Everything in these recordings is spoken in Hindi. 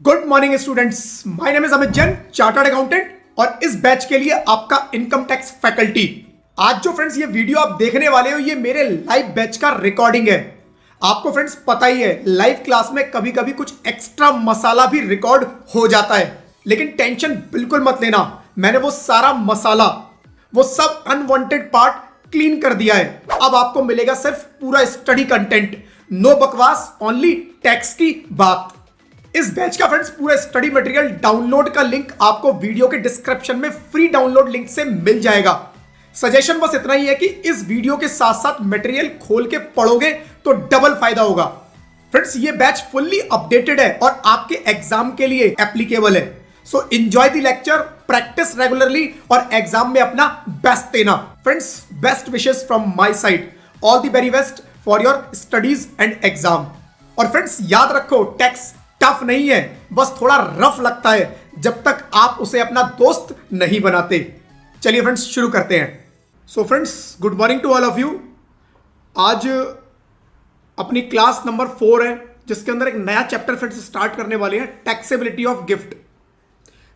Good morning students, my name is Amit Jain, chartered accountant और इस बैच के लिए आपका इनकम टैक्स फैकल्टी। आज जो फ्रेंड्स ये वीडियो आप देखने वाले हो, ये मेरे लाइव बैच का रिकॉर्डिंग है। आपको फ्रेंड्स पता ही है, लाइव क्लास में कभी कभी कुछ एक्स्ट्रा मसाला भी रिकॉर्ड हो जाता है, लेकिन टेंशन बिल्कुल मत लेना। मैंने वो सारा मसाला, वो सब अनवांटेड पार्ट क्लीन कर दिया है। अब आपको मिलेगा सिर्फ पूरा स्टडी कंटेंट, नो बकवास, ओनली टैक्स की बात। इस बैच का फ्रेंड्स पूरा स्टडी मटेरियल डाउनलोड का लिंक आपको वीडियो के डिस्क्रिप्शन में फ्री डाउनलोड लिंक से मिल जाएगा। सजेशन बस इतना ही है कि इस वीडियो के साथ साथ मटेरियल खोल के पढ़ोगे तो डबल फायदा होगा। फ्रेंड्स ये बैच फुल्ली अपडेटेड है और आपके एग्जाम के लिए एप्लीकेबल है। So enjoy the lecture, practice regularly और एग्जाम में अपना बेस्ट देना। Friends best wishes from my side, all the very best for your studies and exam. और फ्रेंड्स याद रखो, टैक्स टफ नहीं है, बस थोड़ा रफ लगता है जब तक आप उसे अपना दोस्त नहीं बनाते। चलिए फ्रेंड्स शुरू करते हैं। So friends good morning to all of you. आज अपनी क्लास नंबर 4 है, जिसके अंदर एक नया चैप्टर फ्रेंड्स स्टार्ट करने वाले हैं, टैक्सेबिलिटी ऑफ गिफ्ट।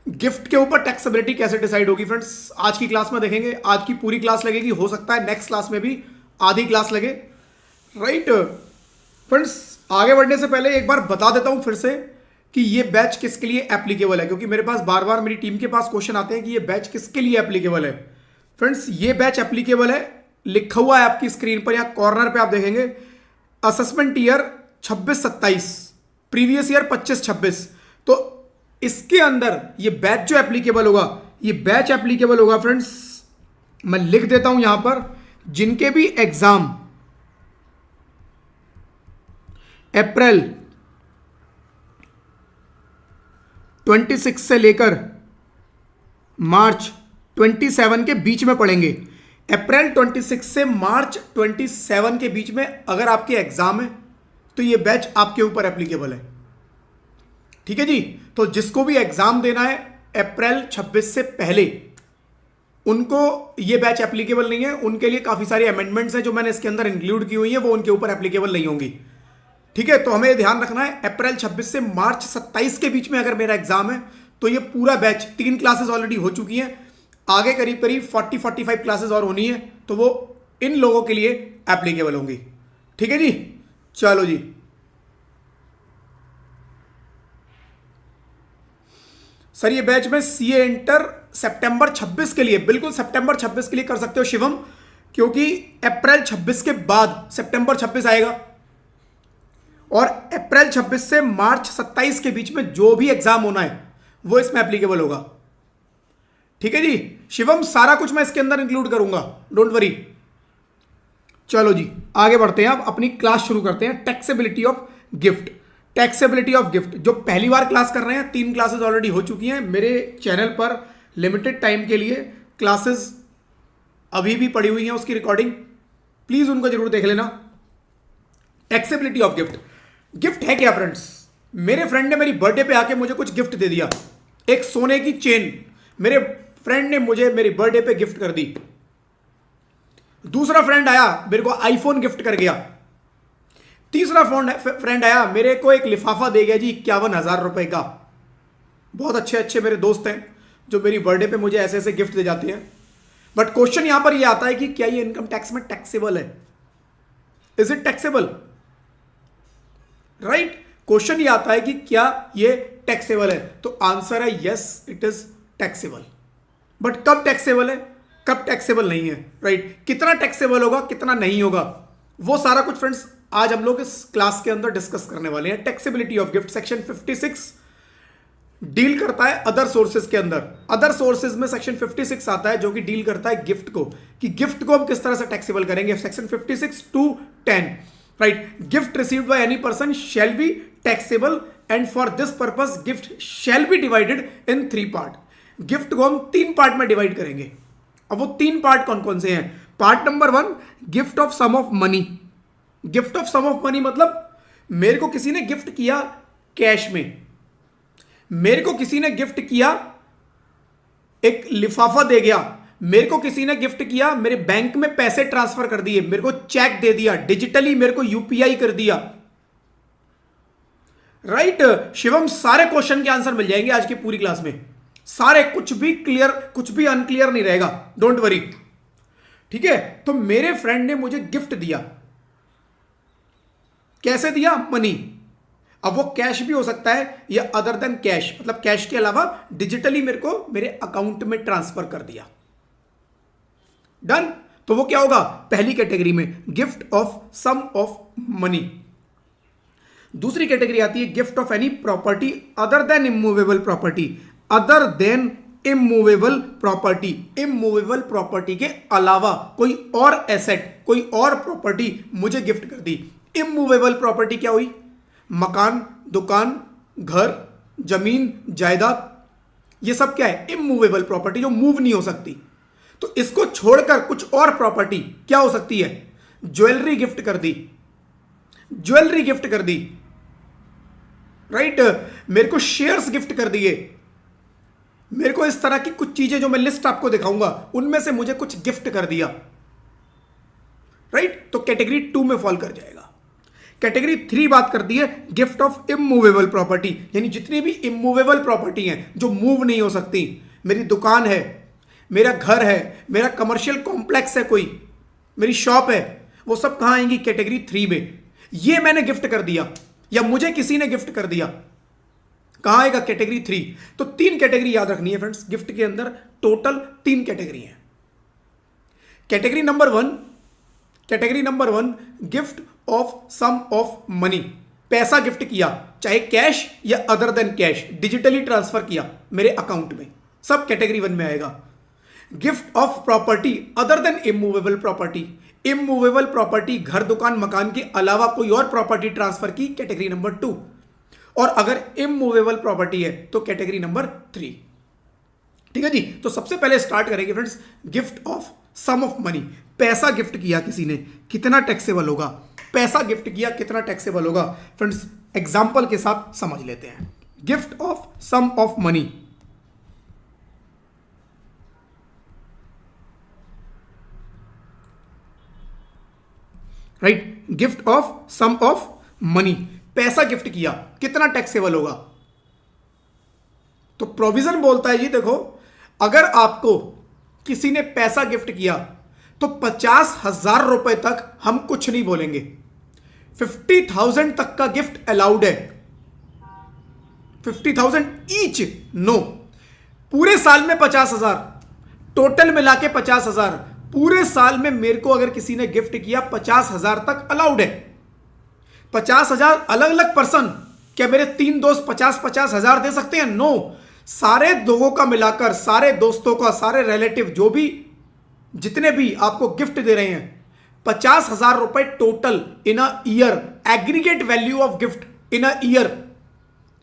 गिफ्ट के ऊपर टैक्सेबिलिटी कैसे डिसाइड होगी फ्रेंड्स आज की क्लास में देखेंगे। आज की पूरी क्लास लगेगी, हो सकता है नेक्स्ट क्लास में भी आधी क्लास लगे, राइट। फ्रेंड्स आगे बढ़ने से पहले एक बार बता देता हूं फिर से कि ये बैच किसके लिए एप्लीकेबल है, क्योंकि मेरे पास बार बार मेरी टीम के पास क्वेश्चन आते हैं कि ये बैच किसके लिए एप्लीकेबल है। फ्रेंड्स ये बैच एप्लीकेबल है, लिखा हुआ है आपकी स्क्रीन पर या कॉर्नर पे आप देखेंगे, असेसमेंट ईयर 26-27, प्रीवियस ईयर 25-26। तो इसके अंदर ये बैच जो एप्लीकेबल होगा, ये बैच एप्लीकेबल होगा फ्रेंड्स, मैं लिख देता हूं यहां पर, जिनके भी एग्जाम अप्रैल 26 से लेकर मार्च 27 के बीच में पढ़ेंगे। अप्रैल 26 से मार्च 27 के बीच में अगर आपके एग्जाम है तो ये बैच आपके ऊपर एप्लीकेबल है, ठीक है जी। तो जिसको भी एग्जाम देना है अप्रैल 26 से पहले, उनको ये बैच एप्लीकेबल नहीं है। उनके लिए काफी सारी अमेंडमेंट्स हैं जो मैंने इसके अंदर इंक्लूड की हुई है, वो उनके ऊपर एप्लीकेबल नहीं होंगी, ठीक है। तो हमें ध्यान रखना है, अप्रैल 26 से मार्च 27 के बीच में अगर मेरा एग्जाम है तो ये पूरा बैच, 3 क्लासेस ऑलरेडी हो चुकी हैं, आगे करीब करीब 40-45 क्लासेस और होनी है, तो वो इन लोगों के लिए एप्लीकेबल होंगी, ठीक है जी। चलो जी, सर ये बैच में सीए इंटर सितंबर 26 के लिए, बिल्कुल सितंबर 26 के लिए कर सकते हो शिवम, क्योंकि अप्रैल 26 के बाद सितंबर 26 आएगा और अप्रैल 26 से मार्च 27 के बीच में जो भी एग्जाम होना है वो इसमें एप्लीकेबल होगा, ठीक है जी। शिवम सारा कुछ मैं इसके अंदर इंक्लूड करूंगा, डोंट वरी। चलो जी आगे बढ़ते हैं, अब अपनी क्लास शुरू करते हैं। Taxability of gift, taxability of gift जो पहली बार क्लास कर रहे हैं, 3 क्लासेस ऑलरेडी हो चुकी हैं मेरे चैनल पर, लिमिटेड टाइम के लिए क्लासेस अभी भी पड़ी हुई हैं, उसकी रिकॉर्डिंग प्लीज उनको जरूर देख लेना। टैक्सेबिलिटी ऑफ गिफ्ट, गिफ्ट है क्या फ्रेंड्स? मेरे फ्रेंड ने मेरी बर्थडे पे आके मुझे कुछ गिफ्ट दे दिया, एक सोने की चेन मेरे फ्रेंड ने मुझे मेरी बर्थडे पे गिफ्ट कर दी। दूसरा फ्रेंड आया मेरे को आईफोन गिफ्ट कर गया। तीसरा फ्रेंड आया मेरे को एक लिफाफा दे गया जी 51,000 रुपए का। बहुत अच्छे अच्छे मेरे दोस्त हैं जो मेरी बर्थडे पे मुझे ऐसे ऐसे गिफ्ट दे जाते हैं। बट क्वेश्चन यहां पर यह आता है कि क्या ये इनकम टैक्स में टैक्सेबल है? Is it taxable? Right, question ये आता है कि क्या ये टैक्सेबल है, तो आंसर है yes it is taxable. But कब टैक्सेबल है, कब टैक्सेबल नहीं है, राइट। कितना टैक्सेबल होगा, कितना नहीं होगा, वो सारा कुछ फ्रेंड्स आज हम लोग इस क्लास के अंदर डिस्कस करने वाले हैं। Taxability of gift section 56 deal करता है अदर सोर्सेज के अंदर। अदर सोर्सेज में सेक्शन 56 आता है जो कि डील करता है गिफ्ट को, कि गिफ्ट को हम किस तरह से टैक्सेबल करेंगे। Section 56(2)(10), right. Gift received by any person shall be taxable and for this purpose gift shall be divided in 3 part. Gift को हम 3 पार्ट में डिवाइड करेंगे। अब वो 3 पार्ट कौन कौन से हैं? Part number 1, gift of sum of money. Gift of sum of money मतलब मेरे को किसी ने गिफ्ट किया कैश में, मेरे को किसी ने गिफ्ट किया, एक लिफाफा दे गया, मेरे को किसी ने गिफ्ट किया, मेरे बैंक में पैसे ट्रांसफर कर दिए, मेरे को चेक दे दिया, डिजिटली मेरे को यूपीआई कर दिया, राइट शिवम, सारे क्वेश्चन के आंसर मिल जाएंगे आज की पूरी क्लास में, सारे, कुछ भी क्लियर कुछ भी अनक्लियर नहीं रहेगा, डोंट वरी। ठीक है, तो मेरे फ्रेंड ने मुझे गिफ्ट दिया, कैसे दिया? मनी। अब वो कैश भी हो सकता है या अदर देन कैश, मतलब कैश के अलावा डिजिटली मेरे को मेरे अकाउंट में ट्रांसफर कर दिया। डन। तो वो क्या होगा? पहली कैटेगरी में gift of sum of money. दूसरी कैटेगरी आती है gift of any property other than immovable property. Other than immovable property, immovable property के अलावा कोई और एसेट, कोई और प्रॉपर्टी मुझे गिफ्ट कर दी। इमूवेबल प्रॉपर्टी क्या हुई? मकान, दुकान, घर, जमीन, जायदाद, ये सब क्या है? इमूवेबल प्रॉपर्टी, जो मूव नहीं हो सकती। तो इसको छोड़कर कुछ और प्रॉपर्टी क्या हो सकती है? ज्वेलरी गिफ्ट कर दी, ज्वेलरी गिफ्ट कर दी, राइट मेरे को शेयर्स गिफ्ट कर दिए, मेरे को इस तरह की कुछ चीजें जो मैं लिस्ट आपको दिखाऊंगा उनमें से मुझे कुछ गिफ्ट कर दिया, राइट तो कैटेगरी 2 में फॉल कर जाएगा। कैटेगरी 3 बात करती है गिफ्ट ऑफ इमूवेबल प्रॉपर्टी, यानी जितनी भी इमूवेबल प्रॉपर्टी हैं जो मूव नहीं हो सकती। मेरी दुकान है, मेरा घर है, मेरा कमर्शियल कॉम्प्लेक्स है, कोई मेरी शॉप है, वो सब कहां आएंगी? कैटेगरी 3 में। ये मैंने गिफ्ट कर दिया या मुझे किसी ने गिफ्ट कर दिया, कहां आएगा? कैटेगरी 3। तो 3 कैटेगरी याद रखनी है फ्रेंड्स, गिफ्ट के अंदर टोटल 3 कैटेगरी है। Category number 1, category number 1 gift of sum of money, पैसा गिफ्ट किया, चाहे कैश या other than cash, digitally transfer किया मेरे अकाउंट में, सब कैटेगरी 1 में आएगा। Gift of property other than immovable property, immovable property घर, दुकान, मकान के अलावा कोई और प्रॉपर्टी ट्रांसफर की, कैटेगरी नंबर 2। और अगर इमूवेबल प्रॉपर्टी है तो कैटेगरी नंबर 3। ठीक है जी, तो सबसे पहले स्टार्ट करेंगे friends gift of sum of money. पैसा गिफ्ट किया किसी ने, कितना टैक्सेबल होगा? पैसा गिफ्ट किया, कितना टैक्सेबल होगा? फ्रेंड्स एग्जांपल के साथ समझ लेते हैं। Gift of sum of money, right gift of sum of money, पैसा गिफ्ट किया, कितना टैक्सेबल होगा? तो प्रोविजन बोलता है जी देखो, अगर आपको किसी ने पैसा गिफ्ट किया तो 50,000 रुपए तक हम कुछ नहीं बोलेंगे, 50,000 तक का गिफ्ट अलाउड है, 50,000 ईच नो। पूरे साल में 50,000, टोटल मिला के 50,000, पूरे साल में मेरे को अगर किसी ने गिफ्ट किया 50,000 तक अलाउड है। 50,000 अलग अलग पर्सन, क्या मेरे 3 दोस्त 50,000 दे सकते हैं? नो, सारे लोगों का मिलाकर, सारे दोस्तों का, सारे रिलेटिव जो भी जितने भी आपको गिफ्ट दे रहे हैं, 50,000 रुपए total in a year, aggregate value of gift in a year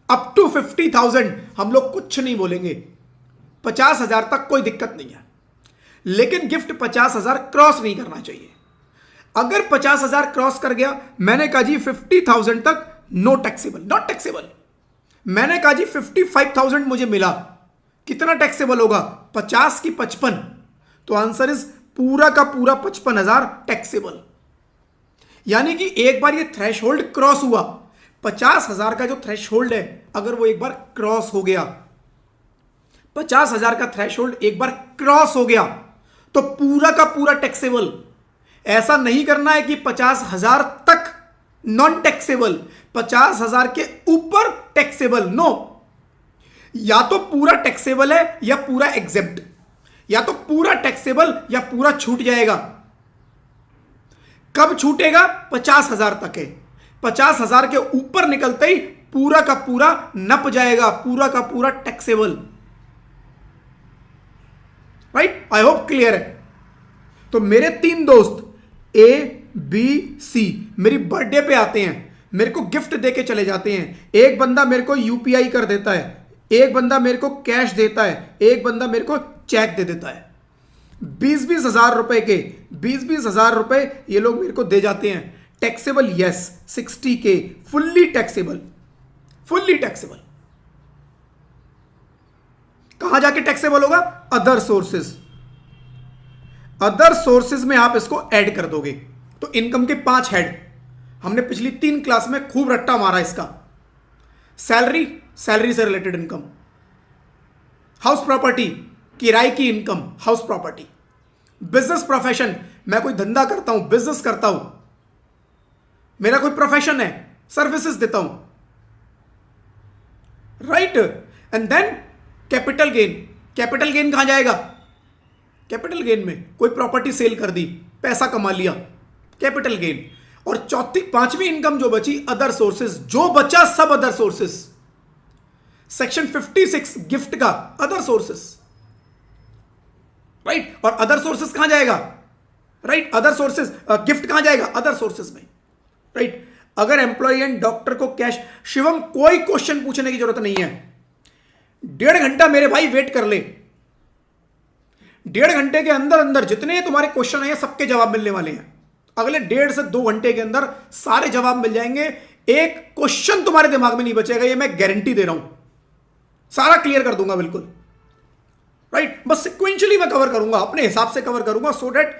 up to 50,000 हम लोग कुछ नहीं बोलेंगे। 50,000 तक कोई दिक्कत नहीं है, लेकिन गिफ्ट 50,000 क्रॉस नहीं करना चाहिए। अगर 50,000 क्रॉस कर गया, मैंने कहा जी 50,000 तक नो टैक्सेबल, नॉट टैक्सेबल। मैंने कहा जी 55,000 मुझे मिला, कितना टैक्सेबल होगा? 50 की 55, तो आंसर इज पूरा का पूरा 55,000 टैक्सेबल। यानी कि एक बार ये थ्रेशहोल्ड क्रॉस हुआ, 50,000 का जो थ्रेशहोल्ड है अगर वो एक बार क्रॉस हो गया, 50,000 का थ्रेशहोल्ड एक बार क्रॉस हो गया तो पूरा का पूरा टैक्सेबल। ऐसा नहीं करना है कि 50,000 तक नॉन टैक्सेबल, 50,000 के ऊपर टैक्सेबल, नो। या तो पूरा टैक्सेबल है या पूरा एग्जेप्ट, या तो पूरा टैक्सेबल या पूरा छूट जाएगा। कब छूटेगा? 50,000 तक है, 50,000 के ऊपर निकलते ही पूरा का पूरा नप जाएगा, पूरा का पूरा taxable. Right, I hope clear है। तो मेरे 3 दोस्त ए बी सी मेरी बर्थडे पे आते हैं, मेरे को गिफ्ट देके चले जाते हैं। एक बंदा मेरे को यूपीआई कर देता है, एक बंदा मेरे को कैश देता है, एक बंदा मेरे को चेक दे देता है। 20-20 हजार रुपए के 20-20 हजार रुपए ये लोग मेरे को दे जाते हैं। Taxable yes, 60K fully taxable, fully taxable. कहां जाके टैक्सेबल होगा? अदर सोर्सेज, अदर सोर्सेज में आप इसको ऐड कर दोगे तो इनकम के 5 हेड, हमने पिछली 3 क्लास में खूब रट्टा मारा इसका। सैलरी, सैलरी से रिलेटेड इनकम। हाउस प्रॉपर्टी, किराए की income, house property. Business profession, मैं कोई धंधा करता हूं, बिजनेस करता हूं, मेरा कोई प्रोफेशन है, सर्विसेज देता हूं, right. And then capital gain, capital gain कहां जाएगा? कैपिटल गेन में कोई प्रॉपर्टी सेल कर दी, पैसा कमा लिया, कैपिटल गेन। और चौथी पांचवी इनकम जो बची, अदर सोर्सेज, जो बचा सब अदर सोर्सेज। सेक्शन 56 गिफ्ट का अदर सोर्सेज, राइट। और अदर सोर्सेज कहां जाएगा? राइट, अदर सोर्सेज, गिफ्ट कहां जाएगा? अदर सोर्सेज में, राइट। अगर एम्प्लॉय एंड डॉक्टर को कैश, शिवम कोई क्वेश्चन पूछने की जरूरत नहीं है, 1.5 घंटा मेरे भाई वेट कर ले, 1.5 घंटे के अंदर अंदर जितने तुम्हारे क्वेश्चन है सबके जवाब मिलने वाले हैं। अगले 1.5 से 2 घंटे के अंदर सारे जवाब मिल जाएंगे, एक क्वेश्चन तुम्हारे दिमाग में नहीं बचेगा, ये मैं गारंटी दे रहा हूं। सारा क्लियर कर दूंगा बिल्कुल, राइट। बस सिक्वेंशियली मैं कवर करूंगा, अपने हिसाब से कवर करूंगा, सो डेट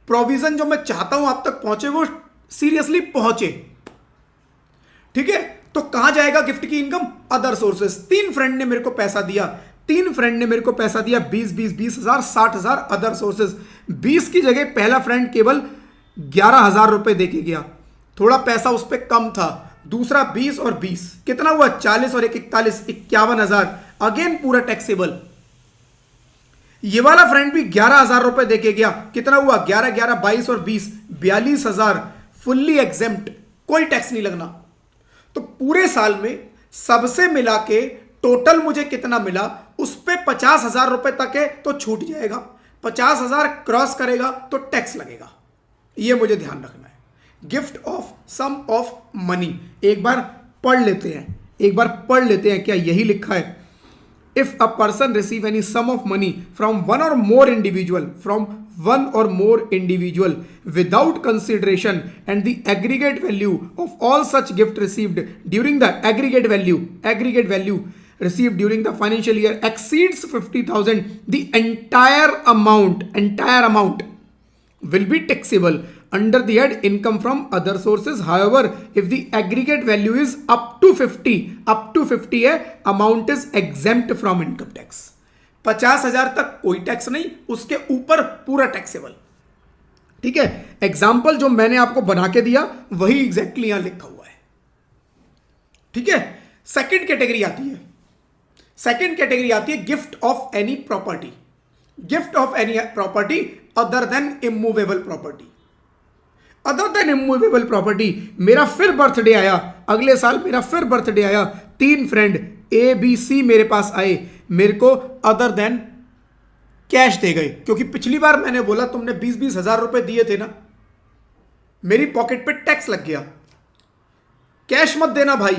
प्रोविजन जो मैं चाहता हूं आप तक पहुंचे वो सीरियसली पहुंचे, ठीक है। तो कहां जाएगा गिफ्ट की इनकम? Other sources. 3 फ्रेंड ने मेरे को पैसा दिया, 3 फ्रेंड ने मेरे को पैसा दिया, 20,000, 60,000 अदर सोर्सेस। 20 की जगह पहला फ्रेंड केवल 11,000 रुपए देके गया, थोड़ा पैसा उस पर कम था। दूसरा 20 और 20 कितना हुआ? 40 और 1 41, 51,000, अगेन पूरा टैक्सेबल। ये वाला फ्रेंड भी 11,000 रुपए देके गया, कितना हुआ? 11 11 22 और 20 42,000, फुल्ली एग्जेम्प्ट, कोई टैक्स नहीं लगना। तो पूरे साल में सबसे मिला के टोटल मुझे कितना मिला, उस पे 50,000 रुपए तक है तो छूट जाएगा, 50,000 क्रॉस करेगा तो टैक्स लगेगा, ये मुझे ध्यान रखना है। Gift of sum of money, एक बार पढ़ लेते हैं, एक बार पढ़ लेते हैं क्या यही लिखा है। If a person receive any sum of money from one or more individual without consideration and the aggregate value of all such gift received during the aggregate value received during the financial year exceeds 50,000, the entire amount will be taxable under the head income from other sources. However, if the aggregate value is up to 50 है, amount is exempt from income tax. 50,000 तक कोई टैक्स नहीं, उसके ऊपर पूरा टैक्सेबल, ठीक है। एग्जाम्पल जो मैंने आपको बना के दिया वही एग्जैक्टली यहां लिखा हुआ है, ठीक है। सेकंड कैटेगरी आती है gift of any property, gift of any property other than immovable property. Other than immovable property, मेरा फिर बर्थडे आया, अगले साल मेरा फिर बर्थडे आया, 3 फ्रेंड ABC मेरे पास आए, मेरे को अदर देन कैश दे गए, क्योंकि पिछली बार मैंने बोला तुमने 20-20 हजार रुपए दिए थे ना, मेरी पॉकेट पे टैक्स लग गया, कैश मत देना भाई,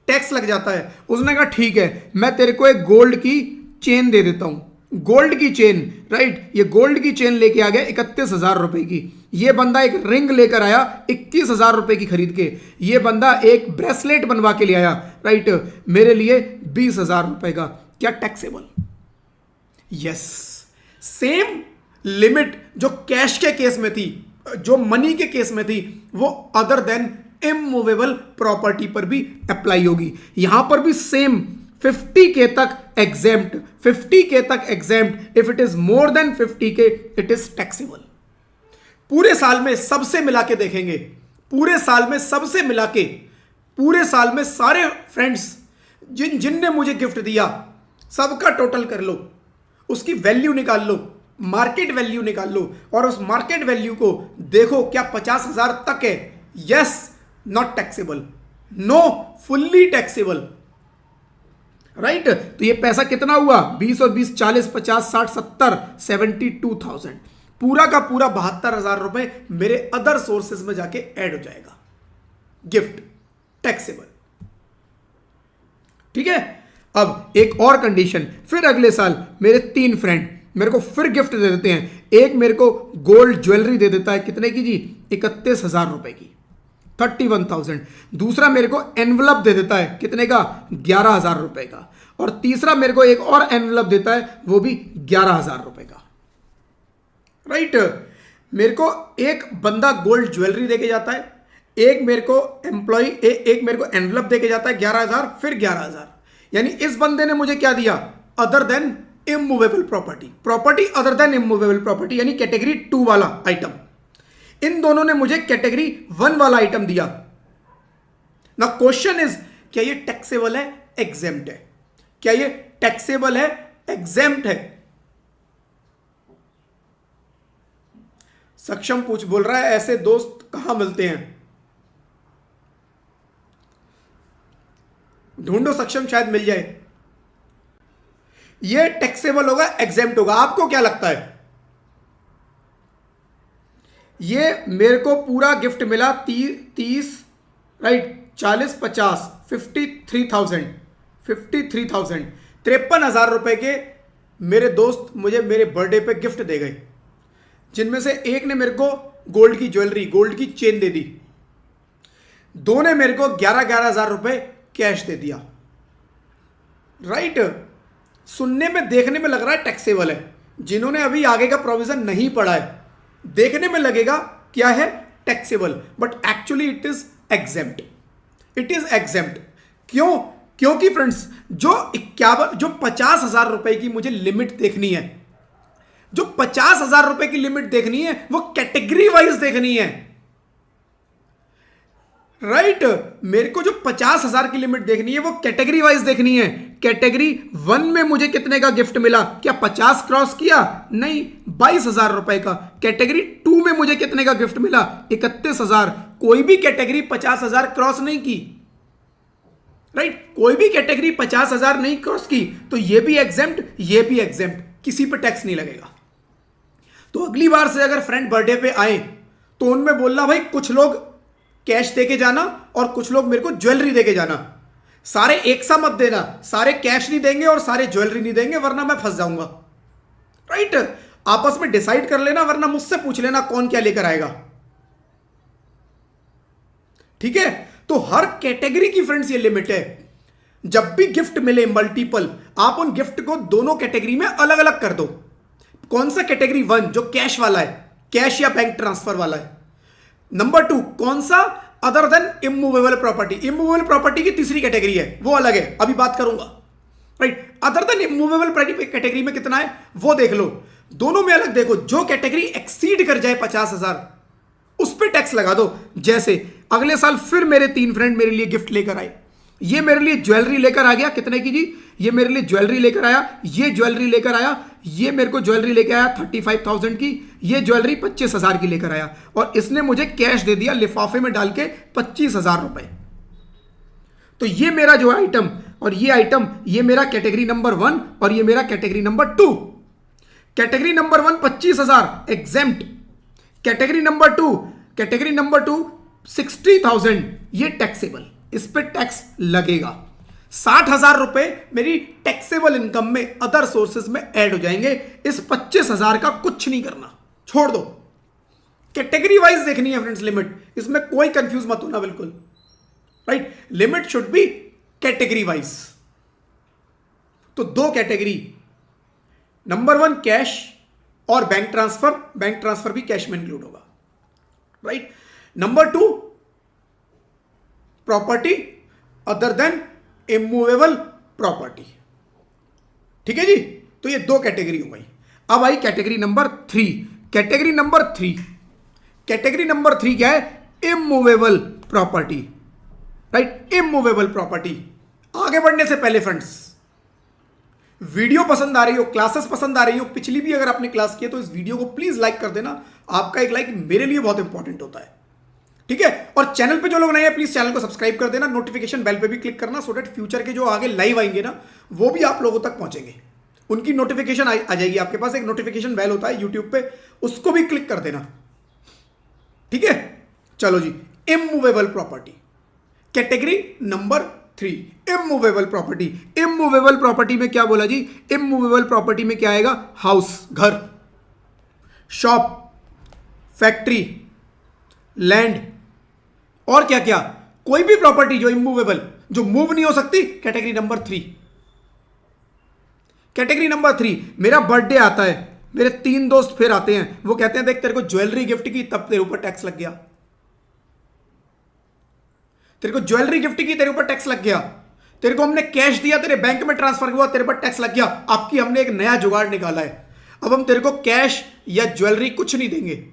टैक्स लग जाता है। उसने कहा ठीक है, मैं तेरे को एक गोल्ड की चेन दे देता हूं, गोल्ड की चेन, राइट। ये गोल्ड की चेन लेके आ गया 31,000 रुपए की, ये बंदा एक रिंग लेकर आया 21,000 रुपए की खरीद के, ये बंदा एक ब्रेसलेट बनवा के ले आया, राइट, मेरे लिए 20,000 रुपए का, क्या टैक्सेबल? यस, सेम लिमिट जो कैश के केस में थी, जो मनी के केस में थी, वो अदर देन इमूवेबल प्रॉपर्टी पर भी अप्लाई होगी। यहां पर भी सेम 50K तक एग्जेम्प्ट, 50K तक exempt, if it is more then 50K it is taxable. पूरे साल में सबसे मिला के देखेंगे, पूरे साल में सबसे मिला के, पूरे साल में सारे फ्रेंड्स जिनने मुझे गिफ्ट दिया सबका टोटल कर लो, उसकी वैल्यू निकाल लो, मार्केट वैल्यू निकाल लो, और उस मार्केट वैल्यू को देखो क्या 50,000 तक है, yes, not taxable, no, fully taxable, right. तो ये पैसा कितना हुआ? 20 और 20 40 50 60 70 72,000, पूरा का पूरा 72,000 रुपए मेरे अदर सोर्सेज में जाके ऐड हो जाएगा, गिफ्ट टैक्सेबल, ठीक है। अब एक और कंडीशन, फिर अगले साल मेरे 3 फ्रेंड मेरे को फिर गिफ्ट दे देते हैं। एक मेरे को गोल्ड ज्वेलरी दे देता है, कितने की जी? 31,000 रुपए की, 31,000। दूसरा मेरे को एनवलप दे देता है, कितने का? 11,000 रुपए का। और तीसरा मेरे को एक और एनवलप देता है, वो भी 11,000 रुपए का, राइट। मेरे को एक बंदा गोल्ड ज्वेलरी देके जाता है, एक मेरे को एम्प्लॉय एक मेरे को एनवलप देके जाता है 11,000, फिर 11,000, यानी इस बंदे ने मुझे क्या दिया, other than immovable property, property other than immovable property, यानी कैटेगरी 2 वाला आइटम। इन दोनों ने मुझे कैटेगरी 1 वाला आइटम दिया। ना क्वेश्चन इज, क्या ये टैक्सेबल है, एग्जेम्प्ट है? क्या ये टैक्सेबल है, एग्जेम्प्ट है? सक्षम पूछ बोल रहा है ऐसे दोस्त कहां मिलते हैं? ढूंढो सक्षम, शायद मिल जाए। ये टैक्सेबल होगा, एग्जेम्प्ट होगा? आपको क्या लगता है? ये मेरे को पूरा गिफ्ट मिला 30 राइट, 40 50 53,000 53,000 रुपए के मेरे दोस्त मुझे मेरे बर्थडे पे गिफ्ट दे गए, जिनमें से एक ने मेरे को गोल्ड की ज्वेलरी, गोल्ड की चेन दे दी, दो ने मेरे को 11,000 रुपए कैश दे दिया। राइट, सुनने में देखने में लग रहा है टैक्सेबल है। जिन्होंने अभी आगे का प्रोविजन नहीं पढ़ा है, देखने में लगेगा क्या है, taxable, but actually it is exempt. It is exempt. क्यों? क्योंकि फ्रेंड्स जो 50,000 रुपए की मुझे लिमिट देखनी है, जो 50,000 रुपए की लिमिट देखनी है, वो कैटेगरी वाइज देखनी है। राइट, मेरे को जो 50,000 की लिमिट देखनी है वो कैटेगरी वाइज देखनी है। कैटेगरी 1 में मुझे कितने का गिफ्ट मिला? क्या 50 क्रॉस किया? नहीं, 22,000 रुपए का। कैटेगरी 2 में मुझे कितने का गिफ्ट मिला? 31,000। कोई भी कैटेगरी 50,000 क्रॉस नहीं की। राइट, कोई भी कैटेगरी 50,000 नहीं क्रॉस की, तो ये भी एग्जेम्प्ट, ये भी एग्जेम्प्ट, किसी पे टैक्स नहीं लगेगा। तो अगली बार से अगर फ्रेंड बर्थडे पे आए तो उनमें बोलना, भाई कुछ लोग कैश देके जाना और कुछ लोग मेरे को ज्वेलरी देके जाना। सारे एक सा मत देना, सारे कैश नहीं देंगे और सारे ज्वेलरी नहीं देंगे, वरना मैं फंस जाऊंगा। राइट, आपस में डिसाइड कर लेना, वरना मुझसे पूछ लेना कौन क्या लेकर आएगा। ठीक है, तो हर कैटेगरी की फ्रेंड्स ये लिमिट है। जब भी गिफ्ट मिले मल्टीपल, आप उन गिफ्ट को दोनों कैटेगरी में अलग अलग कर दो। कौन सा? कैटेगरी 1 जो कैश वाला है, कैश या बैंक ट्रांसफर वाला है। नंबर 2 कौन सा? Other than immovable property. Immovable property की तीसरी कैटेगरी है, वो अलग है, अभी बात करूंगा। Right, other than immovable property category में कितना है वो देख लो, दोनों में अलग देखो। जो कैटेगरी एक्सीड कर जाए 50,000 उस पर टैक्स लगा दो। जैसे अगले साल फिर मेरे 3 फ्रेंड मेरे लिए गिफ्ट लेकर आए। ये मेरे लिए ज्वेलरी लेकर आ गया, कितने की जी? ये मेरे लिए ज्वेलरी लेकर आया, ये ज्वेलरी लेकर आया, ये मेरे को ज्वेलरी लेकर आया 35,000 की, ये ज्वेलरी 25,000 की लेकर आया, और इसने मुझे कैश दे दिया लिफाफे में डाल के 25,000 रुपए। तो ये मेरा जो आइटम और ये आइटम, ये मेरा कैटेगरी नंबर 1 और ये मेरा category number 2। Category number 1 25,000 exempt, category number 2 60,000 ये टैक्सेबल, इस पे टैक्स लगेगा। 60,000 रुपए मेरी टैक्सेबल इनकम में अदर सोर्सेज में ऐड हो जाएंगे। इस 25,000 का कुछ नहीं करना, छोड़ दो। कैटेगरी वाइज देखनी है फ्रेंड्स लिमिट, इसमें कोई कंफ्यूज मत होना बिल्कुल। Right, limit should be category wise. तो 2 कैटेगरी, नंबर 1 कैश और बैंक ट्रांसफर भी कैश में इंक्लूड होगा। Right, number 2 property other than immovable property. ठीक है जी, तो ये 2 कैटेगरी हो गई। अब I category number 3। Category number 3 क्या है? Immovable property. Right, immovable property. आगे बढ़ने से पहले फ्रेंड्स, वीडियो पसंद आ रही हो, क्लासेस पसंद आ रही हो, पिछली भी अगर आपने क्लास की है तो इस वीडियो को प्लीज लाइक कर देना। आपका एक लाइक मेरे लिए बहुत इंपॉर्टेंट होता है। ठीक है, और चैनल पे जो लोग नए हैं प्लीज चैनल को सब्सक्राइब कर देना, नोटिफिकेशन बेल पे भी क्लिक करना, सो दैट फ्यूचर के जो आगे लाइव आएंगे ना वो भी आप लोगों तक पहुंचेंगे, उनकी नोटिफिकेशन आ जाएगी। आपके पास एक नोटिफिकेशन बेल होता है यूट्यूब पे, उसको भी क्लिक कर देना। ठीक है, चलो जी, immovable property category number 3, immovable property. Immovable property में क्या बोला जी? इमूवेबल प्रॉपर्टी में क्या आएगा? हाउस, घर, शॉप, फैक्ट्री, लैंड, और क्या क्या, कोई भी प्रॉपर्टी जो इमूवेबल, जो मूव नहीं हो सकती, कैटेगरी नंबर 3। कैटेगरी नंबर 3, मेरा बर्थडे आता है, मेरे 3 दोस्त फिर आते हैं, वो कहते हैं देख तेरे को ज्वेलरी गिफ्ट की, तब तेरे ऊपर टैक्स लग गया। तेरे को ज्वेलरी गिफ्ट की, तेरे ऊपर टैक्स लग गया। तेरे को हमने कैश दिया, तेरे बैंक में ट्रांसफर हुआ, तेरे पर टैक्स लग गया। आपकी हमने एक नया जुगाड़ निकाला है, अब हम तेरे को कैश या ज्वेलरी कुछ नहीं देंगे,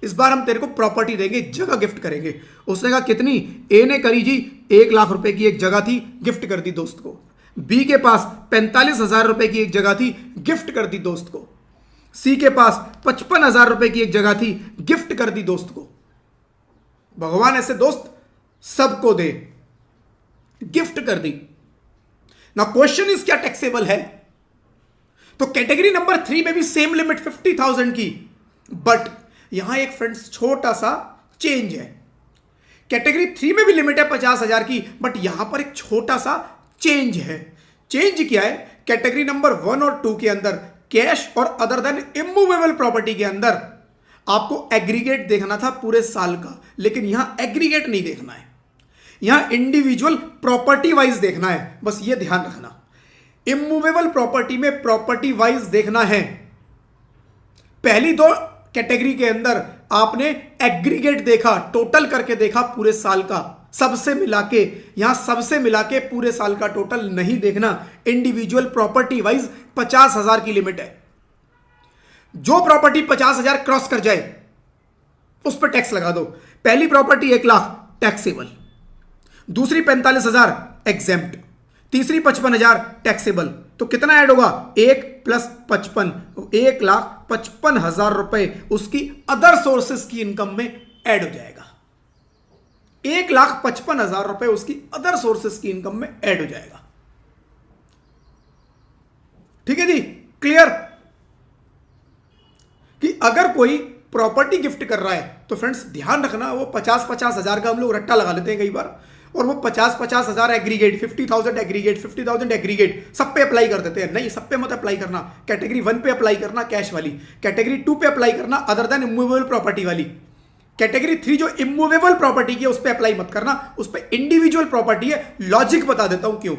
इस बार हम तेरे को प्रॉपर्टी देंगे, जगह गिफ्ट करेंगे। उसने कहा कितनी? ए ने करी जी 1,00,000 रुपए की एक जगह थी, गिफ्ट कर दी दोस्त को। बी के पास 45,000 रुपए की एक जगह थी, गिफ्ट कर दी दोस्त को। सी के पास 55,000 रुपए की एक जगह थी, गिफ्ट कर दी दोस्त को। भगवान ऐसे दोस्त सबको दे, गिफ्ट कर दी ना। क्वेश्चन इज क्या टैक्सेबल है? तो कैटेगरी नंबर 3 में भी सेम लिमिट 50,000 की, बट यहां एक फ्रेंड्स छोटा सा चेंज है। कैटेगरी 3 में भी लिमिट है 50,000 की, बट यहां पर एक छोटा सा चेंज है। चेंज क्या है? कैटेगरी नंबर 1 और 2 के अंदर कैश और अदर देन इमूवेबल प्रॉपर्टी के अंदर आपको एग्रीगेट देखना था पूरे साल का, लेकिन यहां एग्रीगेट नहीं देखना है, यहां इंडिविजुअल प्रॉपर्टी वाइज देखना है। बस ये ध्यान रखना, इमूवेबल प्रॉपर्टी में प्रॉपर्टी वाइज देखना है। पहली दो कैटेगरी के अंदर आपने एग्रीगेट देखा, टोटल करके देखा पूरे साल का, सबसे मिला के। यहां सबसे मिला के पूरे साल का टोटल नहीं देखना, इंडिविजुअल प्रॉपर्टी वाइज 50,000 की लिमिट है। जो प्रॉपर्टी 50,000 क्रॉस कर जाए उस पर टैक्स लगा दो। पहली प्रॉपर्टी 1,00,000 टैक्सेबल, दूसरी 45,000 एग्जेम्प्ट, तीसरी 55,000 टैक्सेबल। तो कितना ऐड होगा? 1 + 55, 1,55,000 रुपए उसकी अदर सोर्सेस की इनकम में ऐड हो जाएगा। 1,55,000 रुपए उसकी अदर सोर्सेस की इनकम में ऐड हो जाएगा। ठीक है जी, क्लियर? कि अगर कोई प्रॉपर्टी गिफ्ट कर रहा है तो फ्रेंड्स ध्यान रखना, वो 50,000 का हम लोग रट्टा लगा लेते हैं कई बार, और वो 50,000 एग्रीगेट, 50,000 एग्रीगेट, 50,000 एग्रीगेट सब पे अप्लाई कर देते हैं। नहीं, सब पे मत अप्लाई करना। कैटेगरी 1 पे अप्लाई करना कैश वाली, कैटेगरी 2 पे अप्लाई करना अदर देन इमूवेबल प्रॉपर्टी वाली, कैटेगरी 3 जो इमूवेबल प्रॉपर्टी की है उस पे अप्लाई मत करना, उस पे इंडिविजुअल प्रॉपर्टी है। लॉजिक बता देता हूं क्यों।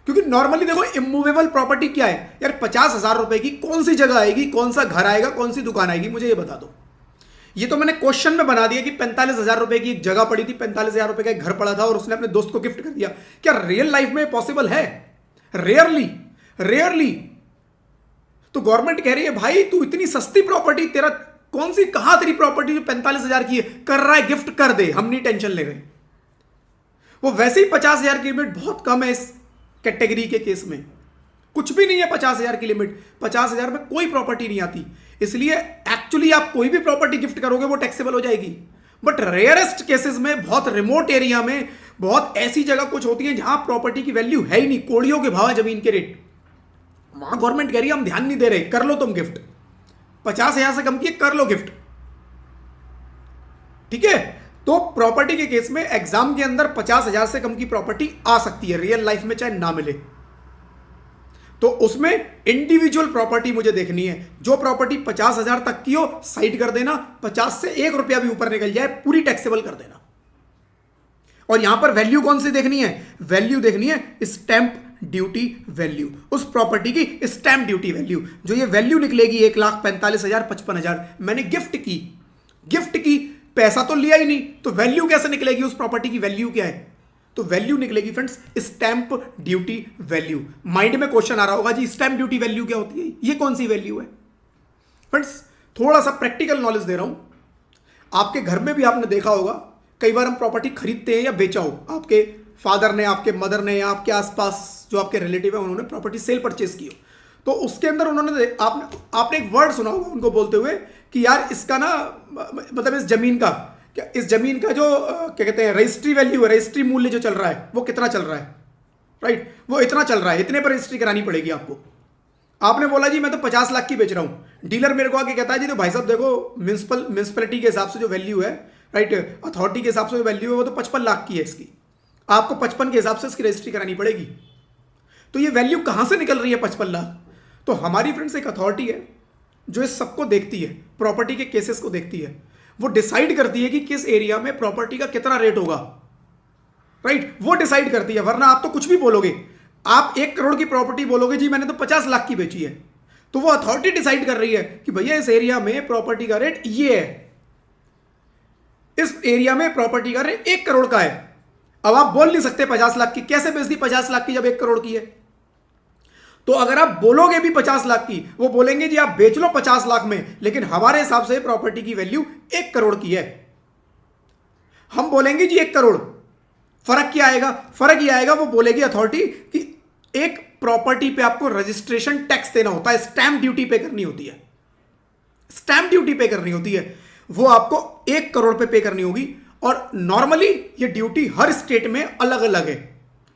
क्योंकि नॉर्मली देखो इमूवेबल प्रॉपर्टी क्या है यार, 50,000 रुपए की कौन सी जगह आएगी, कौन सा घर आएगा, कौन सी दुकान आएगी, मुझे ये बता दो। ये तो मैंने क्वेश्चन में बना दिया कि 45,000 रुपए की एक जगह पड़ी थी, 45,000 रुपए का एक घर पड़ा था और उसने अपने दोस्त को गिफ्ट कर दिया। क्या रियल लाइफ में पॉसिबल है? Rarely, rarely. तो गवर्नमेंट कह रही है भाई तू इतनी सस्ती प्रॉपर्टी, तेरा कौन सी कहां तेरी प्रॉपर्टी जो 45,000 की है, कर रहा है गिफ्ट कर दे, हम नहीं टेंशन ले रहे। वो वैसे ही 50,000 की लिमिट बहुत कम है इस कैटेगरी के केस में, कुछ भी नहीं है 50,000 की लिमिट। 50,000 में कोई प्रॉपर्टी नहीं आती, इसलिए एक्चुअली आप कोई भी प्रॉपर्टी गिफ्ट करोगे वो टैक्सेबल हो जाएगी। बट रेयरेस्ट केसेस में, बहुत रिमोट एरिया में, बहुत ऐसी जगह कुछ होती है जहां प्रॉपर्टी की वैल्यू है ही नहीं, कोड़ियों के भाव है जमीन के रेट, वहां गवर्नमेंट कह रही है हम ध्यान नहीं दे रहे, कर लो तुम गिफ्ट, 50,000 से कम की कर लो गिफ्ट। ठीक है, तो प्रॉपर्टी के केस में एग्जाम के अंदर 50,000 से कम की प्रॉपर्टी आ सकती है, रियल लाइफ में चाहे ना मिले। तो उसमें इंडिविजुअल प्रॉपर्टी मुझे देखनी है। जो प्रॉपर्टी 50,000 तक की हो साइड कर देना, 50 से 1 रुपया भी ऊपर निकल जाए पूरी टैक्सेबल कर देना। और यहां पर वैल्यू कौन सी देखनी है? वैल्यू देखनी है स्टैंप ड्यूटी वैल्यू, उस प्रॉपर्टी की स्टैंप ड्यूटी वैल्यू। जो ये वैल्यू निकलेगी 1,45,000, 55,000, मैंने गिफ्ट की, पैसा तो लिया ही नहीं, तो वैल्यू कैसे निकलेगी? उस प्रॉपर्टी की वैल्यू क्या है? तो वैल्यू निकलेगी friends stamp duty value. Mind में क्वेश्चन आ रहा होगा जी स्टैंप ड्यूटी वैल्यू क्या होती है, ये कौन सी वैल्यू है? फ्रेंड्स थोड़ा सा प्रैक्टिकल नॉलेज दे रहा हूं। आपके घर में भी आपने देखा होगा, कई बार हम प्रॉपर्टी खरीदते हैं या बेचा हो, आपके फादर ने, आपके मदर ने, या आपके आसपास जो आपके रिलेटिव है उन्होंने प्रॉपर्टी सेल परचेज की हो, तो उसके अंदर उन्होंने आपने एक वर्ड सुना होगा उनको बोलते हुए कि यार इसका ना, मतलब इस जमीन का, क्या इस जमीन का जो क्या कहते हैं रजिस्ट्री वैल्यू है, रजिस्ट्री मूल्य जो चल रहा है वो कितना चल रहा है, राइट? वो इतना चल रहा है, इतने पर रजिस्ट्री करानी पड़ेगी आपको। आपने बोला जी मैं तो 50 लाख की बेच रहा हूं। डीलर मेरे को आके कहता है जी तो भाई साहब देखो म्यूनसिपैलिटी के हिसाब से जो वैल्यू है, राइट, अथॉरिटी के हिसाब से जो वैल्यू है वो तो 55 लाख की है इसकी, आपको 55 के हिसाब से इसकी रजिस्ट्री करानी पड़ेगी। तो ये वैल्यू कहां से निकल रही है 55 लाख? तो हमारी फ्रेंड्स एक अथॉरिटी है जो इस सबको देखती है, प्रॉपर्टी के केसेस को देखती है, वो डिसाइड करती है कि किस एरिया में प्रॉपर्टी का कितना रेट होगा, राइट? वो डिसाइड करती है, वरना आप तो कुछ भी बोलोगे। आप 1 करोड़ की प्रॉपर्टी बोलोगे जी मैंने तो 50 लाख की बेची है, तो वो अथॉरिटी डिसाइड कर रही है कि भैया इस एरिया में प्रॉपर्टी का रेट ये है, इस एरिया में प्रॉपर्टी का रेट 1 करोड़ का है, अब आप बोल नहीं सकते 50 लाख की, कैसे बेच दी 50 लाख की जब 1 करोड़ की है? तो अगर आप बोलोगे भी 50 लाख की, वो बोलेंगे जी आप बेच लो 50 लाख में, लेकिन हमारे हिसाब से प्रॉपर्टी की वैल्यू 1 करोड़ की है। हम बोलेंगे जी 1 करोड़, फर्क क्या आएगा? फर्क ये आएगा, वो बोलेगी अथॉरिटी कि एक प्रॉपर्टी पे आपको रजिस्ट्रेशन टैक्स देना होता है, स्टैंप ड्यूटी पे करनी होती है, स्टैंप ड्यूटी पे करनी होती है, वो आपको 1 करोड़ पे करनी होगी। और नॉर्मली ये ड्यूटी हर स्टेट में अलग अलग है,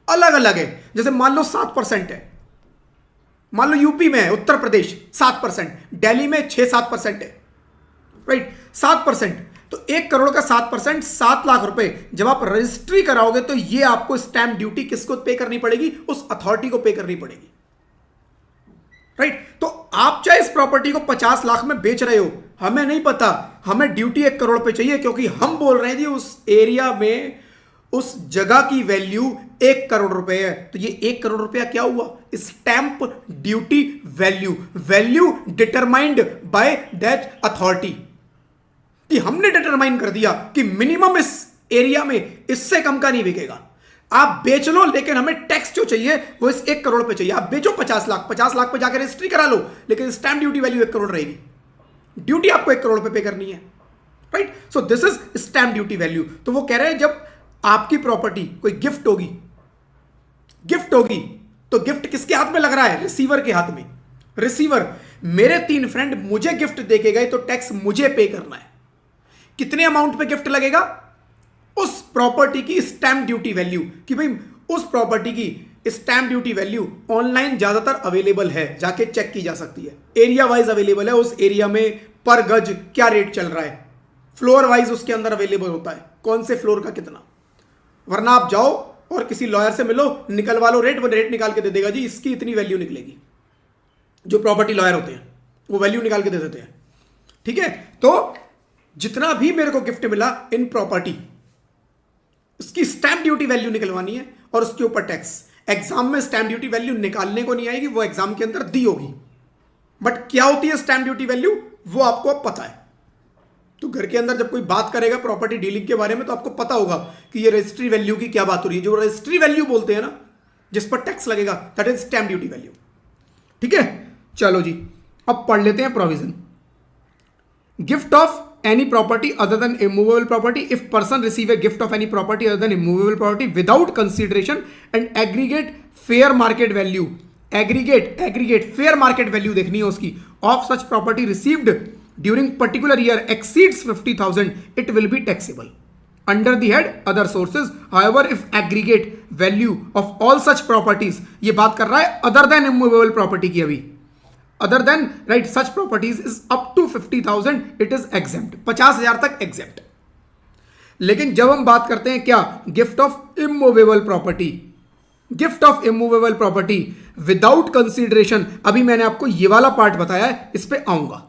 अलग अलग है। जैसे मान लो 7% है, मान लो यूपी में है, उत्तर प्रदेश 7%, दिल्ली में 6-7% है, राइट, 7%। तो 1 करोड़ का 7%, 7 लाख रुपए जब आप रजिस्ट्री कराओगे तो ये आपको स्टैंप ड्यूटी किसको पे करनी पड़ेगी? उस अथॉरिटी को पे करनी पड़ेगी, राइट। तो आप चाहे इस प्रॉपर्टी को 50 लाख में बेच रहे हो, हमें नहीं पता, हमें ड्यूटी 1 करोड़ पे चाहिए, क्योंकि हम बोल रहे हैं जी उस एरिया में उस जगह की वैल्यू 1 करोड़ रुपए है। तो ये 1 करोड़ रुपया क्या हुआ? Stamp duty value, value determined by that authority, कि हमने डिटरमाइन कर दिया कि मिनिमम इस एरिया में इससे कम का नहीं बिकेगा। आप बेच लो, लेकिन हमें टैक्स जो चाहिए वो इस 1 करोड़ पे चाहिए। आप बेचो 50 लाख, 50 लाख पे जाकर रजिस्ट्री करा लो, लेकिन स्टैंप ड्यूटी वैल्यू 1 करोड़ रहेगी, ड्यूटी आपको 1 करोड़ पे करनी है, right. So this is stamp duty value. तो वो कह रहे हैं जब आपकी प्रॉपर्टी कोई गिफ्ट होगी, गिफ्ट होगी, तो गिफ्ट किसके हाथ में लग रहा है? रिसीवर के हाथ में। रिसीवर, मेरे 3 फ्रेंड मुझे गिफ्ट देके गए तो टैक्स मुझे पे करना है। कितने अमाउंट पे गिफ्ट लगेगा? उस प्रॉपर्टी की स्टैंप ड्यूटी वैल्यू, कि भाई उस प्रॉपर्टी की स्टैंप ड्यूटी वैल्यू ऑनलाइन ज्यादातर अवेलेबल है, जाके चेक की जा सकती है, एरिया वाइज अवेलेबल है, उस एरिया में पर गज क्या रेट चल रहा है, फ्लोर वाइज उसके अंदर अवेलेबल होता है, कौन से फ्लोर का कितना। वरना आप जाओ और किसी लॉयर से मिलो, निकलवा लो रेट, वो रेट निकाल के दे देगा, जी इसकी इतनी वैल्यू निकलेगी। जो प्रॉपर्टी लॉयर होते हैं वो वैल्यू निकाल के दे देते हैं, ठीक है। तो जितना भी मेरे को गिफ्ट मिला इन प्रॉपर्टी, उसकी स्टैंप ड्यूटी वैल्यू निकलवानी है और उसके ऊपर टैक्स। एग्जाम में स्टैंप ड्यूटी वैल्यू निकालने को नहीं आएगी, वो एग्जाम के अंदर दी होगी, बट क्या होती है स्टैंप ड्यूटी वैल्यू वो आपको अब पता है। तो घर के अंदर जब कोई बात करेगा प्रॉपर्टी डीलिंग के बारे में, तो आपको पता होगा कि ये रजिस्ट्री वैल्यू की क्या बात हो रही है। जो रजिस्ट्री वैल्यू बोलते हैं ना, जिस पर टैक्स लगेगा, that is stamp duty value, ठीक है। चलो जी, अब पढ़ लेते हैं provision. Gift of any property other than immovable property, if person receive a gift of any property other than immovable property without consideration and aggregate fair market value, aggregate fair market value देखनी है उसकी, of such property received during particular year exceeds 50,000, it will be taxable under the head other sources. However, if aggregate value of all such properties, ये बात कर रहा है other than immovable property की, अभी other than right such properties is up to 50,000, it is exempt, 50,000 तक exempt। लेकिन जब हम बात करते हैं क्या, gift of immovable property, gift of immovable property without consideration, अभी मैंने आपको ये वाला पार्ट बताया है, इस पे आऊंगा।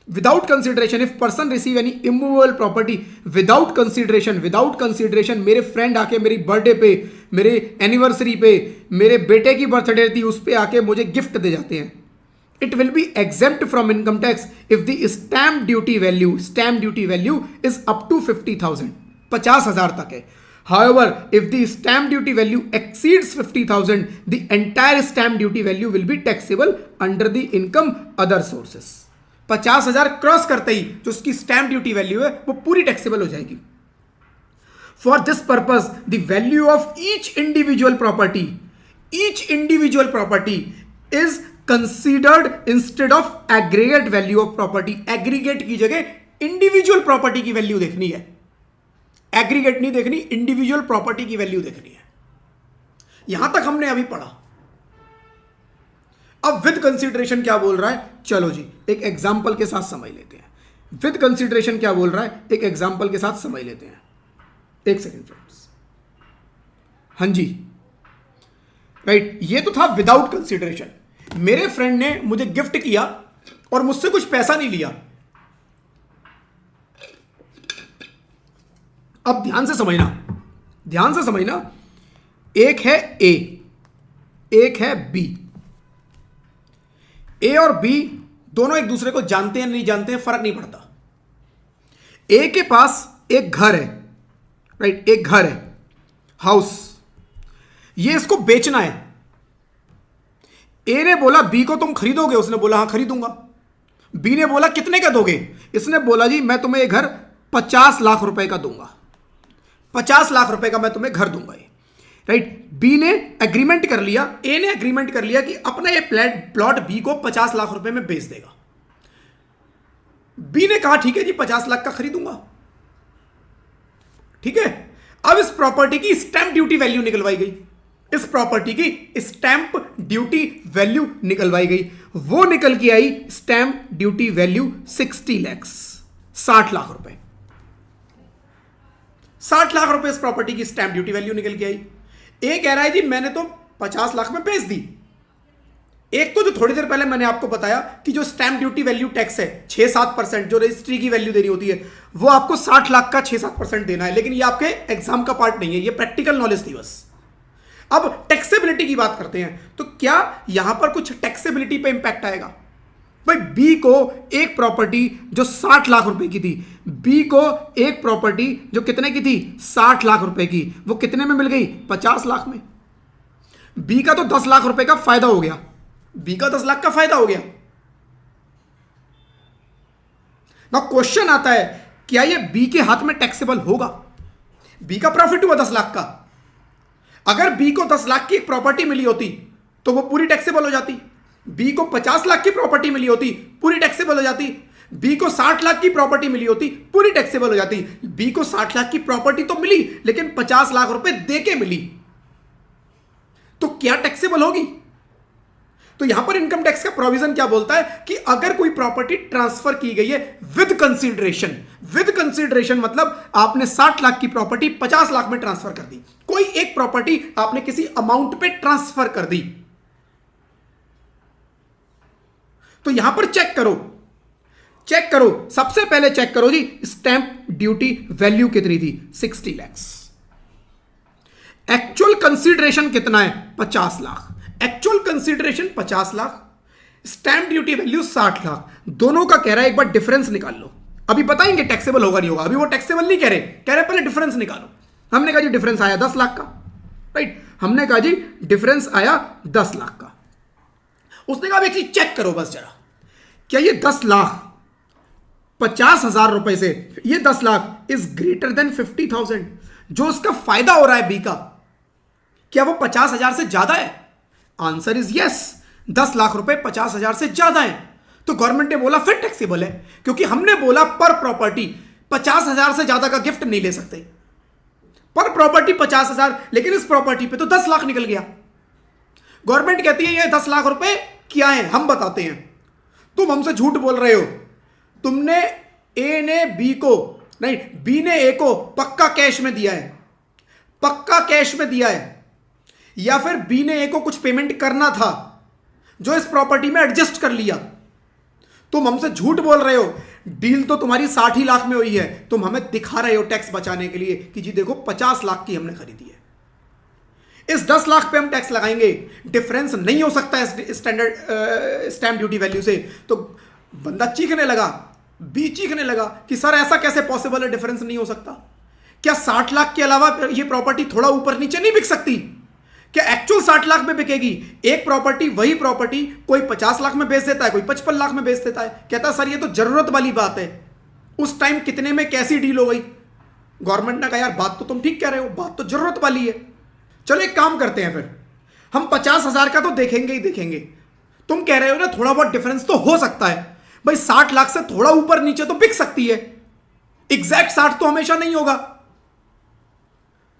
Without consideration, if person receive any immovable property without consideration, without consideration, मेरे फ्रेंड आके मेरी बर्थडे पे, मेरे एनिवर्सरी पे, मेरे बेटे की बर्थडे थी उस पे आके मुझे गिफ्ट दे जाते हैं, it will be exempt from income tax if the stamp duty value is up to 50,000, 50,000 तक है। However, if the stamp duty value exceeds 50,000, the entire stamp duty value will be taxable under the income other sources। 50,000 cross करते ही जो उसकी स्टैंप ड्यूटी वैल्यू है वो पूरी टैक्सेबल हो जाएगी। For this purpose, the value of each individual property is considered instead of aggregate value of property। Aggregate की जगह इंडिविजुअल प्रॉपर्टी की वैल्यू देखनी है, एग्रीगेट नहीं देखनी, इंडिविजुअल प्रॉपर्टी की वैल्यू देखनी है। यहां तक हमने अभी पढ़ा। अब विद कंसीडरेशन क्या बोल रहा है, चलो जी एक एग्जांपल के साथ समझ लेते हैं। विद कंसीडरेशन क्या बोल रहा है, एक एग्जांपल के साथ समझ लेते हैं। एक सेकेंड फ्रेंड्स, हाँ जी, राइट, ये तो था विदाउट कंसीडरेशन। मेरे फ्रेंड ने मुझे गिफ्ट किया और मुझसे कुछ पैसा नहीं लिया। अब ध्यान से समझना, एक है ए, एक है बी। ए और बी दोनों एक दूसरे को जानते हैं नहीं जानते हैं, फर्क नहीं पड़ता। ए के पास एक घर है, राइट, एक घर है, हाउस, ये इसको बेचना है। ए ने बोला बी को तुम खरीदोगे, उसने बोला हाँ खरीदूंगा। बी ने बोला कितने का दोगे, इसने बोला जी मैं तुम्हें ये घर 50 लाख रुपए का दूंगा, 50 लाख रुपए का मैं तुम्हें घर दूंगा ये, राइट। बी ने एग्रीमेंट कर लिया, ए ने एग्रीमेंट कर लिया कि अपना ये प्लॉट बी को 50 लाख रुपए में बेच देगा। बी ने कहा ठीक है जी 50 लाख का खरीदूंगा, ठीक है। अब इस प्रॉपर्टी की स्टैंप ड्यूटी वैल्यू निकलवाई गई, इस प्रॉपर्टी की स्टैंप ड्यूटी वैल्यू निकलवाई गई। वो निकल के आई stamp duty value 60 lakh, 60 lakh रुपए, 60 लाख रुपए इस प्रॉपर्टी की स्टैंप ड्यूटी वैल्यू निकल के आई। ए कह रहा है जी मैंने तो 50 लाख में बेच दी। एक तो जो थोड़ी देर पहले मैंने आपको बताया कि जो स्टैंप ड्यूटी वैल्यू टैक्स है 6-7% जो रजिस्ट्री की वैल्यू देनी होती है, वो आपको 60 लाख का 6-7% देना है। लेकिन ये आपके एग्जाम का पार्ट नहीं है, ये प्रैक्टिकल नॉलेज थी बस। अब टैक्सेबिलिटी की बात करते हैं, तो क्या यहां पर कुछ टैक्सेबिलिटी पे इंपैक्ट आएगा? भाई बी को एक प्रॉपर्टी जो 60 लाख रुपए की थी, बी को एक प्रॉपर्टी जो कितने की थी 60 लाख रुपए की, वो कितने में मिल गई 50 लाख में। बी का तो 10 लाख रुपए का फायदा हो गया, बी का 10 लाख का फायदा हो गया ना। क्वेश्चन आता है क्या ये बी के हाथ में टैक्सेबल होगा? बी का प्रॉफिट हुआ 10 लाख का, अगर बी को 10 लाख की एक प्रॉपर्टी मिली होती तो वो पूरी टैक्सेबल हो जाती। बी को 50 लाख की प्रॉपर्टी मिली होती पूरी टैक्सेबल हो जाती। बी को 60 लाख की प्रॉपर्टी मिली होती पूरी टैक्सेबल हो जाती। बी को 60 लाख की प्रॉपर्टी तो मिली लेकिन 50 लाख रुपए देके मिली, तो क्या टैक्सेबल होगी? तो यहां पर इनकम टैक्स का प्रोविजन क्या बोलता है कि अगर कोई प्रॉपर्टी ट्रांसफर की गई है विद कंसीडरेशन, विद कंसीडरेशन मतलब आपने 60 लाख की प्रॉपर्टी 50 लाख में ट्रांसफर कर दी, कोई एक प्रॉपर्टी आपने किसी अमाउंट पे ट्रांसफर कर दी, तो यहां पर चेक करो, चेक करो, सबसे पहले चेक करो जी स्टैंप ड्यूटी वैल्यू कितनी थी 60 लाख। एक्चुअल कंसीडरेशन कितना है 50 lakh, actual consideration 50 lakh, stamp duty value 60 lakh. दोनों का कह रहा है एक बार डिफरेंस निकाल लो। अभी बताएंगे टैक्सेबल होगा नहीं होगा, अभी वो टैक्सेबल नहीं कह रहे, कह रहे पहले डिफरेंस निकालो। हमने कहा जी डिफरेंस आया 10 लाख का, राइट, हमने कहा जी डिफरेंस आया 10 लाख का। उसने कहा एक चीज चेक करो बस जरा, क्या ये 10 लाख 50,000 रुपए से, ये 10 लाख इज ग्रेटर देन 50,000, जो उसका फायदा हो रहा है बी का, क्या वो 50,000 से ज्यादा है? आंसर इज यस, 10 लाख रुपए 50,000 से ज्यादा है। तो गवर्नमेंट ने बोला फिर टैक्सेबल है, क्योंकि हमने बोला पर प्रॉपर्टी 50,000 से ज्यादा का गिफ्ट नहीं ले सकते, पर प्रॉपर्टी 50,000, लेकिन इस प्रॉपर्टी पे तो 10 लाख निकल गया। गवर्नमेंट कहती है ये 10 लाख रुपए क्या है, हम बताते हैं। तुम हमसे झूठ बोल रहे हो, तुमने ए ने बी को नहीं, बी ने ए को पक्का कैश में दिया है, पक्का कैश में दिया है, या फिर बी ने ए को कुछ पेमेंट करना था जो इस प्रॉपर्टी में एडजस्ट कर लिया। तुम हमसे झूठ बोल रहे हो, डील तो तुम्हारी 60 ही लाख में हुई है, तुम हमें दिखा रहे हो टैक्स बचाने के लिए कि जी देखो 50 लाख की हमने खरीदी है, इस 10 लाख पे हम टैक्स लगाएंगे, डिफरेंस नहीं हो सकता है स्टैंडर्ड स्टैंप ड्यूटी वैल्यू से। तो बंदा चीखने लगा, बी चीखने लगा कि सर ऐसा कैसे पॉसिबल है, डिफरेंस नहीं हो सकता? क्या 60 लाख के अलावा ये प्रॉपर्टी थोड़ा ऊपर नीचे नहीं बिक सकती? क्या एक्चुअल 60 लाख में बिकेगी? एक प्रॉपर्टी, वही प्रॉपर्टी कोई 50 लाख में बेच देता है, कोई 55 लाख में बेच देता है। कहता है सर ये तो जरूरत वाली बात है, उस टाइम कितने में कैसी डील हो गई। गवर्नमेंट ने कहा यार बात तो तुम ठीक कह रहे हो, बात तो जरूरत वाली है, चलो एक काम करते हैं, फिर हम 50,000 का तो देखेंगे ही देखेंगे। तुम कह रहे हो ना थोड़ा बहुत डिफरेंस तो हो सकता है, भाई 60 लाख से थोड़ा ऊपर नीचे तो बिक सकती है, एग्जैक्ट 60 तो हमेशा नहीं होगा।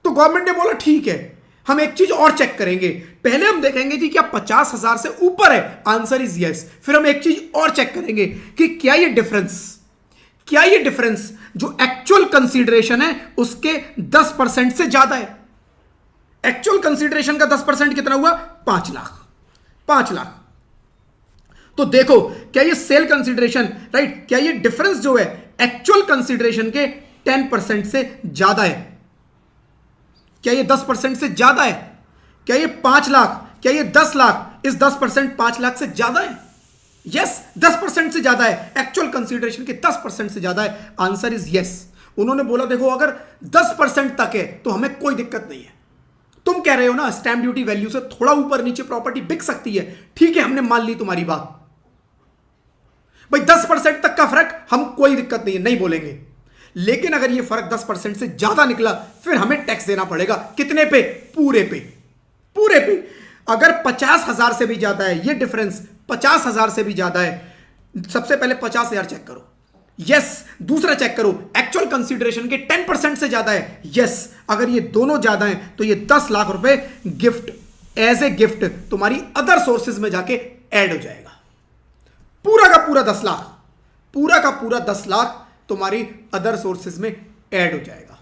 तो गवर्नमेंट ने बोला ठीक है, हम एक चीज और चेक करेंगे, पहले हम देखेंगे जी क्या 50,000 से ऊपर है, आंसर इज यस। फिर हम एक चीज और चेक करेंगे कि क्या ये डिफरेंस जो एक्चुअल कंसीडरेशन है उसके 10% से ज्यादा है। एक्चुअल कंसीडरेशन का 10% कितना हुआ 5 लाख, 5 लाख। तो देखो क्या ये सेल कंसीडरेशन, राइट, क्या ये डिफरेंस जो है एक्चुअल कंसीडरेशन के 10% से ज्यादा है? क्या ये 10% से ज्यादा है? क्या ये 5 लाख, क्या ये 10 लाख इस 10% 5 लाख से ज्यादा है? यस, 10% से ज्यादा है, एक्चुअल कंसीडरेशन के 10% से ज्यादा है, आंसर इज यस। उन्होंने बोला देखो अगर 10% तक है तो हमें कोई दिक्कत नहीं है, तुम कह रहे हो ना स्टैंप ड्यूटी वैल्यू से थोड़ा ऊपर नीचे प्रॉपर्टी बिक सकती है, ठीक है, हमने मान ली तुम्हारी बात भाई, 10% तक का फर्क हम कोई दिक्कत नहीं है, नहीं बोलेंगे। लेकिन अगर ये फर्क 10% से ज्यादा निकला फिर हमें टैक्स देना पड़ेगा। कितने पे? पूरे पे, पूरे पे। अगर 50,000 से भी ज्यादा है ये डिफरेंस, 50,000 से भी ज्यादा है, सबसे पहले 50,000 चेक करो, यस। दूसरा चेक करो एक्चुअल कंसीडरेशन के 10% से ज्यादा है, यस। अगर ये दोनों ज्यादा हैं तो ये 10 लाख रुपए गिफ्ट, एज ए गिफ्ट तुम्हारी अदर सोर्सेज में जाके ऐड हो जाएगा। पूरा का पूरा 10 लाख, पूरा का पूरा 10 लाख तुम्हारी अदर सोर्सेज में ऐड हो जाएगा।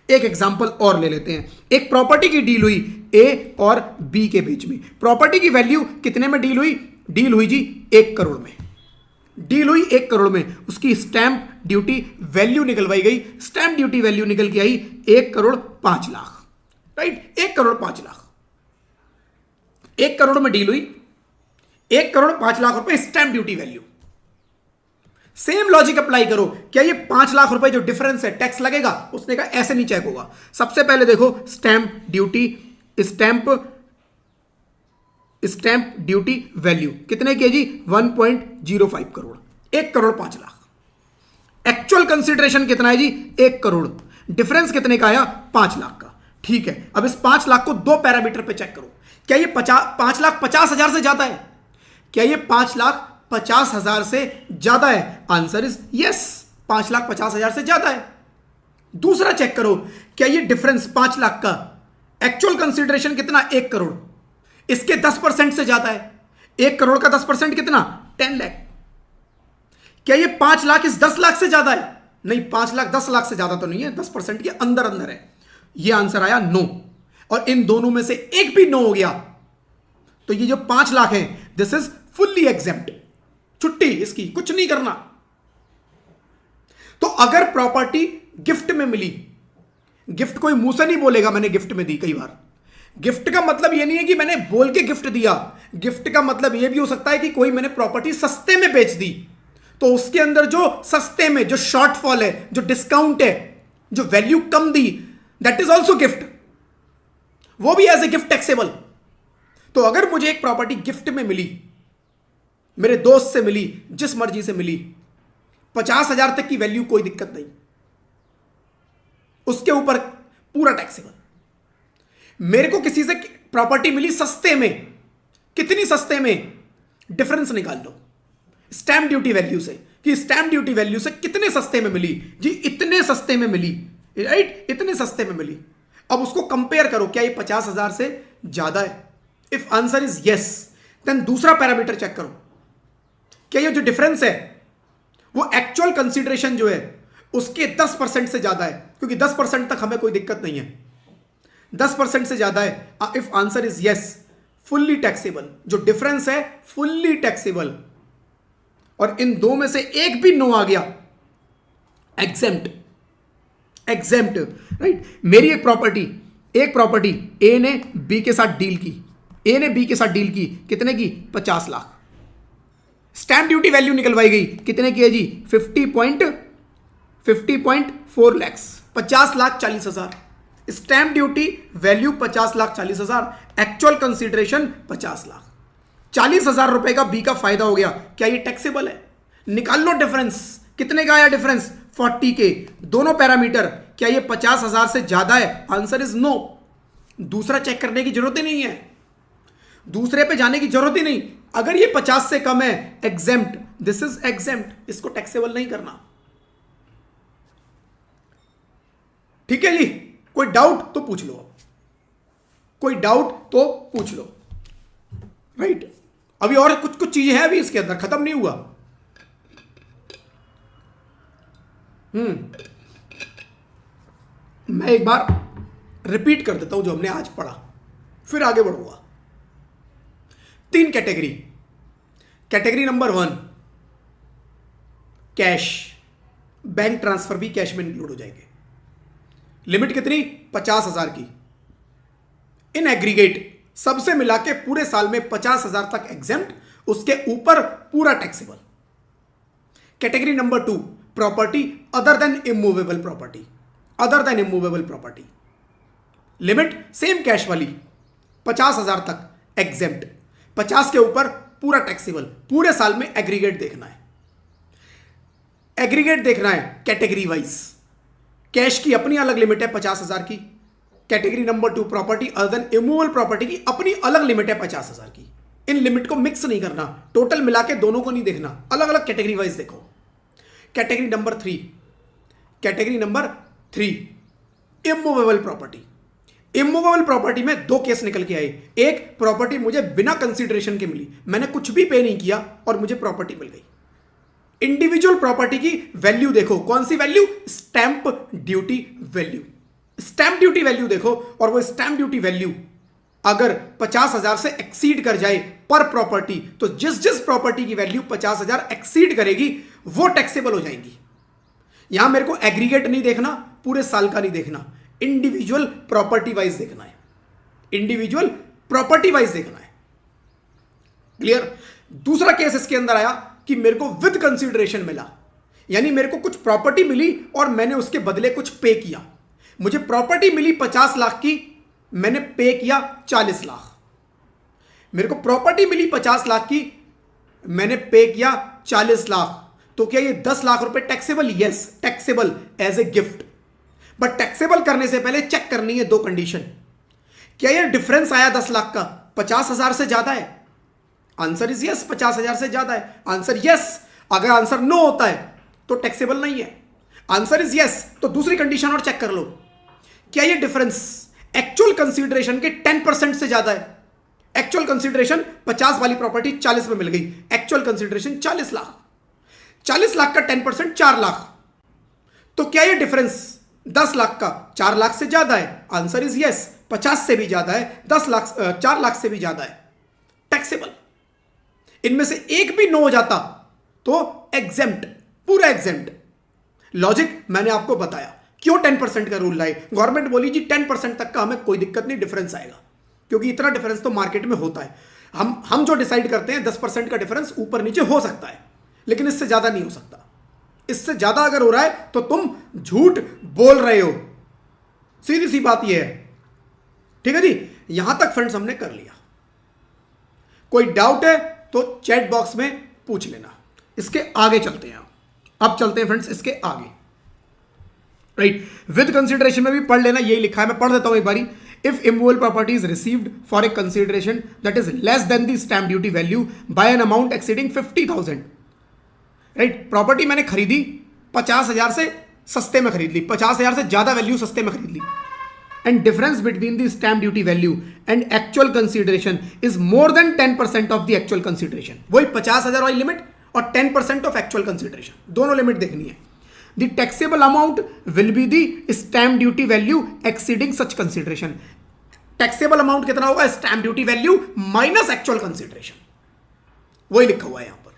एक एग्जांपल और ले लेते हैं। एक प्रॉपर्टी की डील हुई ए और बी के बीच में। प्रॉपर्टी की वैल्यू कितने में डील हुई? डील हुई जी 1 करोड़ में। डील हुई 1 करोड़ में। उसकी स्टैंप ड्यूटी वैल्यू निकलवाई गई। स्टैंप ड्यूटी वैल्यू निकल के आई 1 करोड़ 5 लाख, राइट? 1 करोड़ 5 लाख, 1 करोड़ में डील हुई, 1 करोड़ 5 लाख रुपए stamp duty value. Same logic apply करो। क्या ये 5 लाख रुपए जो डिफरेंस है टैक्स लगेगा? उसने कहा ऐसे नहीं चेक होगा। सबसे पहले देखो stamp duty, stamp duty value कितने की है जी? 1.05 करोड़, 1 करोड़ 5 लाख। एक्चुअल कंसिडरेशन कितना है जी? 1 करोड़। डिफरेंस कितने का आया? 5 लाख का। ठीक है, अब इस 5 लाख को 2 पैरामीटर पे चेक करो। क्या ये 5,50,000 से ज्यादा है? क्या ये 5,50,000 से ज्यादा है? आंसर इज यस, 5,50,000 से ज्यादा है। दूसरा चेक करो, क्या ये डिफरेंस 5 लाख का एक्चुअल कंसिडरेशन कितना? 1 करोड़, इसके 10% से ज्यादा है। 1 करोड़ का 10% कितना? 10 लाख। क्या ये 5 लाख इस 10 लाख से ज्यादा है? नहीं, 5 लाख 10 लाख से ज्यादा तो नहीं है, 10% के अंदर अंदर है। ये आंसर आया नो। और इन दोनों में से एक भी नो हो गया तो ये जो 5 लाख है दिस इज फुल्ली एग्जेम्प्ट, छुट्टी, इसकी कुछ नहीं करना। तो अगर प्रॉपर्टी गिफ्ट में मिली, गिफ्ट कोई मुंह से नहीं बोलेगा मैंने गिफ्ट में दी। कई बार गिफ्ट का मतलब यह नहीं है कि मैंने बोल के गिफ्ट दिया। गिफ्ट का मतलब यह भी हो सकता है कि कोई मैंने प्रॉपर्टी सस्ते में बेच दी, तो उसके अंदर जो सस्ते में जो शॉर्टफॉल है, जो डिस्काउंट है, जो value come the, that is also gift, वो भी एज ए गिफ्ट टैक्सेबल। तो अगर मुझे एक प्रॉपर्टी गिफ्ट में मिली, मेरे दोस्त से मिली, जिस मर्जी से मिली, 50,000 तक की वैल्यू, कोई दिक्कत नहीं, उसके ऊपर पूरा टैक्सेबल। मेरे को किसी से प्रॉपर्टी मिली सस्ते में, कितनी सस्ते में? डिफरेंस निकाल लो स्टैंप ड्यूटी वैल्यू से, कि स्टैंप ड्यूटी वैल्यू से कितने सस्ते में मिली जी? इतने सस्ते में मिली, राइट? इतने सस्ते में मिली। अब उसको कंपेयर करो, क्या ये 50,000 से ज्यादा है? If answer is yes, then दूसरा पैरामीटर चेक करो, क्या ये जो डिफरेंस है वो एक्चुअल कंसीडरेशन जो है उसके 10% से ज्यादा है? क्योंकि 10% तक हमें कोई दिक्कत नहीं है, 10% से ज्यादा है। If answer is yes, fully taxable. जो डिफरेंस है फुल्ली टैक्सेबल। और इन दो में से एक भी नो आ गया, एग्जेम्प्ट, एग्जेम्प्ट, राइट? मेरी एक प्रॉपर्टी ए ने बी के साथ डील की, ए ने बी के साथ डील की, कितने की? 50 लाख। स्टैंप ड्यूटी वैल्यू निकलवाई गई, कितने की है जी? 50.4 lakhs, 50,40,000। Stamp duty value 50,40,000, actual consideration 50 lakh. 40,000 रुपए का बी का फायदा हो गया। क्या ये टैक्सेबल है? निकाल लो डिफरेंस, कितने का आया डिफरेंस? 40 के। दोनों पैरामीटर, क्या ये 50,000 से ज्यादा है? Answer is no. दूसरा चेक करने की जरूरत ही नहीं है, दूसरे पे जाने की जरूरत ही नहीं। अगर ये 50 से कम है, एग्जेम्प्ट, दिस इज एग्जेम्प्ट, इसको टैक्सेबल नहीं करना। ठीक है जी? कोई डाउट तो पूछ लो, कोई डाउट तो पूछ लो, राइट? अभी और कुछ चीजें हैं, अभी इसके अंदर खत्म नहीं हुआ। मैं एक बार रिपीट कर देता हूं जो हमने आज पढ़ा, फिर आगे बढ़ूंगा। 3 category. Category number 1 cash, bank transfer भी कैश में इंक्लूड हो जाएंगे। लिमिट कितनी? 50,000 की। इन एग्रीगेट सबसे मिला के पूरे साल में 50,000 तक एग्जेम्प्ट, उसके ऊपर पूरा taxable. Category number 2 property other than immovable property, other than immovable property. Limit same cash वाली 50,000 तक एग्जेम्प्ट, 50 के ऊपर पूरा टैक्सेबल, पूरे साल में एग्रीगेट देखना है, एग्रीगेट देखना है कैटेगरी वाइज। कैश की अपनी अलग लिमिट है 50,000 की, category number 2 property other than immovable property की अपनी अलग लिमिट है 50,000 की। इन लिमिट को मिक्स नहीं करना, टोटल मिला के दोनों को नहीं देखना, अलग अलग कैटेगरी वाइज देखो। Category number 3, category number 3 immovable property. Immovable property में 2 केस निकल के आए। एक, प्रॉपर्टी मुझे बिना कंसीडरेशन के मिली, मैंने कुछ भी पे नहीं किया और मुझे प्रॉपर्टी मिल गई। इंडिविजुअल प्रॉपर्टी की वैल्यू देखो, कौन सी value? Stamp duty value. Stamp duty value देखो, और वो स्टैंप ड्यूटी वैल्यू अगर 50,000 से एक्सीड कर जाए पर प्रॉपर्टी, तो जिस जिस प्रॉपर्टी की वैल्यू 50,000 एक्सीड करेगी वो टैक्सेबल हो जाएंगी। यहां मेरे को एग्रीगेट नहीं देखना, पूरे साल का नहीं देखना, इंडिविजुअल प्रॉपर्टी वाइज देखना है, इंडिविजुअल प्रॉपर्टी वाइज देखना है। क्लियर? दूसरा केस इसके अंदर आया कि मेरे को विद कंसीडरेशन मिला, यानी मेरे को कुछ प्रॉपर्टी मिली और मैंने उसके बदले कुछ पे किया। मुझे प्रॉपर्टी मिली 50 लाख की, मैंने पे किया 40 लाख। मेरे को प्रॉपर्टी मिली 50 लाख की, मैंने पे किया 40 लाख। तो क्या ये 10 लाख रुपए taxable? Yes, taxable as a gift. But taxable करने से पहले चेक करनी है 2 कंडीशन। क्या ये डिफरेंस आया 10 लाख का 50,000 से ज्यादा है? आंसर इज यस, 50,000 से ज्यादा है। Answer yes. अगर आंसर नो होता है तो टैक्सेबल नहीं है। आंसर इज यस, तो दूसरी कंडीशन और चेक कर लो। क्या ये डिफरेंस एक्चुअल कंसीडरेशन के 10% से ज्यादा है? एक्चुअल कंसीडरेशन 50 वाली प्रॉपर्टी 40 में मिल गई, एक्चुअल कंसीडरेशन 40 लाख, 40 लाख का 10% 4 लाख। तो क्या ये डिफरेंस 10 लाख का 4 लाख से ज्यादा है? आंसर इज यस, 50 से भी ज्यादा है, 10 लाख 4 लाख से भी ज्यादा है, टैक्सेबल। इनमें से एक भी नो हो जाता तो एग्जेम्प्ट, पूरा एग्जेम्प्ट। लॉजिक मैंने आपको बताया। क्यों 10% का रूल लाए? गवर्नमेंट बोली जी 10% तक का हमें कोई दिक्कत नहीं, डिफरेंस आएगा, क्योंकि इतना डिफरेंस तो मार्केट में होता है। हम जो डिसाइड करते हैं 10% का डिफरेंस ऊपर नीचे हो सकता है, लेकिन इससे ज्यादा नहीं हो सकता। इससे ज्यादा अगर हो रहा है तो तुम झूठ बोल रहे हो, सीधी सी बात यह है। ठीक है जी, यहां तक फ्रेंड्स हमने कर लिया। कोई डाउट है तो चैट बॉक्स में पूछ लेना। इसके आगे चलते हैं, अब चलते हैं फ्रेंड्स इसके आगे। राइट, विद कंसीडरेशन में भी पढ़ लेना, यही लिखा है, मैं पढ़ देता हूं एक बारी। If immovable property is received for a consideration that is less than the stamp duty value by an amount exceeding 50,000। Right, property मैंने खरीदी 50,000 से सस्ते में खरीद ली, 50,000 से ज्यादा वैल्यू सस्ते में खरीद ली, and difference between the stamp duty value and actual consideration is more than 10% of the actual consideration. वही 50,000 वाली लिमिट और 10% ऑफ एक्चुअल कंसीडरेशन, दोनों लिमिट देखनी है। The taxable amount will be the stamp duty value exceeding such consideration. Taxable amount कितना होगा? Stamp duty value minus actual consideration. वही लिखा हुआ है यहां पर।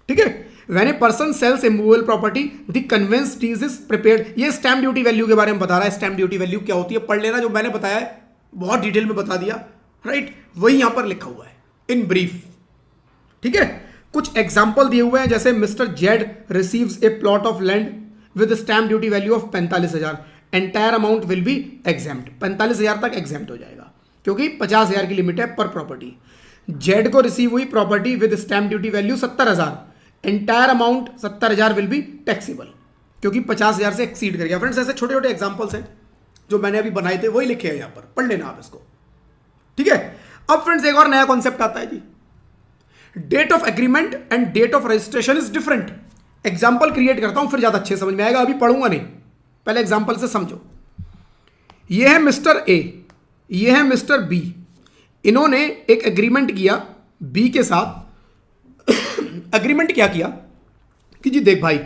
ठीक है, when a person sells immovable property, the conveyance deed is prepared. ये stamp duty value के बारे में बता रहा है। stamp duty value क्या होती है पढ़ लेना, जो मैंने बताया है बहुत डिटेल में बता दिया। राइट, वही यहां पर लिखा हुआ है इन ब्रीफ। ठीक है, कुछ एग्जाम्पल दिए हुए हैं, जैसे mister Z receives A plot of land with stamp duty value of 45,000, entire amount will be exempt. 45,000 तक एग्जाम्प्ट हो जाएगा क्योंकि 50,000 की लिमिट है पर प्रॉपर्टी। जेड को रिसीव हुई property with stamp duty value 70,000, entire amount 70,000 will be taxable क्योंकि 50,000 से एक्सीड कर गया। फ्रेंड्स, ऐसे छोटे छोटे एग्जाम्पल्स हैं जो मैंने अभी बनाए थे, वही लिखे हैं यहां पर, पढ़ लेना आप इसको। ठीक है, अब फ्रेंड्स एक और नया कॉन्सेप्ट आता है जी, date of agreement and date of registration is different. Example create करता हूं फिर ज्यादा अच्छे समझ में आएगा, अभी पढ़ूंगा नहीं, पहले एग्जाम्पल से समझो। ये है मिस्टर ए, ये है मिस्टर बी। इन्होंने एक एग्रीमेंट किया बी के साथ। एग्रीमेंट क्या किया कि जी देख भाई,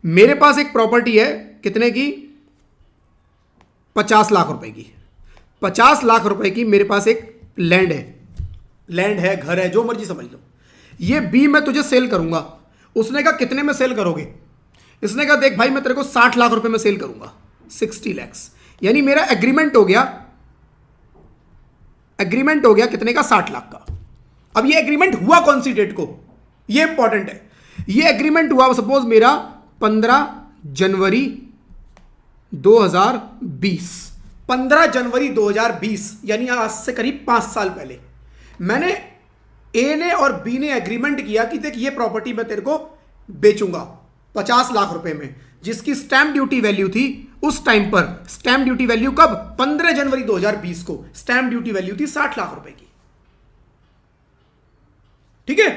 मेरे पास एक प्रॉपर्टी है, कितने की? 50 लाख रुपए की। 50 लाख रुपए की मेरे पास एक लैंड है, लैंड है, घर है, जो मर्जी समझ लो। ये बी मैं तुझे सेल करूंगा। उसने कहा कितने में सेल करोगे? इसने कहा देख भाई मैं तेरे को 60 लाख रुपए में सेल करूंगा, 60 lakhs। यानी मेरा एग्रीमेंट हो गया, एग्रीमेंट हो गया कितने का? 60 लाख का। अब ये एग्रीमेंट हुआ कौन सी डेट को? ये इंपॉर्टेंट है। ये एग्रीमेंट हुआ सपोज मेरा 15 जनवरी 2020, 15 जनवरी 2020 यानी आज से करीब 5 साल पहले मैंने ए ने और बी ने एग्रीमेंट किया कि देख ये प्रॉपर्टी मैं तेरे को बेचूंगा 50 लाख रुपए में, जिसकी स्टैंप ड्यूटी वैल्यू थी उस टाइम पर। स्टैंप ड्यूटी वैल्यू कब? 15 जनवरी 2020 को स्टैंप ड्यूटी वैल्यू थी 60 लाख रुपए की। ठीक है,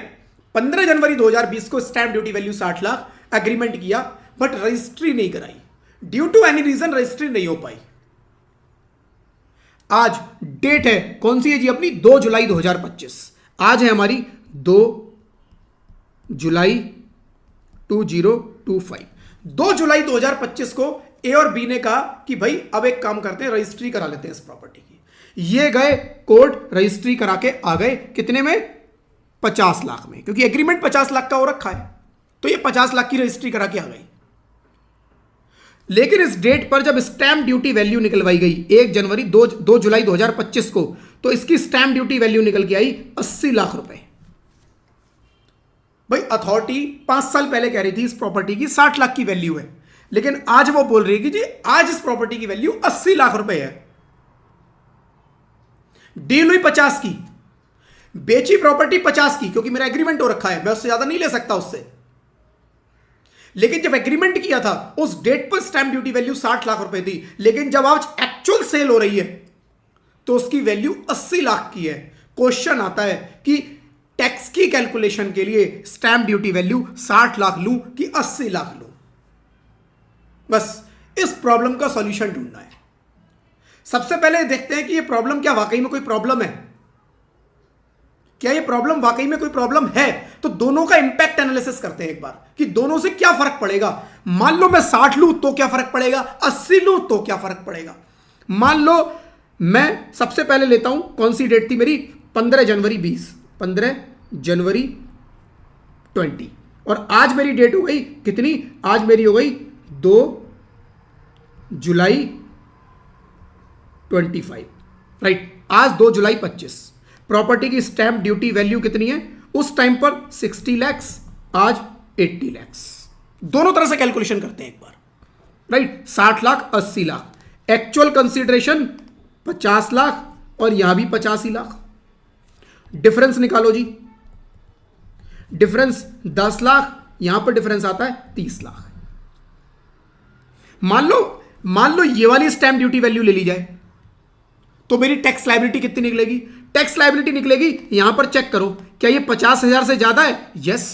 15 जनवरी 2020 को stamp duty value 60 lakh, agreement किया, बट रजिस्ट्री नहीं कराई। Due to any reason registry नहीं हो पाई। आज डेट है कौन सी है जी अपनी? 2 जुलाई 2025। आज है हमारी 2 जुलाई 2025। 2 जुलाई 2025 को ए और बी ने कहा कि भाई अब एक काम करते हैं, रजिस्ट्री करा लेते हैं इस प्रॉपर्टी की। ये गए कोर्ट, रजिस्ट्री करा के आ गए। कितने में? 50 लाख में, क्योंकि एग्रीमेंट 50 लाख का हो रखा है, तो ये 50 लाख की रजिस्ट्री करा के आ गई। लेकिन इस डेट पर जब स्टैंप ड्यूटी वैल्यू निकलवाई गई 1 जनवरी 2 जुलाई 2025 को, तो इसकी स्टैंप ड्यूटी वैल्यू निकल के आई 80 लाख रुपए। भाई अथॉरिटी 5 साल पहले कह रही थी इस प्रॉपर्टी की 60 लाख की वैल्यू है, लेकिन आज वो बोल रही है कि जी आज इस प्रॉपर्टी की वैल्यू 80 लाख रुपए है। डील हुई 50 की, बेची प्रॉपर्टी 50 की, क्योंकि मेरा एग्रीमेंट हो रखा है, मैं उससे ज्यादा नहीं ले सकता उससे। लेकिन जब एग्रीमेंट किया था उस डेट पर स्टैंप ड्यूटी वैल्यू 60 लाख रुपए थी, लेकिन जब आज एक्चुअल सेल हो रही है तो उसकी वैल्यू 80 लाख की है। क्वेश्चन आता है कि टैक्स की कैलकुलेशन के लिए स्टैंप ड्यूटी वैल्यू 60 लाख लूं कि 80 लाख लूं? बस इस प्रॉब्लम का सॉल्यूशन ढूंढना है। सबसे पहले देखते हैं कि ये प्रॉब्लम क्या वाकई में कोई प्रॉब्लम है। क्या ये प्रॉब्लम वाकई में कोई प्रॉब्लम है? तो दोनों का इंपैक्ट एनालिसिस करते हैं एक बार कि दोनों से क्या फर्क पड़ेगा। मान लो मैं 60 लूं तो क्या फर्क पड़ेगा, 80 लूं तो क्या फर्क पड़ेगा। मान लो मैं सबसे पहले लेता हूं, कौन सी डेट थी मेरी? 15 जनवरी 20, 15 जनवरी 20, और आज मेरी डेट हो गई कितनी? आज मेरी हो गई 2 जुलाई 25, राइट। आज 2 जुलाई 25। प्रॉपर्टी की स्टैंप ड्यूटी वैल्यू कितनी है उस टाइम पर? 60 लैक्स, आज 80 लैक्स। दोनों तरह से कैलकुलेशन करते हैं एक बार, right. 60 lakh 80 lakh, actual consideration 50 lakh और यहां भी 85 लाख। डिफरेंस निकालो जी, डिफरेंस 10 लाख, यहां पर डिफरेंस आता है 30 लाख। मान लो ये वाली स्टैंप ड्यूटी वैल्यू ले ली जाए तो मेरी टैक्स लायबिलिटी कितनी निकलेगी? टैक्स लायबिलिटी निकलेगी, यहां पर चेक करो, क्या ये 50,000 से ज्यादा है? यस।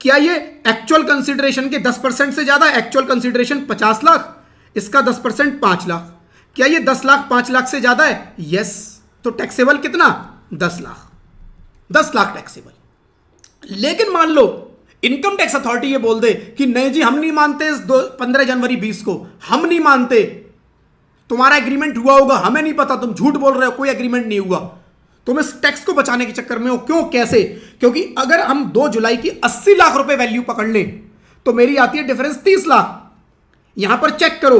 क्या ये एक्चुअल कंसीडरेशन के 10% से ज्यादा है? एक्चुअल कंसीडरेशन 50 लाख, इसका 10% 5 लाख। क्या ये 10 लाख 5 लाख से ज्यादा है? यस। तो टैक्सेबल कितना? 10 लाख। 10 लाख टैक्सेबल। लेकिन मान लो इनकम टैक्स अथॉरिटी ये बोल दे कि नहीं जी हम नहीं मानते इस 15 जनवरी 20 को, हम नहीं मानते, तुम्हारा एग्रीमेंट हुआ होगा, हमें नहीं पता, तुम झूठ बोल रहे हो, कोई एग्रीमेंट नहीं हुआ। तुम इस टैक्स को बचाने के चक्कर में हो। क्यों? कैसे? क्योंकि अगर हम 2 जुलाई की 80 लाख रुपए वैल्यू पकड़ लें तो मेरी आती है डिफरेंस 30 लाख। यहां पर चेक करो,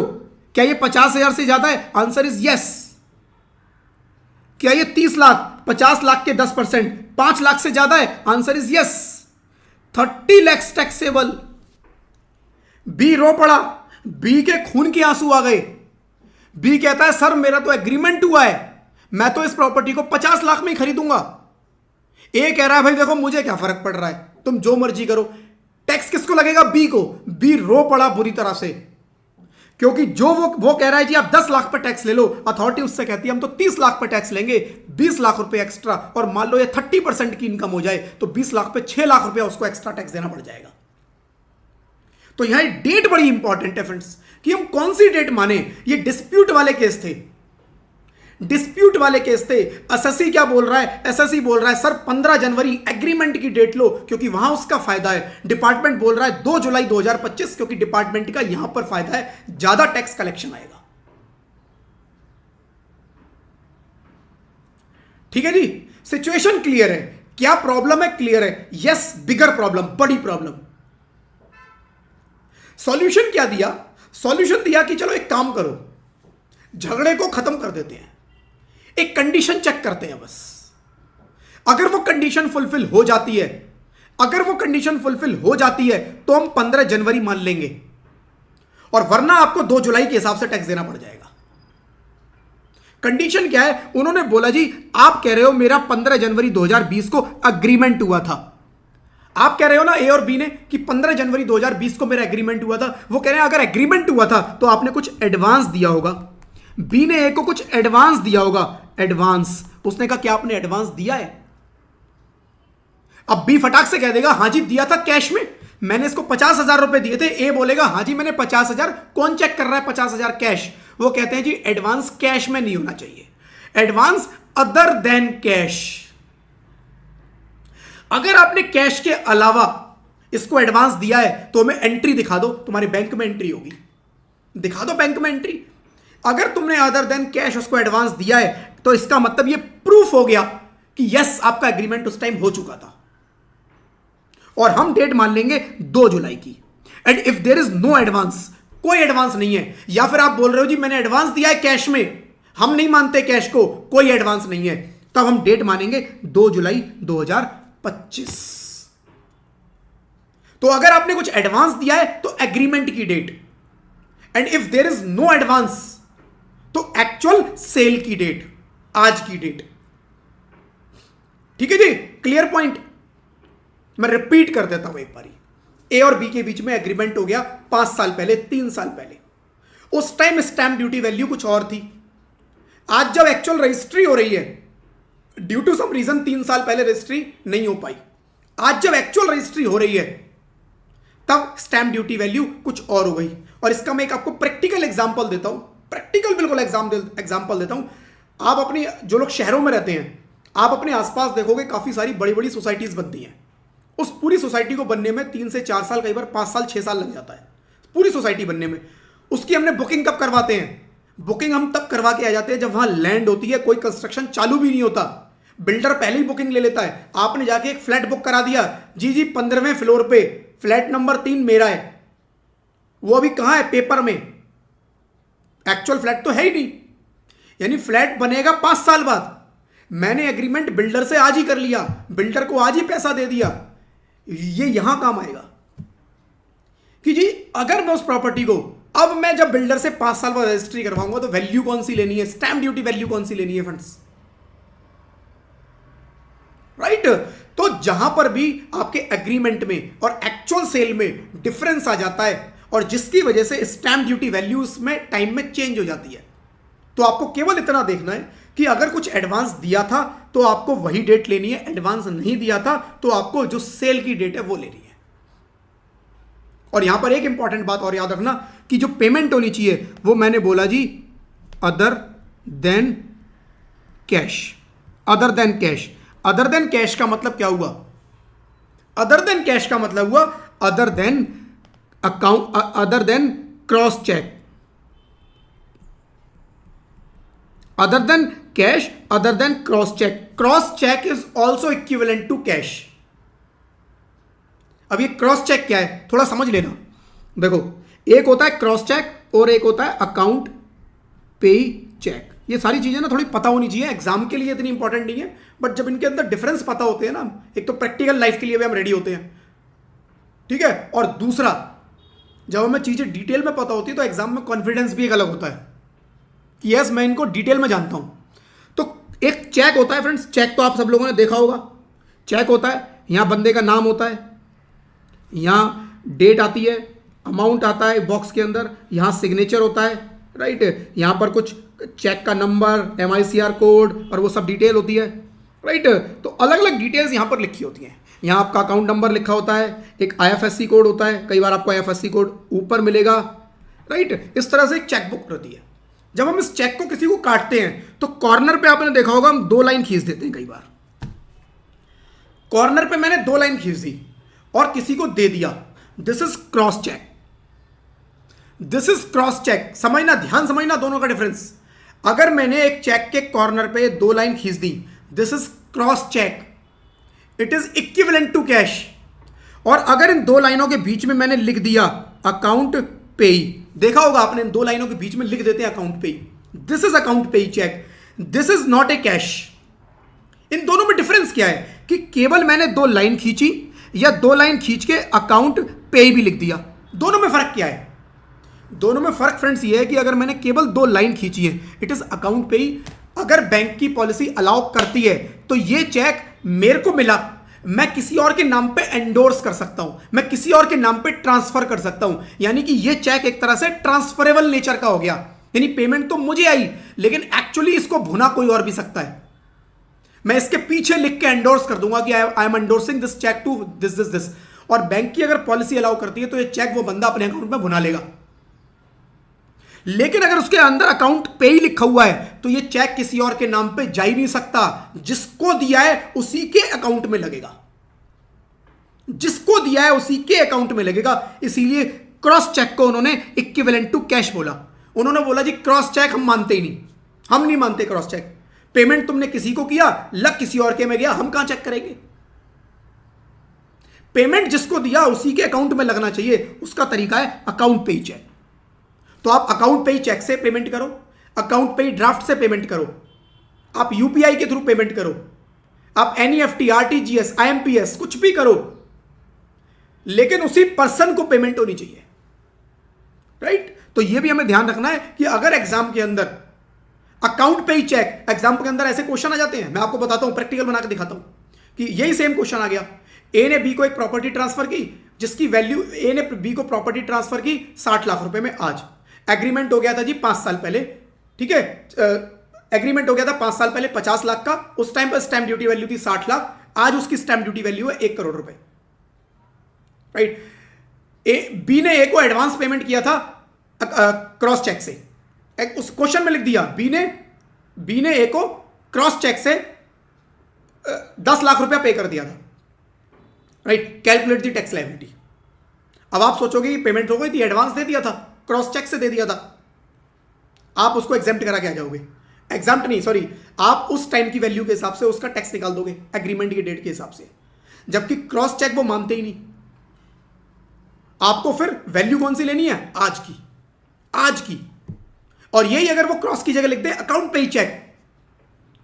क्या ये 50,000 से ज्यादा है? Answer is yes. क्या ये 30 लाख 50 लाख के 10% 5 लाख से ज्यादा है? Answer is yes. 30 lakhs taxable. B रो पड़ा, बी के खून के आंसू आ गए। बी कहता है सर मेरा तो एग्रीमेंट हुआ है, मैं तो इस प्रॉपर्टी को 50 लाख में ही खरीदूंगा। ए कह रहा है भाई देखो मुझे क्या फर्क पड़ रहा है, तुम जो मर्जी करो। टैक्स किसको लगेगा? बी को। बी रो पड़ा बुरी तरह से, क्योंकि जो वो कह रहा है जी आप 10 लाख पर टैक्स ले लो, अथॉरिटी उससे कहती है हम तो 30 लाख पर टैक्स लेंगे, 20 लाख रुपए एक्स्ट्रा। और मान लो ये 30% की इनकम हो जाए तो 20 लाख पे 6 लाख रुपया उसको एक्स्ट्रा टैक्स देना पड़ जाएगा। तो यहां डेट बड़ी इंपॉर्टेंट है फ्रेंड्स, कि हम कौन सी डेट माने। ये डिस्प्यूट वाले केस थे, डिस्प्यूट वाले केस थे। एसएससी क्या बोल रहा है? एसएससी बोल रहा है सर 15 जनवरी एग्रीमेंट की डेट लो, क्योंकि वहां उसका फायदा है। डिपार्टमेंट बोल रहा है 2 जुलाई 2025, क्योंकि डिपार्टमेंट का यहां पर फायदा है, ज्यादा टैक्स कलेक्शन आएगा। ठीक है जी, सिचुएशन क्लियर है। क्या प्रॉब्लम है? क्लियर है। यस, बिगर प्रॉब्लम, बड़ी प्रॉब्लम। सॉल्यूशन क्या दिया? सॉल्यूशन दिया कि चलो एक काम करो, झगड़े को खत्म कर देते हैं, एक कंडीशन चेक करते हैं बस। अगर वो कंडीशन फुलफिल हो जाती है, अगर वो कंडीशन फुलफिल हो जाती है तो हम 15 जनवरी मान लेंगे। और वरना आपको 2 जुलाई के हिसाब से टैक्स देना पड़ जाएगा। कंडीशन क्या है? उन्होंने बोला जी आप कह रहे हो मेरा 15 जनवरी 2020 को अग्रीमेंट हुआ था। आप कह रहे हो ना ए और बी ने कि 15 जनवरी 2020 को मेरा एग्रीमेंट हुआ था। वो कह रहे हैं अगर एग्रीमेंट हुआ था तो आपने कुछ एडवांस दिया होगा। बी ने ए को कुछ एडवांस दिया होगा। एडवांस, उसने कहा क्या आपने एडवांस दिया है? अब बी फटाक से कह देगा हाँ जी दिया था कैश में, मैंने इसको 50,000 रुपए दिए थे। ए बोलेगा हाँ जी मैंने 50,000। कौन चेक कर रहा है 50,000 कैश? वो कहते हैं जी एडवांस कैश में नहीं होना चाहिए, एडवांस अदर देन कैश। अगर आपने कैश के अलावा इसको एडवांस दिया है तो हमें एंट्री दिखा दो, तुम्हारे बैंक में एंट्री होगी, दिखा दो बैंक में एंट्री। अगर तुमने अदर देन कैश उसको एडवांस दिया है तो इसका मतलब ये प्रूफ हो गया कि यस आपका एग्रीमेंट उस टाइम हो चुका था, और हम डेट मान लेंगे 2 जुलाई की। And if there is no advance, कोई एडवांस नहीं है, या फिर आप बोल रहे हो जी मैंने एडवांस दिया है कैश में, हम नहीं मानते कैश को, कोई एडवांस नहीं है, तब हम डेट मानेंगे 2 जुलाई 2025। तो अगर आपने कुछ एडवांस दिया है तो एग्रीमेंट की date, and if there is no advance तो एक्चुअल सेल की डेट, आज की डेट। ठीक है जी, क्लियर पॉइंट। मैं रिपीट कर देता हूं एक बारी। ए और बी के बीच में एग्रीमेंट हो गया 5 साल पहले, 3 साल पहले। उस टाइम स्टैंप ड्यूटी वैल्यू कुछ और थी। आज जब एक्चुअल रजिस्ट्री हो रही है, ड्यू टू सम रीजन 3 साल पहले रजिस्ट्री नहीं हो पाई, आज जब एक्चुअल रजिस्ट्री हो रही है तब स्टैंप ड्यूटी वैल्यू कुछ और हो गई। और इसका मैं एक आपको प्रैक्टिकल एग्जांपल देता हूं, प्रैक्टिकल बिल्कुल एग्जांपल देता हूं। आप अपनी, जो लोग शहरों में रहते हैं, आप अपने आसपास देखोगे काफी सारी बड़ी बड़ी सोसाइटीज बनती हैं। उस पूरी सोसाइटी को बनने में 3 से 4 साल, कई बार 5 साल 6 साल लग जाता है पूरी सोसाइटी बनने में। उसकी हमने बुकिंग कब करवाते हैं? बुकिंग हम तब करवा के आ जाते हैं जब वहां लैंड होती है, कोई कंस्ट्रक्शन चालू भी नहीं होता, बिल्डर पहले ही बुकिंग ले लेता है। आपने जाके एक फ्लैट बुक करा दिया, जी 15वें फ्लोर पे फ्लैट नंबर 3 मेरा है, वो अभी कहां है? पेपर में, एक्चुअल फ्लैट तो है ही नहीं। यानी फ्लैट बनेगा 5 साल बाद। मैंने एग्रीमेंट बिल्डर से आज ही कर लिया, बिल्डर को आज ही पैसा दे दिया। ये यहां काम आएगा कि जी अगर मैं उस प्रॉपर्टी को, अब मैं जब बिल्डर से 5 साल बाद रजिस्ट्री करवाऊंगा तो वैल्यू कौन सी लेनी है? स्टैंप ड्यूटी वैल्यू कौन सी लेनी है फ्रेंड्स? राइट। तो जहां पर भी आपके एग्रीमेंट में और एक्चुअल सेल में डिफरेंस आ जाता है, और जिसकी वजह से स्टैंप ड्यूटी वैल्यूज में टाइम में चेंज हो जाती है, तो आपको केवल इतना देखना है कि अगर कुछ एडवांस दिया था तो आपको वही डेट लेनी है, एडवांस नहीं दिया था तो आपको जो सेल की डेट है वो लेनी है। और यहां पर एक इंपॉर्टेंट बात और याद रखना कि जो पेमेंट होनी चाहिए वो मैंने बोला जी other than cash. Other than cash, other than cash का मतलब क्या हुआ? अदर देन कैश का मतलब हुआ other than account, other than cross cheque, other than cash, other than cross cheque. Cross cheque is also equivalent to cash. अब ये क्रॉस चेक क्या है थोड़ा समझ लेना। देखो, एक होता है क्रॉस चेक और एक होता है अकाउंट पे चेक। ये सारी चीजें ना थोड़ी पता होनी चाहिए, एग्जाम के लिए इतनी इंपॉर्टेंट नहीं है, बट जब इनके अंदर डिफरेंस पता होते हैं ना, एक तो प्रैक्टिकल लाइफ के लिए भी हम रेडी होते हैं, ठीक है, और दूसरा जब हमें चीजें डिटेल में पता होती है तो एग्जाम में कॉन्फिडेंस भी एक अलग होता है कि यस मैं इनको डिटेल में जानता हूं। तो एक चेक होता है फ्रेंड्स, चेक तो आप सब लोगों ने देखा होगा। चेक होता है, यहां बंदे का नाम होता है, यहां डेट आती है, अमाउंट आता है बॉक्स के अंदर, यहां सिग्नेचर होता है, राइट, यहां पर कुछ चेक का नंबर, MICR कोड और वो सब डिटेल होती है, राइट। तो अलग अलग डिटेल्स यहां पर लिखी होती हैं। यहां आपका अकाउंट नंबर लिखा होता है, एक IFSC कोड होता है, कई बार आपको IFSC कोड ऊपर मिलेगा, राइट। इस तरह से एक चेक बुक रहती है। जब हम इस चेक को किसी को काटते हैं तो कॉर्नर पे आपने देखा होगा हम 2 लाइन खींच देते हैं। कई बार कॉर्नर पे मैंने 2 लाइन खींच दी और किसी को दे दिया, this is cross cheque, this is cross cheque. समझना, ध्यान समझना दोनों का डिफरेंस। अगर मैंने एक चेक के कॉर्नर पे 2 लाइन खींच दी, this is cross cheque, it is equivalent to cash. और अगर इन 2 लाइनों के बीच में मैंने लिख दिया अकाउंट पेई, देखा होगा आपने, इन 2 लाइनों के बीच में लिख देते हैं account payee, this is account payee cheque, this is not a cash. इन दोनों में डिफरेंस क्या है कि केवल मैंने 2 लाइन खींची या 2 लाइन खींच के अकाउंट पेई भी लिख दिया, दोनों में फर्क क्या है? दोनों में फर्क फ्रेंड्स ये है कि अगर मैंने केवल 2 लाइन खींची है, इट इज अकाउंट पे ही, अगर बैंक की पॉलिसी अलाउ करती है तो ये चेक मेरे को मिला, मैं किसी और के नाम पे एंडोर्स कर सकता हूं, मैं किसी और के नाम पे ट्रांसफर कर सकता हूं, यानी कि ये चेक एक तरह से ट्रांसफरेबल नेचर का हो गया, यानी पेमेंट तो मुझे आई लेकिन एक्चुअली इसको भुना कोई और भी सकता है। मैं इसके पीछे लिख के एंडोर्स कर दूंगा कि I am endorsing this cheque to this this this, और बैंक की अगर पॉलिसी अलाउ करती है तो ये चेक वो बंदा अपने अकाउंट में भुना लेगा। लेकिन अगर उसके अंदर अकाउंट पे ही लिखा हुआ है तो ये चेक किसी और के नाम पे जा ही नहीं सकता, जिसको दिया है उसी के अकाउंट में लगेगा, जिसको दिया है उसी के अकाउंट में लगेगा। इसीलिए क्रॉस चेक को उन्होंने इक्विवेलेंट टू कैश बोला। उन्होंने बोला जी क्रॉस चेक हम मानते ही नहीं, हम नहीं मानते क्रॉस चेक, पेमेंट तुमने किसी को किया, लग किसी और के में गया, हम कहां चेक करेंगे। पेमेंट जिसको दिया उसी के अकाउंट में लगना चाहिए, उसका तरीका है अकाउंट पे ही चेक। तो आप अकाउंट पे ही चेक से पेमेंट करो, अकाउंट पे ही ड्राफ्ट से पेमेंट करो, आप यूपीआई के थ्रू पेमेंट करो, आप एनईएफटी, आरटीजीएस, आईएमपीएस कुछ भी करो, लेकिन उसी पर्सन को पेमेंट होनी चाहिए, राइट। तो यह भी हमें ध्यान रखना है कि अगर एग्जाम के अंदर अकाउंट पे ही चेक, एग्जाम के अंदर ऐसे क्वेश्चन आ जाते हैं, मैं आपको बताता हूं, प्रैक्टिकल बना के दिखाता हूं कि यही सेम क्वेश्चन आ गया। ए ने बी को एक प्रॉपर्टी ट्रांसफर की जिसकी वैल्यू, ए ने बी को प्रॉपर्टी ट्रांसफर की 60 लाख रुपए में, आज एग्रीमेंट हो गया था जी 5 साल पहले, ठीक है, एग्रीमेंट हो गया था 5 साल पहले 50 लाख का, उस टाइम पर स्टैंप ड्यूटी वैल्यू थी 60 लाख, आज उसकी स्टैंप ड्यूटी वैल्यू है 1 करोड़ रुपए, राइट। बी ने ए को एडवांस पेमेंट किया था क्रॉस चेक से, उस क्वेश्चन में लिख दिया बी ने ए को क्रॉस चेक से 10 लाख रुपया पे कर दिया था, right. Calculate the tax liability. अब आप सोचोगे कि पेमेंट हो गई थी, एडवांस दे दिया था, क्रॉस चेक से दे दिया था, आप उसको एग्जाम्प्ट करा के आ जाओगे, एग्जाम्प्ट नहीं सॉरी, आप उस टाइम की वैल्यू के हिसाब से उसका टैक्स निकाल दोगे एग्रीमेंट की डेट के हिसाब से, जबकि क्रॉस चेक वो मानते ही नहीं। आपको फिर वैल्यू कौन सी लेनी है, आज की, आज की, और यही अगर वो क्रॉस की जगह लिख दे अकाउंट पे ही चेक,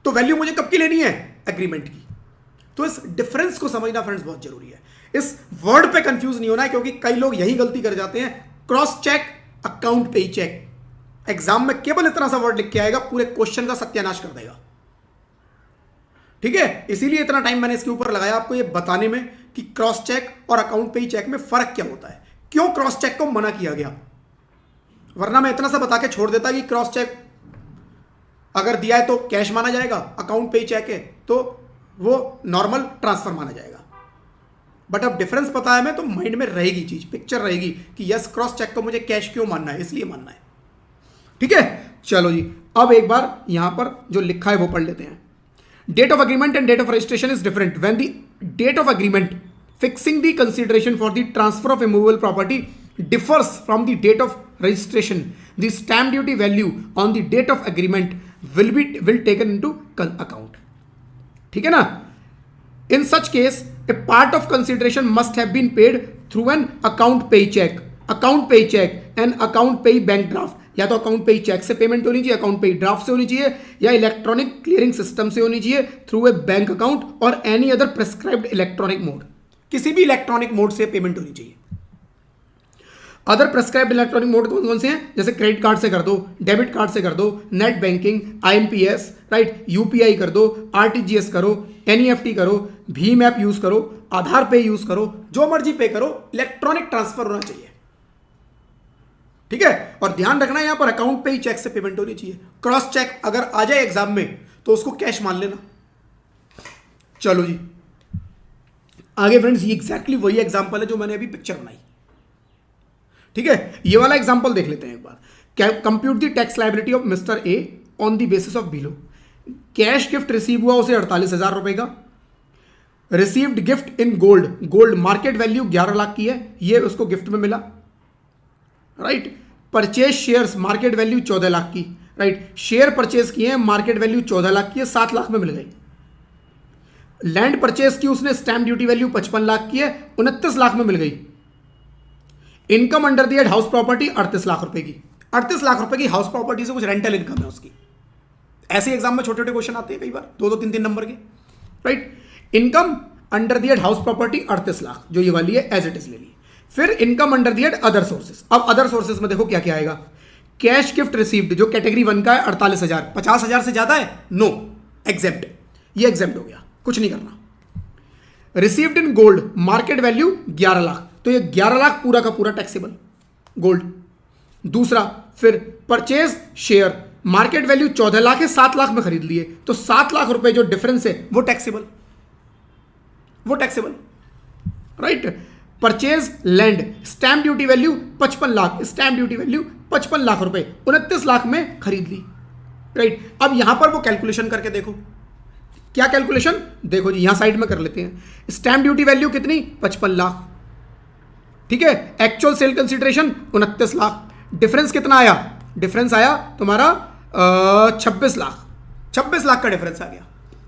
तो वैल्यू मुझे कब की लेनी है, एग्रीमेंट की। तो इस डिफरेंस को समझना फ्रेंड्स बहुत जरूरी है, इस वर्ड पे कंफ्यूज नहीं होना है, क्योंकि कई लोग यही गलती कर जाते हैं, क्रॉस चेक अकाउंट पे ही चेक, एग्जाम में केवल इतना सा वर्ड लिख के आएगा, पूरे क्वेश्चन का सत्यानाश कर देगा, ठीक है। इसीलिए इतना टाइम मैंने इसके ऊपर लगाया आपको ये बताने में कि क्रॉस चेक और अकाउंट पे ही चेक में फर्क क्या होता है, क्यों क्रॉस चेक को मना किया गया, वरना मैं इतना सा बता के छोड़ देता कि क्रॉस चेक अगर दिया है तो कैश माना जाएगा, अकाउंट पे ही चेक है तो वो नॉर्मल ट्रांसफर माना जाएगा। बट अब डिफरेंस पता है हमें, तो माइंड में रहेगी चीज, पिक्चर रहेगी कि यस क्रॉस चेक को मुझे कैश क्यों मानना है, इसलिए मानना है, ठीक है। चलो जी, अब एक बार यहां पर जो लिखा है वो पढ़ लेते हैं। Date of agreement and date of registration is different when the date of agreement fixing the consideration for the transfer of immovable property differs from the date of registration. The stamp duty value on the date of agreement will taken into account. ठीक है ना। In such case, a part of consideration must have been paid through an account pay check, and account pay bank draft. या तो अकाउंट पे ही चेक से पेमेंट होनी चाहिए, अकाउंट पे ही ड्राफ्ट से होनी चाहिए, या इलेक्ट्रॉनिक क्लियरिंग सिस्टम से होनी चाहिए थ्रू ए बैंक अकाउंट और any other prescribed electronic mode. किसी भी इलेक्ट्रॉनिक मोड से पेमेंट होनी चाहिए। अदर प्रेस्क्राइब्ड इलेक्ट्रॉनिक मोड कौन कौन से हैं, जैसे क्रेडिट कार्ड से कर दो, डेबिट कार्ड से कर दो, net banking, IMPS, right, UPI कर दो, आरटीजीएस करो, एनईएफटी करो, भीम ऐप यूज करो, आधार पे यूज करो, जो मर्जी पे करो, इलेक्ट्रॉनिक ट्रांसफर होना चाहिए, ठीक है। और ध्यान रखना यहां पर अकाउंट पे ही चेक से पेमेंट होनी चाहिए। क्रॉस चेक अगर आ जाए एग्जाम में तो उसको कैश मान लेना। चलो जी आगे फ्रेंड्स, ये एग्जैक्टली वही एग्जांपल है जो मैंने अभी पिक्चर बनाई, ठीक है। ये वाला एग्जांपल देख लेते हैं एक बार। Compute the tax liability of mister A on the basis of below. Cash gift receive हुआ उसे 48,000 रुपए का। Received gift in gold market value 11 lakh की है, ये उसको गिफ्ट में मिला, right. Purchase shares market value 14 lakh की, राइट। शेयर परचेज किए हैं, मार्केट वैल्यू 14 लाख की है, 7 लाख में मिल गई। लैंड परचेज की उसने, स्टैंप ड्यूटी वैल्यू 55 लाख की है, 29 लाख में मिल गई। Income under the head house property 38 lakh रुपए की। 38 लाख रुपए की हाउस प्रॉपर्टी से कुछ रेंटल इनकम है उसकी। ऐसे एग्जाम में छोटे छोटे क्वेश्चन आते हैं कई बार, 2-2, 3-3 नंबर के, right. Income under the head house property 38 lakh, जो ये वाली है एज इट इज ले ली। फिर income under the head other sources. अब अदर सोर्सेस में देखो क्या क्या आएगा। कैश गिफ्ट रिसीव्ड जो कैटेगरी 1 का है 48,000, 50,000 से ज्यादा है नो, एग्जेप्ट, ये एग्जेप्ट हो गया, कुछ नहीं करना। Received in gold market value 11 lakh, तो ये 11 लाख पूरा का पूरा टैक्सेबल गोल्ड। दूसरा, फिर purchase share market value 14 lakh है, 7 लाख में खरीद लिए, तो 7 लाख रुपए जो डिफरेंस है वो टैक्सेबल, वो taxable, right. Purchase land stamp duty value 55 lakh, stamp duty value 55 lakh रुपए, 29 लाख में खरीद ली, राइट। अब यहां पर वो कैलकुलेशन करके देखो, क्या कैलकुलेशन, देखो जी यहां साइड में कर लेते हैं। स्टैंप ड्यूटी वैल्यू कितनी, 55 लाख, ठीक है। Actual sale consideration 29 lakh, difference कितना आया, डिफरेंस आया तुम्हारा 26 लाख, 26 लाख का डिफरेंस आ गया।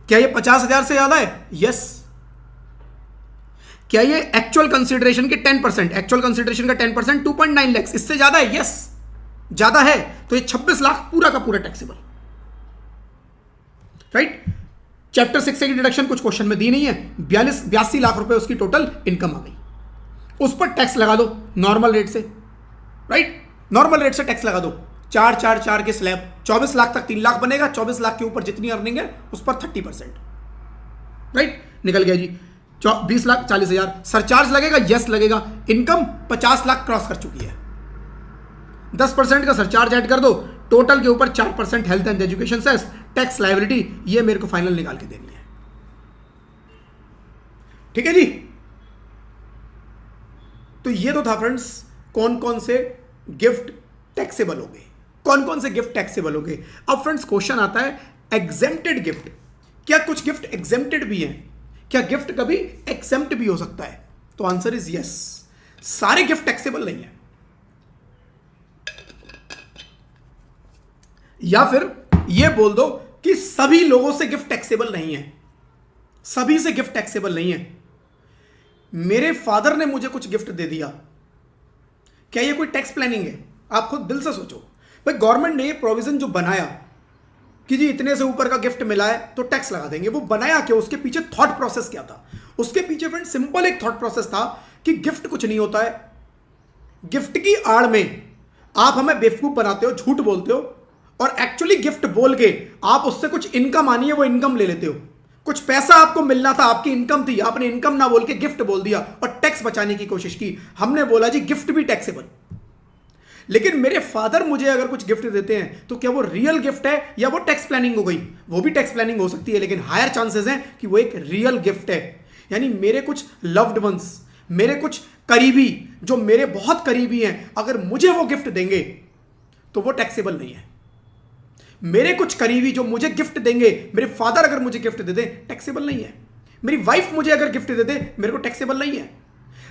क्या ये 50,000 से ज्यादा है, यस। क्या ये एक्चुअल कंसिडरेशन के 10%, एक्चुअल कंसिडरेशन का 10% 2.9 लाख इससे ज्यादा है, यस ज्यादा है, तो ये 26 लाख पूरा का पूरा टैक्सेबल, राइट। चैप्टर 6 की डिडक्शन कुछ क्वेश्चन में दी नहीं है, 82 लाख रुपए उसकी टोटल इनकम आ गई, उस पर टैक्स लगा दो नॉर्मल रेट से, राइट, नॉर्मल रेट से टैक्स लगा दो, 4 के स्लैब, 24 लाख तक 3 लाख बनेगा, 24 लाख के ऊपर जितनी अर्निंग है उस पर 30%, राइट, निकल गया जी। 20 लाख 40,000, सरचार्ज लगेगा, यस लगेगा, इनकम 50 लाख क्रॉस कर चुकी है, 10% का सरचार्ज ऐड कर दो, टोटल के ऊपर 4% health and education cess, tax liability, ये मेरे को फाइनल निकाल के देनी है, ठीक है जी। तो ये तो था फ्रेंड्स कौन कौन से गिफ्ट टैक्सेबल हो गए, कौन कौन से गिफ्ट टैक्सेबल हो गए। अब फ्रेंड्स क्वेश्चन आता है एग्जेम्प्टेड गिफ्ट, क्या कुछ गिफ्ट एग्जेम्प्टेड भी हैं, क्या गिफ्ट कभी एक्सेप्ट भी हो सकता है, तो आंसर इज यस, सारे गिफ्ट टैक्सेबल नहीं है। या फिर यह बोल दो कि सभी लोगों से गिफ्ट टैक्सेबल नहीं है, सभी से गिफ्ट टैक्सेबल नहीं है। मेरे फादर ने मुझे कुछ गिफ्ट दे दिया, क्या यह कोई टैक्स प्लानिंग है, आप खुद दिल से सोचो। भाई गवर्नमेंट ने ये प्रोविजन जो बनाया कि जी इतने से ऊपर का गिफ्ट मिला है तो टैक्स लगा देंगे, वो बनाया क्यों, उसके पीछे थॉट प्रोसेस क्या था, उसके पीछे फ्रेंड सिंपल एक थॉट प्रोसेस था कि गिफ्ट कुछ नहीं होता है, गिफ्ट की आड़ में आप हमें बेवकूफ बनाते हो, झूठ बोलते हो, और एक्चुअली गिफ्ट बोल के आप उससे कुछ इनकम आनी है वो इनकम ले लेते हो, कुछ पैसा आपको मिलना था, आपकी इनकम थी, आपने इनकम ना बोल के गिफ्ट बोल दिया और टैक्स बचाने की कोशिश की। हमने बोला जी गिफ्ट भी टैक्सेबल, लेकिन मेरे फादर मुझे अगर कुछ गिफ्ट देते हैं तो क्या वो रियल गिफ्ट है या वो टैक्स प्लानिंग हो गई, वो भी टैक्स प्लानिंग हो सकती है, लेकिन हायर चांसेस हैं कि वो एक रियल गिफ्ट है। यानी मेरे कुछ लव्ड वंस, मेरे कुछ करीबी जो मेरे बहुत करीबी हैं, अगर मुझे वो गिफ्ट देंगे तो वो टैक्सेबल नहीं है। मेरे कुछ करीबी जो मुझे गिफ्ट देंगे, मेरे फादर अगर मुझे गिफ्ट दे दे टैक्सेबल नहीं है। मेरी वाइफ मुझे अगर गिफ्ट दे दे मेरे को टैक्सेबल नहीं है।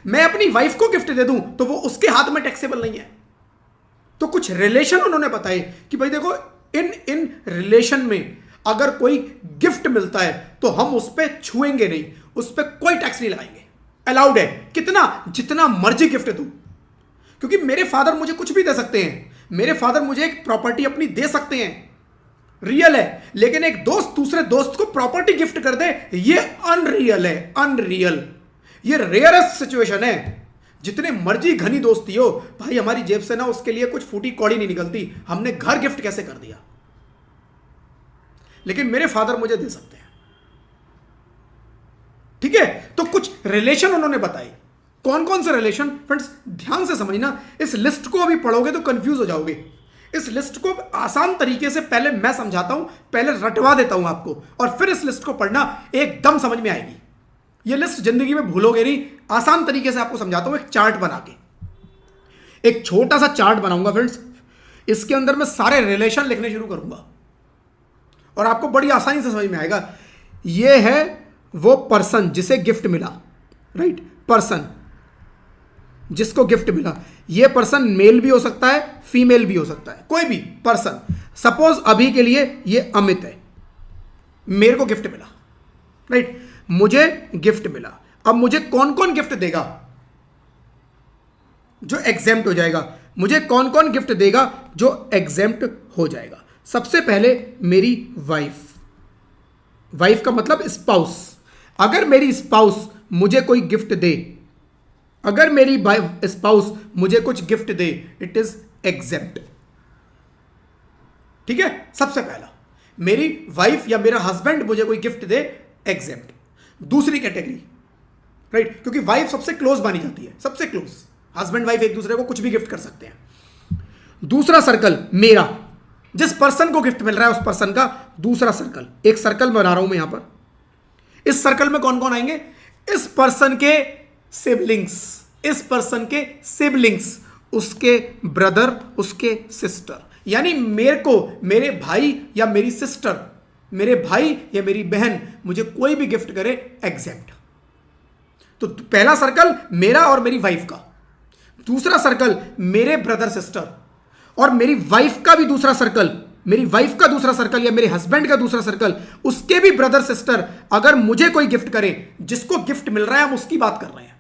मैं अपनी वाइफ को गिफ्ट दे दूं तो वो उसके हाथ में टैक्सेबल नहीं है। तो कुछ रिलेशन उन्होंने बताए कि भाई देखो इन रिलेशन में अगर कोई गिफ्ट मिलता है तो हम उस पर छुएंगे नहीं, उस पर कोई टैक्स नहीं लगाएंगे, अलाउड है, कितना जितना मर्जी गिफ्ट दूं, क्योंकि मेरे फादर मुझे कुछ भी दे सकते हैं, मेरे फादर मुझे एक प्रॉपर्टी अपनी दे सकते हैं, रियल है, लेकिन एक दोस्त दूसरे दोस्त को प्रॉपर्टी गिफ्ट कर दे ये अनरियल है, अनरियल, ये रेयरेस्ट सिचुएशन है। जितने मर्जी घनी दोस्ती हो भाई, हमारी जेब से ना उसके लिए कुछ फूटी कौड़ी नहीं निकलती, हमने घर गिफ्ट कैसे कर दिया, लेकिन मेरे फादर मुझे दे सकते हैं, ठीक है। तो कुछ रिलेशन उन्होंने बताए, कौन कौन से रिलेशन फ्रेंड्स ध्यान से समझना, इस लिस्ट को अभी पढ़ोगे तो कंफ्यूज हो जाओगे। इस लिस्ट को आसान तरीके से पहले मैं समझाता हूं, पहले रटवा देता हूं आपको, और फिर इस लिस्ट को पढ़ना एकदम समझ में आएगी। ये लिस्ट जिंदगी में भूलोगे नहीं, आसान तरीके से आपको समझाता हूं एक चार्ट बना के, एक छोटा सा चार्ट बनाऊंगा फ्रेंड्स, इसके अंदर मैं सारे रिलेशन लिखने शुरू करूंगा और आपको बड़ी आसानी से समझ में आएगा। ये है वो पर्सन जिसे गिफ्ट मिला, राइट, पर्सन जिसको गिफ्ट मिला, ये पर्सन मेल भी हो सकता है, फीमेल भी हो सकता है, कोई भी पर्सन। सपोज अभी के लिए ये अमित है, मेरे को गिफ्ट मिला, राइट, मुझे गिफ्ट मिला। अब मुझे कौन कौन गिफ्ट देगा जो एग्जेम्प्ट हो जाएगा, मुझे कौन कौन गिफ्ट देगा जो एग्जेम्प्ट हो जाएगा। सबसे पहले मेरी वाइफ, वाइफ का मतलब स्पाउस, अगर मेरी स्पाउस मुझे कोई गिफ्ट दे, अगर मेरी स्पाउस मुझे कुछ gift they, it is exempt. ठीक है, सबसे पहला मेरी वाइफ या मेरा हस्बैंड मुझे कोई गिफ्ट दे, एग्जेम्प्ट। दूसरी कैटेगरी, राइट, क्योंकि वाइफ सबसे क्लोज मानी जाती है, सबसे क्लोज। हस्बैंड वाइफ एक दूसरे को कुछ भी गिफ्ट कर सकते हैं। दूसरा सर्कल मेरा, जिस पर्सन को गिफ्ट मिल रहा है उस पर्सन का दूसरा सर्कल। एक सर्कल बना रहा हूं मैं यहां पर। इस सर्कल में कौन कौन आएंगे? इस पर्सन के सिबलिंग्स, इस पर्सन के सिबलिंग्स, उसके ब्रदर, उसके सिस्टर। यानी मेरे को मेरे भाई या मेरी सिस्टर, मेरे भाई या मेरी बहन मुझे कोई भी गिफ्ट करे, एग्जेम्प्ट। तो पहला सर्कल मेरा और मेरी वाइफ का, दूसरा सर्कल मेरे ब्रदर सिस्टर, और मेरी वाइफ का भी दूसरा सर्कल, मेरी वाइफ का दूसरा सर्कल या मेरे हस्बैंड का दूसरा सर्कल, उसके भी ब्रदर सिस्टर अगर मुझे कोई गिफ्ट करे, जिसको गिफ्ट मिल रहा है हम उसकी बात कर रहे हैं,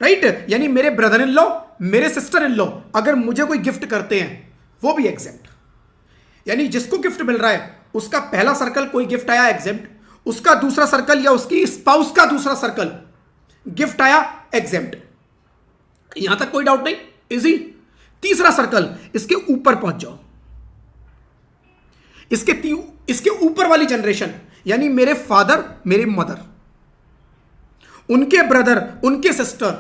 राइट। यानी मेरे ब्रदर इन लॉ, मेरे सिस्टर इन लॉ अगर मुझे कोई गिफ्ट करते हैं, वो भी एग्जेम्प्ट। यानी जिसको गिफ्ट मिल रहा है उसका पहला सर्कल कोई गिफ्ट आया, एग्जेम्प्ट। उसका दूसरा सर्कल या उसकी स्पाउस का दूसरा सर्कल गिफ्ट आया, एग्जेम्प्ट। यहां तक कोई डाउट नहीं, इजी। तीसरा सर्कल, इसके ऊपर पहुंच जाओ, इसके ऊपर वाली जनरेशन, यानी मेरे फादर, मेरे मदर, उनके ब्रदर, उनके सिस्टर,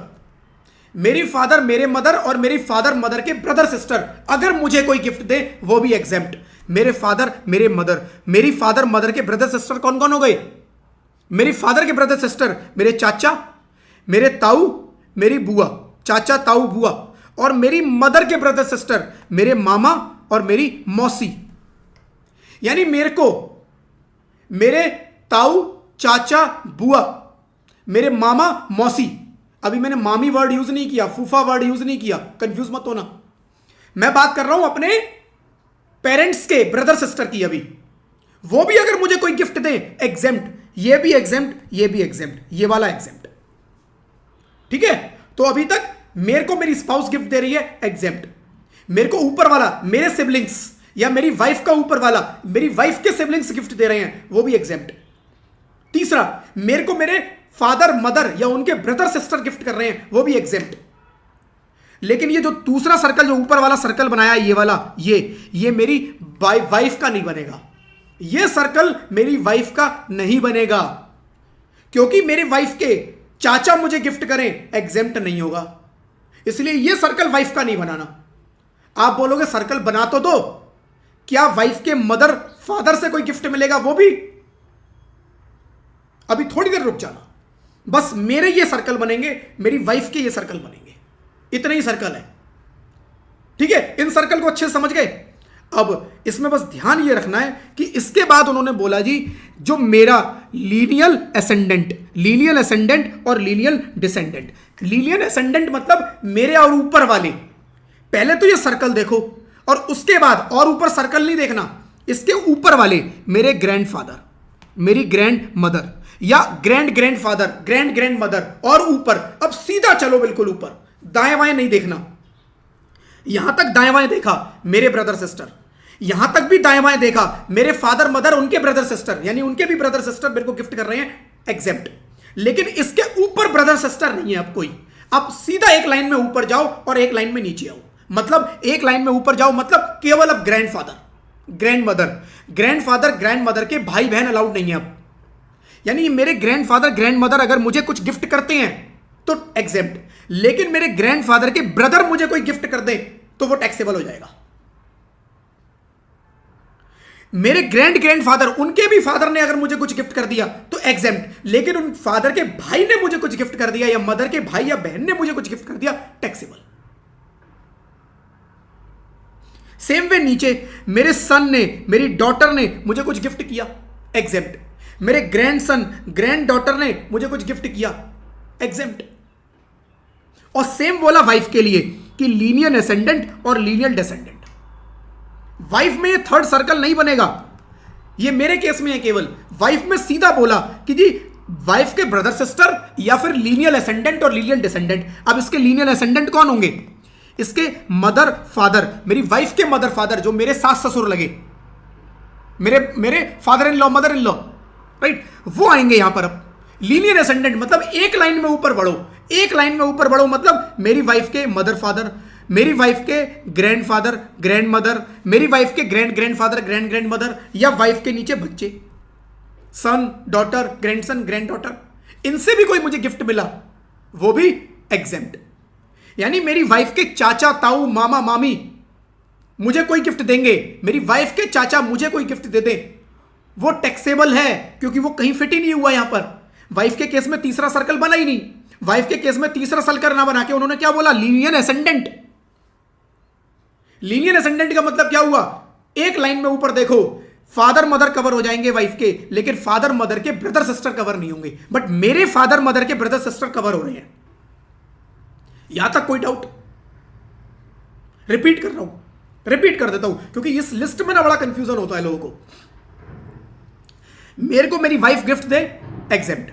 मेरी फादर, मेरे मदर और मेरी फादर मदर के ब्रदर सिस्टर अगर मुझे कोई गिफ्ट दे, वो भी एग्जेम्प्ट। मेरे फादर, मेरे मदर, मेरी फादर मदर के ब्रदर सिस्टर कौन कौन हो गए? मेरी फादर के ब्रदर सिस्टर, मेरे चाचा, मेरे ताऊ, मेरी बुआ, चाचा ताऊ बुआ, और मेरी मदर के ब्रदर सिस्टर, मेरे मामा और मेरी मौसी। यानी मेरे को मेरे ताऊ, चाचा, बुआ, मेरे मामा, मौसी, अभी मैंने मामी वर्ड यूज नहीं किया, फूफा वर्ड यूज नहीं किया, कंफ्यूज मत होना। मैं बात कर रहा हूं अपने पेरेंट्स के ब्रदर सिस्टर की। अभी वो भी अगर मुझे कोई गिफ्ट दे, एग्जेम्प्ट। ये भी एग्जेम्प्ट, ये भी एग्जेम्प्ट, ये वाला एग्जेम्प्ट। ठीक है, तो अभी तक मेरे को मेरी स्पाउस गिफ्ट दे रही है, एग्जेम्प्ट। मेरे को ऊपर वाला मेरे सिबलिंग्स या मेरी वाइफ का ऊपर वाला मेरी वाइफ के सिबलिंग्स गिफ्ट दे रहे हैं, वो भी एग्जेम्प्ट। तीसरा, मेरे को मेरे फादर मदर या उनके ब्रदर सिस्टर गिफ्ट कर रहे हैं, वो भी एग्जेम्प्ट। लेकिन ये जो दूसरा सर्कल, जो ऊपर वाला सर्कल बनाया, ये वाला, ये मेरी वाइफ का नहीं बनेगा। ये सर्कल मेरी वाइफ का नहीं बनेगा, क्योंकि मेरी वाइफ के चाचा मुझे गिफ्ट करें, एग्जेम्प्ट नहीं होगा। इसलिए ये सर्कल वाइफ का नहीं बनाना। आप बोलोगे सर्कल बना तो दो, क्या वाइफ के मदर फादर से कोई गिफ्ट मिलेगा? वो भी अभी थोड़ी देर रुक जाना, बस मेरे ये सर्कल बनेंगे, मेरी वाइफ के ये सर्कल बनेंगे, इतने ही सर्कल है। ठीक है, इन सर्कल को अच्छे से समझ गए। अब इसमें बस ध्यान ये रखना है कि इसके बाद उन्होंने बोला जी, जो मेरा लीनियल असेंडेंट और लीनियल डिसेंडेंट। लीनियल असेंडेंट मतलब मेरे और ऊपर वाले। पहले तो ये सर्कल देखो और उसके बाद और ऊपर सर्कल नहीं देखना, इसके ऊपर वाले मेरे ग्रैंडफादर, मेरी ग्रैंड मदर या ग्रैंड फादर, ग्रैंड मदर, और ऊपर। अब सीधा चलो बिल्कुल ऊपर, दाएं बाएं नहीं देखना। यहां तक दाएं बाएं देखा, मेरे ब्रदर सिस्टर, यहां तक भी दाएं बाएं देखा, मेरे फादर मदर, उनके ब्रदर सिस्टर, यानी उनके भी ब्रदर सिस्टर मेरे को गिफ्ट कर रहे हैं, एग्जेप्ट। लेकिन इसके ऊपर ब्रदर सिस्टर नहीं है अब कोई। अब सीधा एक लाइन में ऊपर जाओ और एक लाइन में नीचे आओ। मतलब एक लाइन में ऊपर जाओ मतलब केवल अब ग्रैंडफादर, ग्रैंड मदर के भाई बहन अलाउड नहीं है अब। यानी मेरे ग्रैंडफादर, ग्रैंड मदर अगर मुझे कुछ गिफ्ट करते हैं तो एग्जेप्ट, लेकिन मेरे ग्रैंडफादर के ब्रदर मुझे कोई गिफ्ट कर दे तो वो टैक्सेबल हो जाएगा। मेरे ग्रैंडफादर, उनके भी फादर ने अगर मुझे कुछ गिफ्ट कर दिया तो एग्जेम्प्ट, लेकिन उन फादर के भाई ने मुझे कुछ गिफ्ट कर दिया या मदर के भाई या बहन ने मुझे कुछ गिफ्ट कर दिया, टैक्सेबल। सेम वे नीचे मेरे सन ने, मेरी डॉटर ने मुझे कुछ गिफ्ट किया, एग्जेम्प्ट। मेरे ग्रैंडसन, ग्रैंड डॉटर ने मुझे कुछ गिफ्ट किया, एग्जेम्प्ट। और सेम बोला वाइफ के लिए कि लीनियर असेंडेंट और लीनियर डिसेंडेंट। वाइफ में ये थर्ड सर्कल नहीं बनेगा, ये मेरे केस में है केवल। वाइफ में सीधा बोला कि जी वाइफ के ब्रदर सिस्टर या फिर लीनियर असेंडेंट और लीनियर डिसेंडेंट। अब इसके लीनियर असेंडेंट कौन होंगे? इसके मदर फादर, मेरी वाइफ के मदर फादर जो मेरे सास ससुर लगे, मेरे father in law, mother in law, right, वो आएंगे यहां पर। अब लीनियर एसेंडेंट मतलब एक लाइन में ऊपर बढ़ो, एक लाइन में ऊपर बढ़ो मतलब मेरी वाइफ के मदर फादर, मेरी वाइफ के ग्रैंडफादर ग्रैंड मदर, मेरी वाइफ के grand grandfather grand grand mother, या वाइफ के नीचे बच्चे, son daughter grandson grand daughter, इनसे भी कोई मुझे गिफ्ट मिला वो भी एग्जेम्प्ट। यानी मेरी वाइफ के चाचा ताऊ मामा मामी मुझे कोई गिफ्ट देंगे, मेरी वाइफ के चाचा मुझे कोई गिफ्ट दे दे, वो टैक्सेबल है क्योंकि वो कहीं फिट ही नहीं हुआ यहां पर। वाइफ के केस में तीसरा सर्कल बना ही नहीं, वाइफ के केस में तीसरा सर्कल ना बना के उन्होंने क्या बोला, लीनियर एसेंडेंट। लीनियर एसेंडेंट का मतलब क्या हुआ, एक लाइन में ऊपर देखो, फादर मदर कवर हो जाएंगे वाइफ के, लेकिन फादर मदर के ब्रदर सिस्टर कवर नहीं होंगे, बट मेरे फादर मदर के ब्रदर सिस्टर कवर हो रहे हैं। यहां तक कोई डाउट? रिपीट कर रहा हूं, रिपीट कर देता हूं क्योंकि इस लिस्ट में ना बड़ा कंफ्यूजन होता है लोगों को। मेरे को मेरी वाइफ गिफ्ट दे, एग्जेम्प्ट।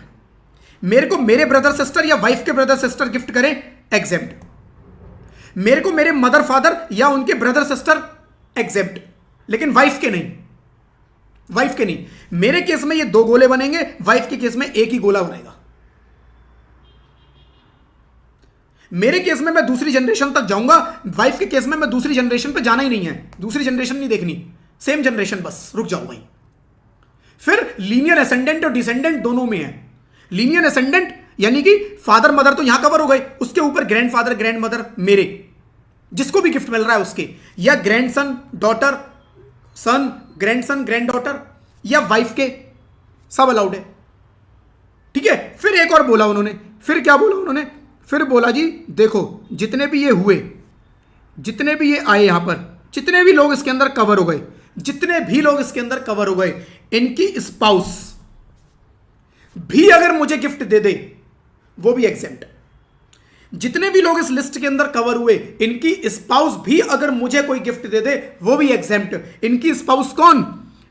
मेरे को मेरे ब्रदर सिस्टर या वाइफ के ब्रदर सिस्टर गिफ्ट करें, एग्जेम्प्ट। मेरे को मेरे मदर फादर या उनके ब्रदर सिस्टर, एग्जेम्प्ट, लेकिन वाइफ के नहीं, वाइफ के नहीं। मेरे केस में ये दो गोले बनेंगे, वाइफ के केस में एक ही गोला बनेगा। मेरे केस में मैं दूसरी जनरेशन तक जाऊंगा, वाइफ के केस में मैं दूसरी जनरेशन पे जाना ही नहीं है, दूसरी जनरेशन नहीं देखनी, सेम जनरेशन बस रुक जाऊं वहीं। फिर लीनियर एसेंडेंट और डिसेंडेंट दोनों में है। लीनियर एसेंडेंट यानी कि फादर मदर तो यहां कवर हो गए, उसके ऊपर ग्रैंडफादर ग्रैंड मदर मेरे जिसको भी गिफ्ट मिल रहा है उसके, या ग्रैंडसन डॉटर सन ग्रैंडसन ग्रैंड डॉटर या वाइफ के, सब अलाउड है। ठीक है, फिर एक और बोला उन्होंने, फिर क्या बोला उन्होंने, फिर बोला जी देखो जितने भी ये हुए, जितने भी ये आए यहां पर, जितने भी लोग इसके अंदर कवर हो गए, जितने भी लोग इसके अंदर कवर हो गए, इनकी स्पाउस भी अगर मुझे गिफ्ट दे दे वो भी एग्जेम्प्ट। जितने भी लोग इस लिस्ट के अंदर कवर हुए, इनकी स्पाउस भी अगर मुझे कोई गिफ्ट दे दे वो भी एग्जेम्प्ट। इनकी स्पाउस कौन,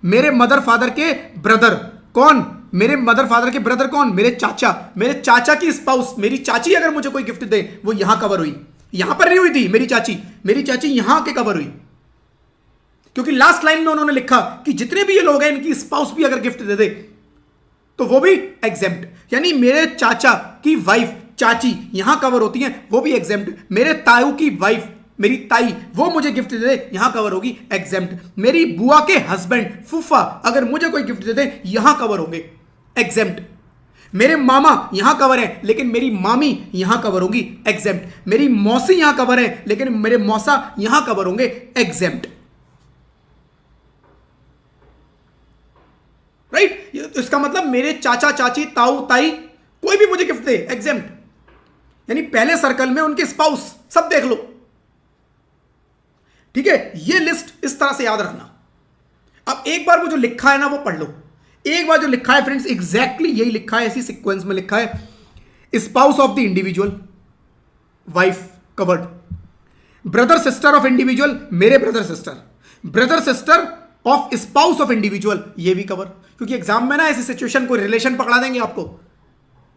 मेरे मदर फादर के ब्रदर। कौन, मेरे मदर फादर के ब्रदर कौन, मेरे चाचा। मेरे चाचा की स्पाउस, मेरी चाची अगर मुझे कोई गिफ्ट दे वो यहां कवर हुई, यहां पर नहीं हुई थी मेरी चाची, मेरी चाची यहां के कवर हुई, क्योंकि लास्ट लाइन में उन्होंने लिखा कि जितने भी ये लोग हैं इनकी स्पाउस भी अगर गिफ्ट दे दे तो वो भी एग्जेम्प्ट। यानी मेरे चाचा की वाइफ चाची यहां कवर होती हैं, वो भी एग्जेम्प्ट। मेरे ताऊ की वाइफ मेरी ताई वो मुझे गिफ्ट दे दे यहां कवर होगी, एग्जेम्प्ट। मेरी बुआ के हस्बैंड फूफा अगर मुझे कोई गिफ्ट दे दे यहां कवर होंगे, एग्जेम्प्ट। मेरे मामा यहां कवर है लेकिन मेरी मामी यहां कवर होगी, एग्जेम्प्ट। मेरी मौसी यहां कवर है लेकिन मेरे मौसा यहां कवर होंगे, एग्जेम्प्ट। राइट, इसका मतलब मेरे चाचा चाची ताऊ ताई कोई भी मुझे गिफ्ट दे, एग्जेम्प्ट। यानी पहले सर्कल में उनके स्पाउस सब देख लो। ठीक है, ये लिस्ट इस तरह से याद रखना। अब एक बार वो जो लिखा है ना वो पढ़ लो, एक बार जो लिखा है फ्रेंड्स एग्जैक्टली यही लिखा है, इसी सीक्वेंस में लिखा है। Spouse of the individual, wife covered. Brother sister of individual, मेरे brother sister. Brother sister of spouse of individual, ये भी कवर, क्योंकि एग्जाम में ना ऐसी सिचुएशन को रिलेशन पकड़ा देंगे आपको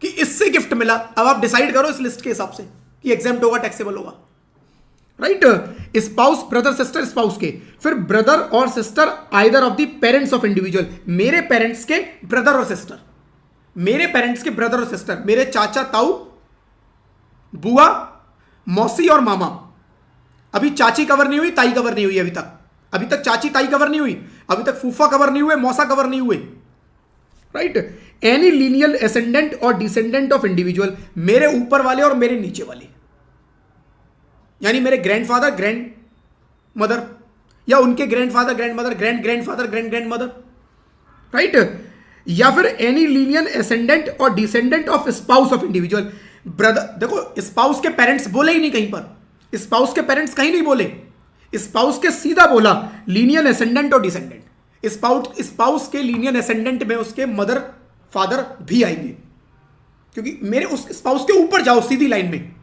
कि इससे गिफ्ट मिला। अब आप डिसाइड करो इस लिस्ट के हिसाब से कि एग्जेम्प्ट होगा टैक्सेबल होगा। Right, spouse brother sister spouse के। फिर ब्रदर और sister either of the parents of individual, मेरे पेरेंट्स के ब्रदर और सिस्टर, मेरे पेरेंट्स के ब्रदर और सिस्टर, मेरे चाचा ताऊ बुआ मौसी और मामा। अभी चाची कवर नहीं हुई, ताई कवर नहीं हुई अभी तक, अभी तक चाची ताई कवर नहीं हुई, अभी तक फूफा कवर नहीं हुए, मौसा कवर नहीं हुए। राइट, एनी लीनियर एसेंडेंट और डिसेंडेंट ऑफ इंडिविजुअल, मेरे ऊपर वाले और मेरे नीचे वाले, यानी मेरे ग्रैंडफादर ग्रैंड मदर या उनके grandfather grand mother grand grandfather grand grand mother. Right, या फिर एनी लीनियर एसेंडेंट और descendant of spouse of individual. Brother, देखो स्पाउस के पेरेंट्स बोले ही नहीं कहीं पर, स्पाउस के पेरेंट्स कहीं नहीं बोले, स्पाउस के सीधा बोला लीनियर एसेंडेंट और डिसेंडेंट। स्पाउस के लीनियर एसेंडेंट में उसके मदर फादर भी आएंगे, क्योंकि मेरे उस स्पाउस के ऊपर जाओ सीधी लाइन में।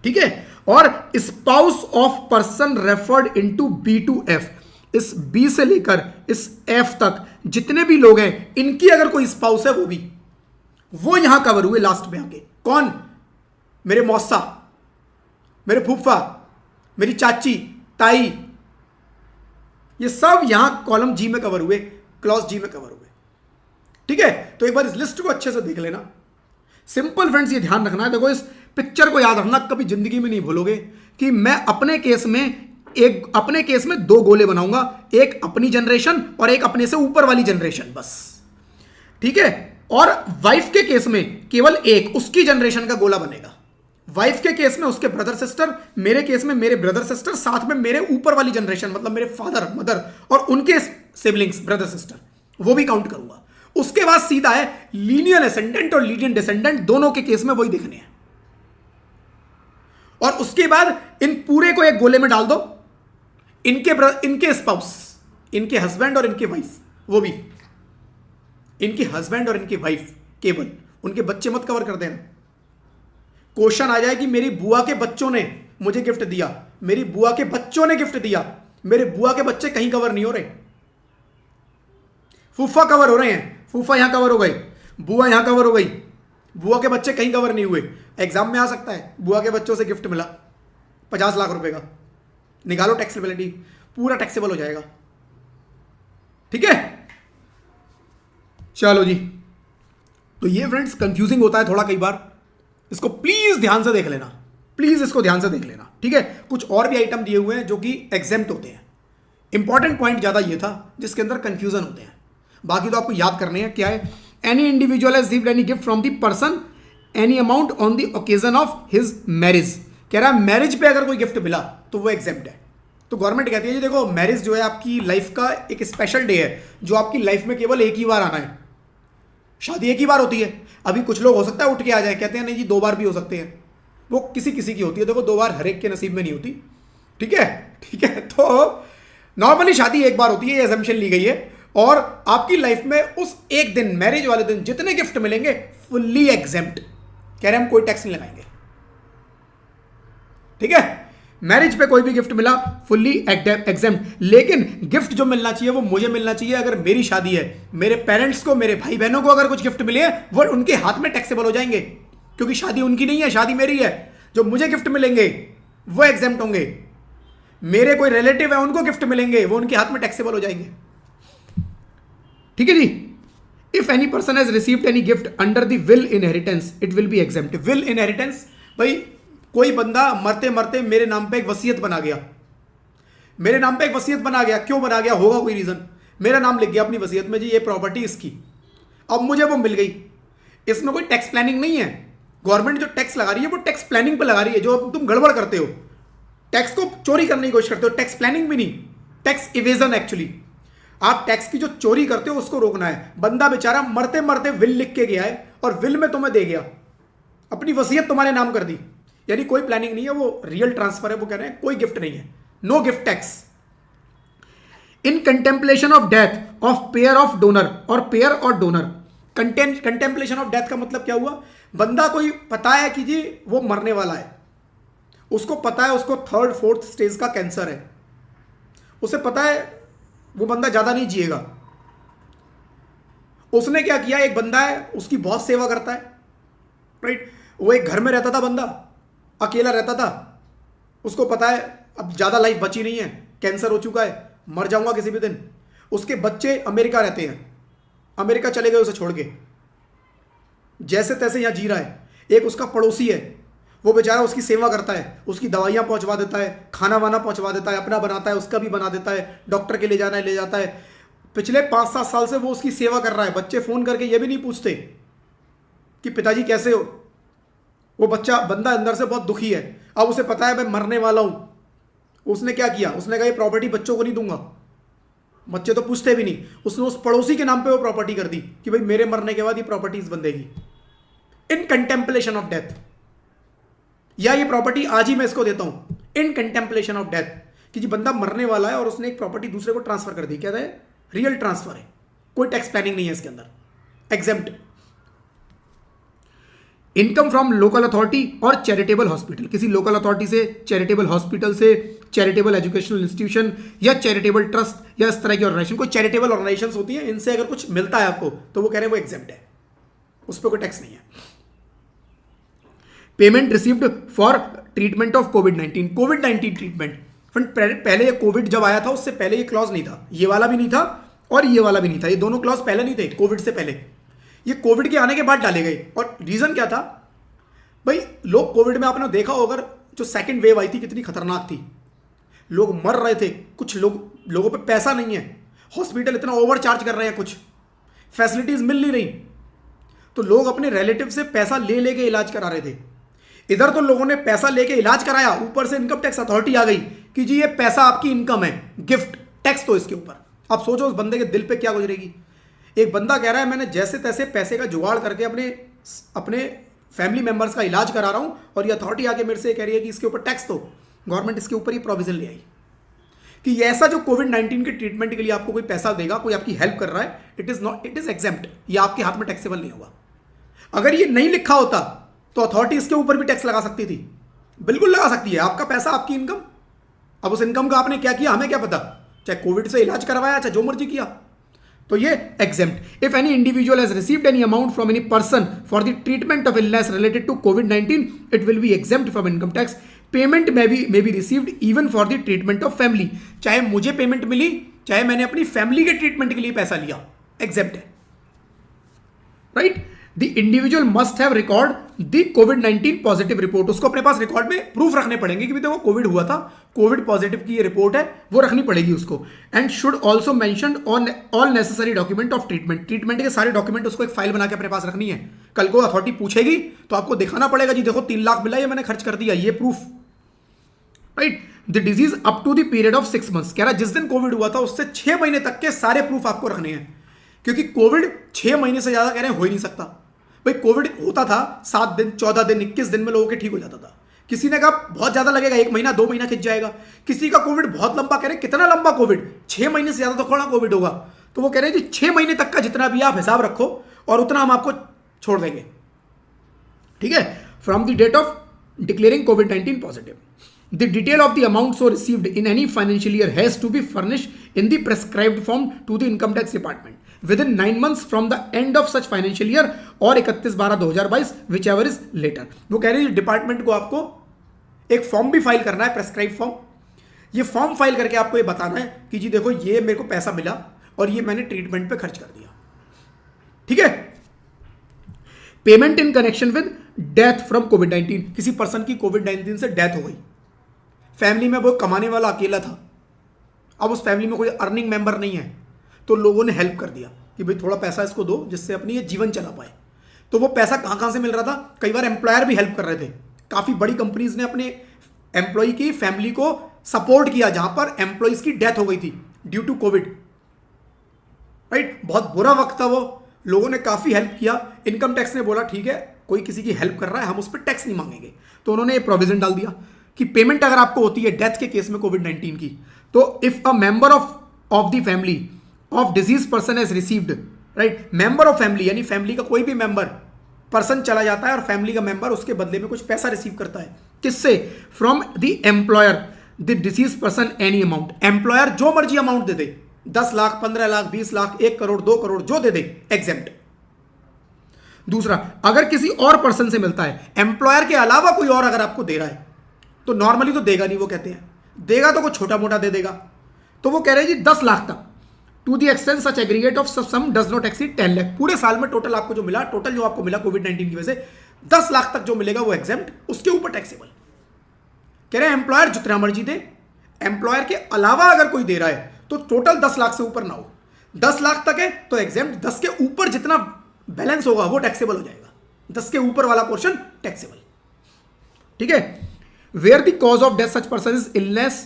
ठीक है, और spouse of person referred into B to F, इस बी से लेकर इस एफ तक जितने भी लोग हैं इनकी अगर कोई स्पाउस है वो यहां कवर हुए लास्ट में आके। कौन, मेरे मौसा, मेरे फूफा, मेरी चाची ताई, ये सब यहां कॉलम जी में कवर हुए, क्लॉज जी में कवर हुए। ठीक है, तो एक बार इस लिस्ट को अच्छे से देख लेना। सिंपल फ्रेंड्स, ये ध्यान रखना है, देखो इस पिक्चर को याद रखना, कभी जिंदगी में नहीं भूलोगे कि मैं अपने केस में दो गोले बनाऊंगा, एक अपनी जनरेशन और एक अपने से ऊपर वाली जनरेशन, बस। ठीक है, और वाइफ के केस में केवल एक उसकी जनरेशन का गोला बनेगा। वाइफ के केस में उसके ब्रदर सिस्टर, मेरे केस में मेरे ब्रदर सिस्टर, साथ में मेरे ऊपर वाली जनरेशन मतलब मेरे फादर मदर और उनके सिबलिंग्स ब्रदर सिस्टर, वो भी काउंट करूंगा। उसके बाद सीधा है लीनियर असेंडेंट और लीनियर डिसेंडेंट, दोनों के केस में वही दिखने हैं। और उसके बाद इन पूरे को एक गोले में डाल दो, इनके स्पाउस, इनके हस्बैंड और इनके वाइफ, वो भी इनके हस्बैंड और इनके वाइफ, केवल उनके बच्चे मत कवर कर देना। क्वेश्चन आ जाए कि मेरी बुआ के बच्चों ने मुझे गिफ्ट दिया, मेरी बुआ के बच्चों ने गिफ्ट दिया, मेरे बुआ के बच्चे कहीं कवर नहीं हो रहे। फूफा कवर हो रहे हैं, फूफा यहां कवर हो गई, बुआ यहां कवर हो गई, बुआ के बच्चे कहीं कवर नहीं हुए। एग्जाम में आ सकता है बुआ के बच्चों से गिफ्ट मिला 50 लाख रुपए का, निकालो टैक्सेबिलिटी, पूरा टैक्सेबल हो जाएगा। ठीक है, चलो जी। तो ये फ्रेंड्स कंफ्यूजिंग होता है थोड़ा कई बार, इसको प्लीज ध्यान से देख लेना, प्लीज इसको ध्यान से देख लेना। ठीक है, कुछ और भी आइटम दिए हुए हैं जो कि एग्जेम्प्ट होते हैं। इंपॉर्टेंट पॉइंट ज्यादा ये था जिसके अंदर कंफ्यूजन होते हैं, बाकी तो आपको याद करने हैं। क्या है, any individual has received any gift from the person any amount on the occasion of his marriage. कह रहा है मैरिज पे अगर कोई गिफ्ट मिला तो वो एग्जेम्प्ट है। तो गवर्नमेंट कहती है जी देखो, मैरिज जो है आपकी लाइफ का एक स्पेशल डे है जो आपकी लाइफ में केवल एक ही बार आना है। शादी एक ही बार होती है। अभी कुछ लोग हो सकता है उठ के आ जाए, कहते हैं नहीं जी 2 बार भी हो सकते हैं, वो किसी किसी की होती है। देखो 2 बार हर एक के नसीब में नहीं होती। ठीक है, ठीक है, तो नॉर्मली शादी एक बार होती है, ये अजम्पशन ली गई है। और आपकी लाइफ में उस एक दिन, मैरिज वाले दिन जितने गिफ्ट मिलेंगे फुल्ली एग्जेम्प्ट। कह रहे हम कोई टैक्स नहीं लगाएंगे। ठीक है, मैरिज पे कोई भी गिफ्ट मिला फुल्ली एग्जेम्प्ट। लेकिन गिफ्ट जो मिलना चाहिए वो मुझे मिलना चाहिए। अगर मेरी शादी है, मेरे पेरेंट्स को, मेरे भाई बहनों को अगर कुछ गिफ्ट मिले वो उनके हाथ में टैक्सेबल हो जाएंगे, क्योंकि शादी उनकी नहीं है, शादी मेरी है। जो मुझे गिफ्ट मिलेंगे वो एग्जेम्प्ट होंगे। मेरे कोई रिलेटिव है उनको गिफ्ट मिलेंगे, वो उनके हाथ में टैक्सेबल हो जाएंगे। ठीक है जी। If any person has received any gift under the will inheritance it will be exempt. Will inheritance, भाई कोई बंदा मरते मरते मेरे नाम पे एक वसीयत बना गया, मेरे नाम पे एक वसीयत बना गया, क्यों बना गया होगा कोई रीजन, मेरा नाम लिख गया अपनी वसीयत में जी ये प्रॉपर्टी इसकी, अब मुझे वो मिल गई। इसमें कोई टैक्स प्लानिंग नहीं है। गवर्नमेंट जो टैक्स लगा रही है वो टैक्स प्लानिंग पे लगा रही है। जो तुम गड़बड़ करते हो, टैक्स को चोरी करने की कोशिश करते हो, टैक्स प्लानिंग भी नहीं, टैक्स इवेजन। एक्चुअली आप टैक्स की जो चोरी करते हो उसको रोकना है। बंदा बेचारा मरते मरते विल लिख के गया है और विल में तुम्हें दे गया, अपनी वसीयत तुम्हारे नाम कर दी, यानी कोई प्लानिंग नहीं है, वो रियल ट्रांसफर है। वो कह रहे हैं कोई गिफ्ट नहीं है, no gift tax. In contemplation of death of payer of donor और पेयर और डोनर। कंटेम्पलेशन ऑफ डेथ का मतलब क्या हुआ, बंदा कोई पता है कि जी वो मरने वाला है, उसको पता है उसको 3rd 4th स्टेज का कैंसर है, उसे पता है वो बंदा ज्यादा नहीं जिएगा। उसने क्या किया, एक बंदा है उसकी बहुत सेवा करता है, राइट। वो एक घर में रहता था, बंदा अकेला रहता था, उसको पता है अब ज़्यादा लाइफ बची नहीं है, कैंसर हो चुका है, मर जाऊंगा किसी भी दिन। उसके बच्चे अमेरिका रहते हैं, अमेरिका चले गए उसे छोड़ के, जैसे तैसे यहाँ जी रहा है। एक उसका पड़ोसी है, वो बेचारा उसकी सेवा करता है, उसकी दवाइयाँ पहुँचवा देता है, खाना वाना पहुँचवा देता है, अपना बनाता है, उसका भी बना देता है, डॉक्टर के ले जाना है ले जाता है। पिछले 5-7 साल से वो उसकी सेवा कर रहा है। बच्चे फ़ोन करके ये भी नहीं पूछते कि पिताजी कैसे हो। वो बंदा अंदर से बहुत दुखी है। अब उसे पता है मैं मरने वाला हूं। उसने क्या किया, उसने कहा ये प्रॉपर्टी बच्चों को नहीं दूंगा, बच्चे तो पूछते भी नहीं। उसने उस पड़ोसी के नाम पे वो प्रॉपर्टी कर दी कि भाई मेरे मरने के बाद ये प्रॉपर्टी इस बंदेगी, इन कंटेम्पलेशन ऑफ डेथ। या ये प्रॉपर्टी आज ही मैं इसको देता हूं, इन कंटेम्पलेशन ऑफ डेथ, कि जी बंदा मरने वाला है और उसने एक प्रॉपर्टी दूसरे को ट्रांसफर कर दी। क्या है, रियल ट्रांसफर है, कोई टैक्स प्लानिंग नहीं है इसके अंदर, exempt. Income from local authority और चैरिटेबल हॉस्पिटल, किसी लोकल अथॉरिटी से, चैरिटेबल हॉस्पिटल से, चैरिटेबल एजुकेशनल इंस्टीट्यूशन या चैरिटेबल ट्रस्ट या इस तरह की ऑर्गेनाइजेशन, कोई चैरिटेबल ऑर्गेनाइजेशन होती है, इनसे अगर कुछ मिलता है आपको तो वो कह रहे हैं वो एग्जेम्प्ट है, उस पर कोई टैक्स नहीं है। Payment received for treatment of covid, covid treatment. पहले ये कोविड जब आया था उससे पहले ये क्लॉज नहीं था, ये वाला भी नहीं था और ये वाला भी नहीं था, ये दोनों क्लॉज पहले नहीं थे कोविड से पहले। ये कोविड के आने के बाद डाले गए। और रीजन क्या था भाई, लोग कोविड में आपने देखा होगा जो सेकंड वेव आई थी कितनी खतरनाक थी, लोग मर रहे थे, कुछ लोगों पे पैसा नहीं है, हॉस्पिटल इतना ओवर चार्ज कर रहे हैं, कुछ फैसिलिटीज मिल नहीं रही, तो लोग अपने रिलेटिव से पैसा ले लेके इलाज करा रहे थे। इधर तो लोगों ने पैसा लेके इलाज कराया, ऊपर से इनकम टैक्स अथॉरिटी आ गई कि जी ये पैसा आपकी इनकम है, गिफ्ट टैक्स तो इसके ऊपर। अब सोचो उस बंदे के दिल पे क्या गुजरेगी। एक बंदा कह रहा है मैंने जैसे तैसे पैसे का जुगाड़ करके अपने फैमिली मेंबर्स का इलाज करा रहा हूं, और ये अथॉरिटी आके मेरे से कह रही है कि इसके ऊपर टैक्स दो। गवर्नमेंट इसके ऊपर ही प्रोविजन ले आई कि ऐसा जो कोविड-19 के ट्रीटमेंट के लिए आपको कोई पैसा देगा, कोई आपकी हेल्प कर रहा है, इट इज एग्जेम्प्ट, ये आपके हाथ में टैक्सेबल नहीं होगा। अगर ये नहीं लिखा होता तो अथॉरिटी इसके ऊपर भी टैक्स लगा सकती थी, बिल्कुल लगा सकती है। आपका पैसा, आपकी इनकम, अब उस इनकम का आपने क्या किया हमें क्या पता, चाहे कोविड से इलाज करवाया, चाहे जो मर्जी किया, तो ये exempt. If any individual has received any amount from any person for the treatment of illness related to कोविड-19 it will be exempt from income tax. Payment may be received even for the treatment of family, चाहे मुझे पेमेंट मिली, चाहे मैंने अपनी फैमिली के ट्रीटमेंट के लिए पैसा लिया, एग्जेम्प्ट है, right. The individual must have record the covid positive report, उसको अपने पास रिकॉर्ड में प्रूफ रखने पड़ेंगे कि भी देखो कोविड हुआ था, कोविड पॉजिटिव की ये रिपोर्ट है, वो रखनी पड़ेगी उसको। And should also mention all necessary document of treatment के सारे डॉक्यूमेंट उसको एक फाइल बना के अपने पास रखनी है। कल को अथॉरिटी पूछेगी तो आपको दिखाना पड़ेगा जी देखो 3 लाख मिला, ये मैंने खर्च कर दिया, ये proof, right. The disease up to the period of 6 months, कह रहा जिस दिन कोविड हुआ था उससे 6 महीने तक के सारे प्रूफ आपको रखने हैं, क्योंकि कोविड 6 महीने से ज्यादा कह रहे हैं हो ही नहीं सकता। भाई कोविड होता था 7 दिन, 14 दिन, 21 दिन में लोगों के ठीक हो जाता था। किसी ने कहा बहुत ज्यादा लगेगा, 1 महीना 2 महीना खिंच जाएगा। किसी का कोविड बहुत लंबा, कह रहे कितना लंबा कोविड, 6 महीने से ज्यादा तो थोड़ा कोविड होगा, तो वो कह रहे हैं जी 6 महीने तक का जितना भी आप हिसाब रखो और उतना हम आपको छोड़ देंगे, ठीक है। From the date of declaring कोविड-19 positive, the detail of the amount so received in any financial year has to be furnished in the prescribed form to the income tax department within 9 months from the end of such financial year और 31/12/2022 whichever is later। वो कह रहे हैं डिपार्टमेंट को आपको एक फॉर्म भी फाइल करना है, प्रेस्क्राइब फॉर्म। ये फॉर्म फाइल करके आपको ये बताना है कि जी देखो ये मेरे को पैसा मिला और ये मैंने ट्रीटमेंट पे खर्च कर दिया, ठीक है। Payment in connection with death from कोविड-19, किसी पर्सन की कोविड-19 से डेथ हो गई, फैमिली में वो कमाने वाला अकेला था, अब उस फैमिली में कोई अर्निंग मेंबर नहीं है, तो लोगों ने हेल्प कर दिया कि भाई थोड़ा पैसा इसको दो जिससे अपनी ये जीवन चला पाए। तो वो पैसा कहाँ से मिल रहा था, कई बार एम्प्लॉयर भी हेल्प कर रहे थे। काफ़ी बड़ी कंपनीज ने अपने एम्प्लॉय की फैमिली को सपोर्ट किया जहां पर एम्प्लॉयज की डेथ हो गई थी ड्यू टू कोविड, राइट। बहुत बुरा वक्त था वो, लोगों ने काफ़ी हेल्प किया। इनकम टैक्स ने बोला ठीक है कोई किसी की हेल्प कर रहा है हम उस पर टैक्स नहीं मांगेंगे, तो उन्होंने ये प्रोविजन डाल दिया कि पेमेंट अगर आपको होती है डेथ के केस में कोविड-19 की, तो if a member of the family of disease person has received, right, member of family यानी फैमिली का कोई भी मेंबर पर्सन चला जाता है और फैमिली का मेंबर उसके बदले में कुछ पैसा रिसीव करता है, किससे, from the employer the disease person any amount, employer जो मर्जी अमाउंट दे दे, 10 लाख, 15 लाख, 20 लाख, 1 करोड़, 2 करोड़, जो दे दे, एग्जेम्प्ट। दूसरा, अगर किसी और पर्सन से मिलता है, एम्प्लॉयर के अलावा कोई और अगर आपको दे रहा है तो नॉर्मली तो देगा नहीं, वो कहते हैं देगा तो कुछ छोटा मोटा दे देगा, तो वो कह रहे हैं जी 10 लाख तक, to the extent such aggregate of sum does not exceed 10 lakh, पूरे साल में टोटल आपको जो मिला, टोटल जो आपको मिला कोविड-19 की वजह से 10 लाख तक जो मिलेगा वो एग्जेम्प्ट, उसके ऊपर टैक्सेबल। कह रहे हैं एम्प्लॉयर जितना मर्जी दे, एम्प्लॉयर के अलावा अगर कोई दे रहा है तो टोटल 10 लाख से ऊपर ना हो, 10 लाख तक है तो एग्जेम्प्ट, 10 के ऊपर जितना बैलेंस होगा वो टैक्सेबल हो जाएगा, 10 के ऊपर वाला पोर्शन टैक्सेबल, ठीक है। Where the cause of death such person is illness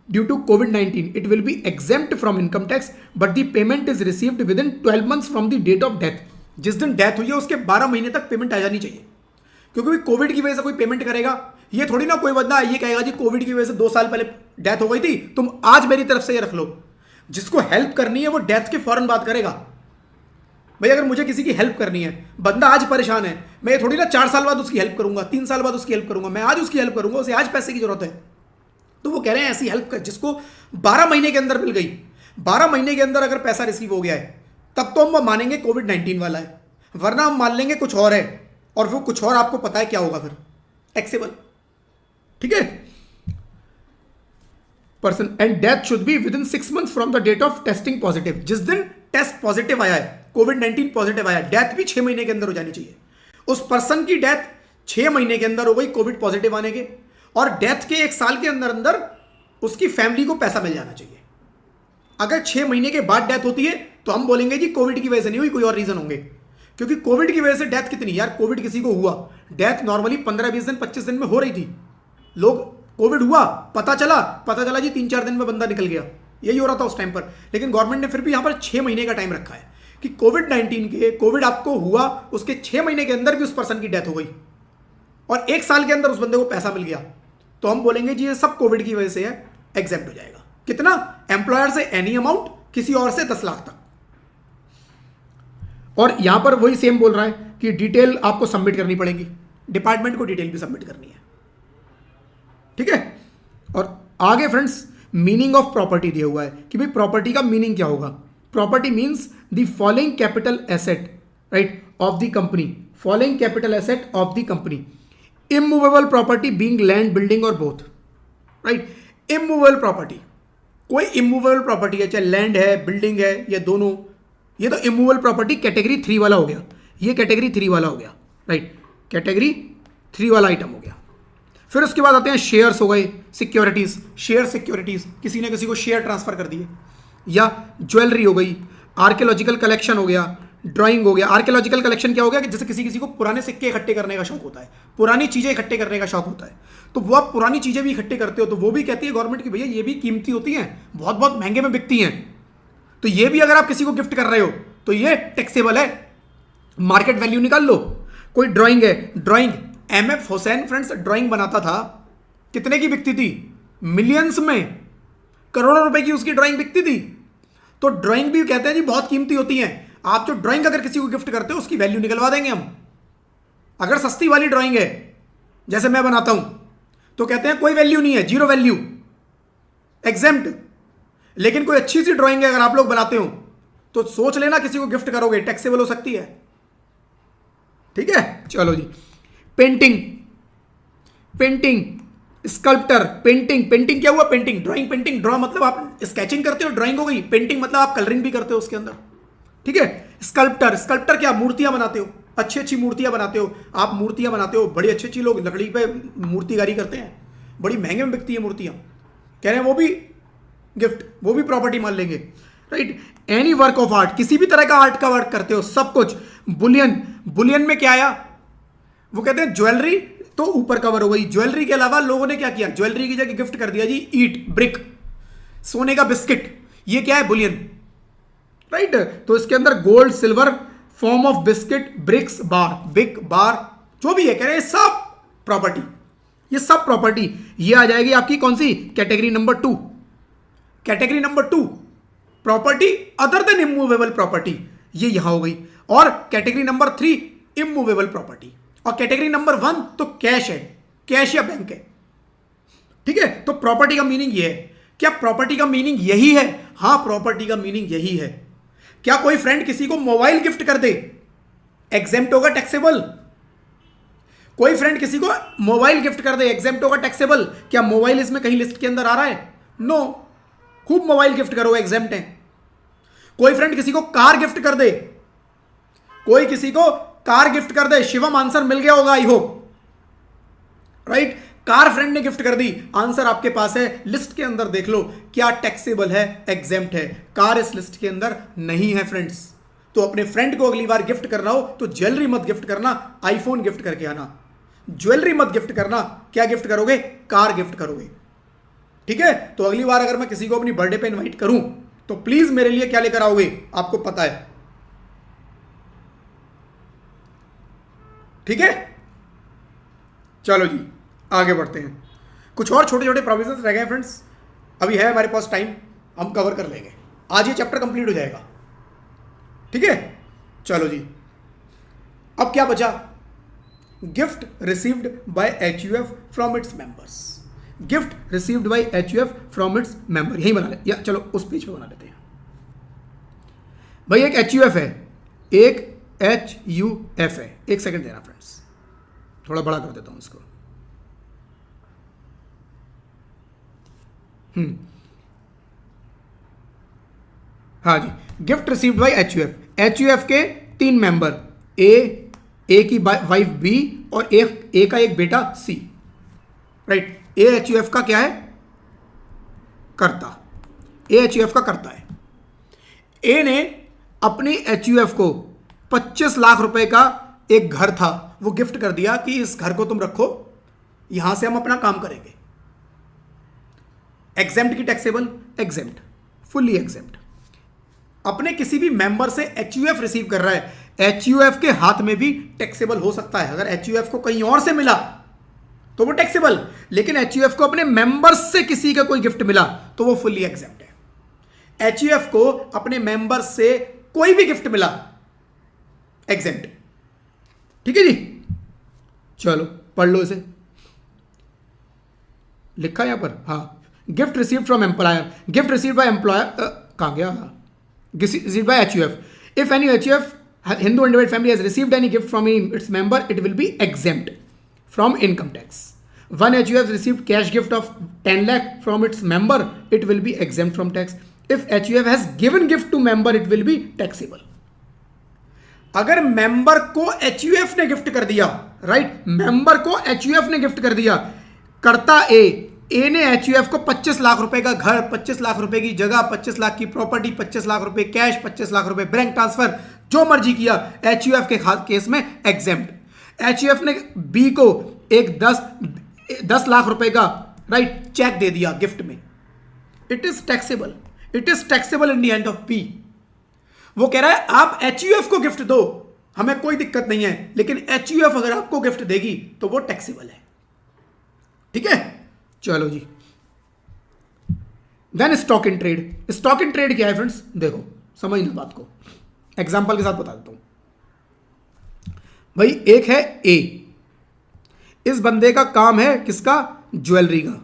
due to COVID-19, it will be exempt from income tax, but the payment is received within 12 months from the date of death। जिस दिन डेथ हुई है उसके 12 महीने तक पेमेंट आ जानी चाहिए, क्योंकि कोविड की वजह से कोई पेमेंट करेगा, ये थोड़ी ना कोई बंदा ये कहेगा जी कोविड की वजह से 2 साल पहले डेथ हो गई थी, तुम आज मेरी तरफ से ये रख लो। जिसको हेल्प करनी है वो डेथ के फौरन बात करेगा। भाई अगर मुझे किसी की हेल्प करनी है, बंदा आज परेशान है, मैं थोड़ी ना 4 साल बाद उसकी हेल्प करूंगा, 3 साल बाद उसकी हेल्प करूंगा, मैं आज उसकी हेल्प करूंगा, उसे आज पैसे की जरूरत है। तो वो कह रहे हैं ऐसी हेल्प कर जिसको 12 महीने के अंदर मिल गई, 12 महीने के अंदर अगर पैसा रिसीव हो गया है तब तो हम मानेंगे कोविड-19 वाला है, वरना हम मान लेंगे कुछ और है, और वो कुछ और आपको पता है क्या होगा फिर, टैक्सेबल, ठीक है। Person and death should be within 6 months from the date of testing positive, जिस दिन टेस्ट पॉजिटिव आया है कोविड-19 पॉजिटिव आया, डेथ भी 6 महीने के अंदर हो जानी चाहिए। उस पर्सन की डेथ 6 महीने के अंदर हो गई कोविड पॉजिटिव आने के, और डेथ के 1 साल के अंदर अंदर उसकी फैमिली को पैसा मिल जाना चाहिए। अगर 6 महीने के बाद डेथ होती है तो हम बोलेंगे जी कोविड की वजह से नहीं हुई, कोई और रीजन होंगे। क्योंकि कोविड की वजह से डेथ कितनी यार, कोविड किसी को हुआ, डेथ नॉर्मली 15-20 दिन 25 दिन में हो रही थी। लोग कोविड हुआ, पता चला जी 3-4 दिन में बंदा निकल गया, यही हो रहा था उस टाइम पर। लेकिन गवर्नमेंट ने फिर भी यहां पर 6 महीने का टाइम रखा है कि कोविड-19 के, कोविड आपको हुआ उसके 6 महीने के अंदर भी उस पर्सन की डेथ हो गई और 1 साल के अंदर उस बंदे को पैसा मिल गया, तो हम बोलेंगे जी ये सब कोविड की वजह से है, एग्जेम्प्ट हो जाएगा। कितना? एम्प्लॉयर से एनी अमाउंट, किसी और से 10 लाख तक। और यहां पर वही सेम बोल रहा है कि डिटेल आपको सबमिट करनी पड़ेगी, डिपार्टमेंट को डिटेल भी सबमिट करनी है, ठीक है। और आगे फ्रेंड्स मीनिंग ऑफ प्रॉपर्टी दिया हुआ है कि भाई प्रॉपर्टी का मीनिंग क्या होगा। Property means the following capital asset, right, of the company, following capital asset of the company, immovable property being land, building और बोथ, राइट। इमूवेबल प्रॉपर्टी, कोई इमूवेबल प्रॉपर्टी है, चाहे लैंड है, बिल्डिंग है, ये दोनों, ये तो इमूवेबल प्रॉपर्टी कैटेगरी 3 वाला हो गया, ये कैटेगरी 3 वाला हो गया, राइट, कैटेगरी 3 वाला आइटम हो गया। फिर उसके बाद आते हैं शेयर्स हो गए, सिक्योरिटीज, शेयर सिक्योरिटीज, किसी ने किसी को शेयर ट्रांसफर कर दिए, या ज्वेलरी हो गई, आर्कियोलॉजिकल कलेक्शन हो गया, ड्राइंग हो गया। आर्कियोलॉजिकल कलेक्शन क्या हो गया कि जैसे किसी को पुराने सिक्के इकट्ठे करने का शौक होता है, पुरानी चीजें इकट्ठे करने का शौक होता है, तो वो आप पुरानी चीजें भी इकट्ठे करते हो, तो वो भी कहती है गवर्नमेंट की भैया ये भी कीमती होती हैं, बहुत बहुत महंगे में बिकती हैं, तो ये भी अगर आप किसी को गिफ्ट कर रहे हो तो ये टैक्सेबल है, मार्केट वैल्यू निकाल लो। कोई ड्राइंग है, drawing MF Hussain friends drawing बनाता था, कितने की बिकती थी? मिलियंस में, करोड़ों रुपए की उसकी ड्राइंग बिकती थी। तो ड्राइंग भी कहते हैं जी बहुत कीमती होती है। आप जो ड्राइंग अगर किसी को गिफ्ट करते हो उसकी वैल्यू निकलवा देंगे हम। अगर सस्ती वाली ड्राइंग है जैसे मैं बनाता हूं तो कहते हैं कोई वैल्यू नहीं है, जीरो वैल्यू, एग्जेम्प्ट। लेकिन कोई अच्छी सी ड्राइंग है अगर आप लोग बनाते हो तो सोच लेना किसी को गिफ्ट करोगे, टैक्सेबल हो सकती है, ठीक है। चलो जी, painting, painting, sculptor, painting, painting क्या हुआ? पेंटिंग, ड्राइंग, पेंटिंग, ड्रॉ मतलब आप स्केचिंग करते हो, ड्राइंग हो गई, पेंटिंग मतलब आप कलरिंग भी करते हो उसके अंदर, ठीक है। स्कल्प्टर, स्कल्प्टर क्या? मूर्तियां बनाते हो, अच्छी अच्छी मूर्तियां बनाते हो, आप मूर्तियां बनाते हो, बड़ी अच्छी अच्छी लोग लकड़ी पे मूर्तिकारी करते हैं, बड़ी महंगे में बिकती है मूर्तियां, कह रहे हैं वो भी गिफ्ट, वो भी प्रॉपर्टी मान लेंगे, right. Any work of art, किसी भी तरह का आर्ट का वर्क करते हो, सब कुछ। बुलियन, बुलियन में क्या आया? वो कहते हैं ज्वेलरी तो ऊपर कवर हो गई, ज्वेलरी के अलावा लोगों ने क्या किया? ज्वेलरी की जगह गिफ्ट कर दिया जी ईट, ब्रिक, सोने का बिस्किट, ये क्या है? Bullion, right. तो इसके अंदर gold, silver, form of biscuit, bricks, bar, big bar, जो भी है कह रहे हैं सब प्रॉपर्टी, ये सब प्रॉपर्टी, ये आ जाएगी आपकी कौन सी? Category number 2। Category number 2 property other than immovable property, ये यहां हो गई। और कैटेगरी नंबर 3 इमूवेबल प्रॉपर्टी, और कैटेगरी नंबर 1 तो कैश है, कैश या बैंक है, ठीक है। तो प्रॉपर्टी का मीनिंग ये है। क्या प्रॉपर्टी का मीनिंग यही है? हां, प्रॉपर्टी का मीनिंग यही है। क्या कोई फ्रेंड किसी को मोबाइल गिफ्ट कर दे, एग्जेम्प्ट होगा, टैक्सेबल? कोई फ्रेंड किसी को मोबाइल गिफ्ट कर दे, एग्जेम्प्ट होगा, टैक्सेबल? क्या मोबाइल इसमें कहीं लिस्ट के अंदर आ रहा है? नो, खूब मोबाइल गिफ्ट करो, एग्जेम्प्ट है। कोई फ्रेंड किसी को कार गिफ्ट कर दे, कोई किसी को कार गिफ्ट कर दे, शिवम आंसर मिल गया होगा I hope, right. Car friend ने गिफ्ट कर दी, आंसर आपके पास है, लिस्ट के अंदर देख लो, क्या टैक्सेबल है, एग्जेम्प्ट है। कार इस लिस्ट के अंदर नहीं है फ्रेंड्स। तो अपने फ्रेंड को अगली बार गिफ्ट करना हो तो ज्वेलरी मत गिफ्ट करना, आईफोन गिफ्ट करके आना। ज्वेलरी मत गिफ्ट करना, क्या गिफ्ट करोगे? कार गिफ्ट करोगे, ठीक है। तो अगली बार अगर मैं किसी को अपनी बर्थडे पे इनवाइट करूं तो प्लीज मेरे लिए क्या लेकर आओगे? आपको पता है, ठीक है। चलो जी, आगे बढ़ते हैं। कुछ और छोटे छोटे प्रोविजंस रह गए फ्रेंड्स, अभी है हमारे पास टाइम, हम कवर कर लेंगे, आज ये चैप्टर कंप्लीट हो जाएगा, ठीक है। चलो जी, अब क्या बचा? Gift received by HUF from its members, gift received by HUF from its member, यही बना ले, या चलो उस पेज पे बना लेते हैं भाई। एक HUF है, एक HUF है, एक सेकंड देना फ्रेंड्स, थोड़ा बड़ा कर देता हूं इसको। हाँ जी, gift received by HUF, HUF के 3 मेंबर, ए की वाइफ बी और ए का एक बेटा सी, राइट। ए HUF का क्या है? कर्ता। ए HUF का कर्ता है। ए ने अपनी HUF को 25 लाख रुपए का एक घर था, वो गिफ्ट कर दिया कि इस घर को तुम रखो, यहां से हम अपना काम करेंगे। एग्जेम्प्ट की टैक्सेबल? Exempt, fully exempt. अपने किसी भी मेंबर से HUF रिसीव कर रहा है, HUF के हाथ में भी टैक्सेबल हो सकता है। अगर HUF को कहीं और से मिला तो वो टैक्सेबल, लेकिन HUF को अपने मेंबर्स से किसी का कोई गिफ्ट मिला तो वो फुल्ली एग्जेम्प्ट है। HUF को अपने मेंबर से कोई भी गिफ्ट मिला, एग्जेम्प्ट। ठीक है जी, चलो पढ़ लो इसे। लिखा यहां पर, हाँ। Gift received from employer, gift received by employer, कहां गया? Received by HUF। If any HUF Hindu individual family has received any gift from its member, it will be exempt from income tax. One HUF received cash gift of 10 lakh from its member, it will be exempt from tax. If HUF has given gift to member, it will be taxable. अगर मेंबर को HUF ने गिफ्ट कर दिया, राइट, मेंबर को HUF ने गिफ्ट कर दिया, करता ए ने HUF को 25 लाख रुपए का घर, 25 लाख रुपए की जगह, 25 लाख की प्रॉपर्टी, 25 लाख रुपए कैश, 25 लाख रुपए बैंक ट्रांसफर, जो मर्जी किया, HUF के केस में एग्जेम्प्ट। HUF ने बी को एक 10 लाख रुपए का, राइट, चेक दे दिया गिफ्ट में, it is taxable. It is taxable in the hand of B. वो कह रहा है आप HUF को गिफ्ट दो, हमें कोई दिक्कत नहीं है, लेकिन HUF अगर आपको गिफ्ट देगी तो वो टैक्सेबल है। ठीक है, चलो जी। Then stock in trade. Stock in trade क्या है फ्रेंड्स? देखो समझना बात को, एग्जांपल के साथ बता देता हूं। भाई एक है ए, इस बंदे का काम है किसका? ज्वेलरी का।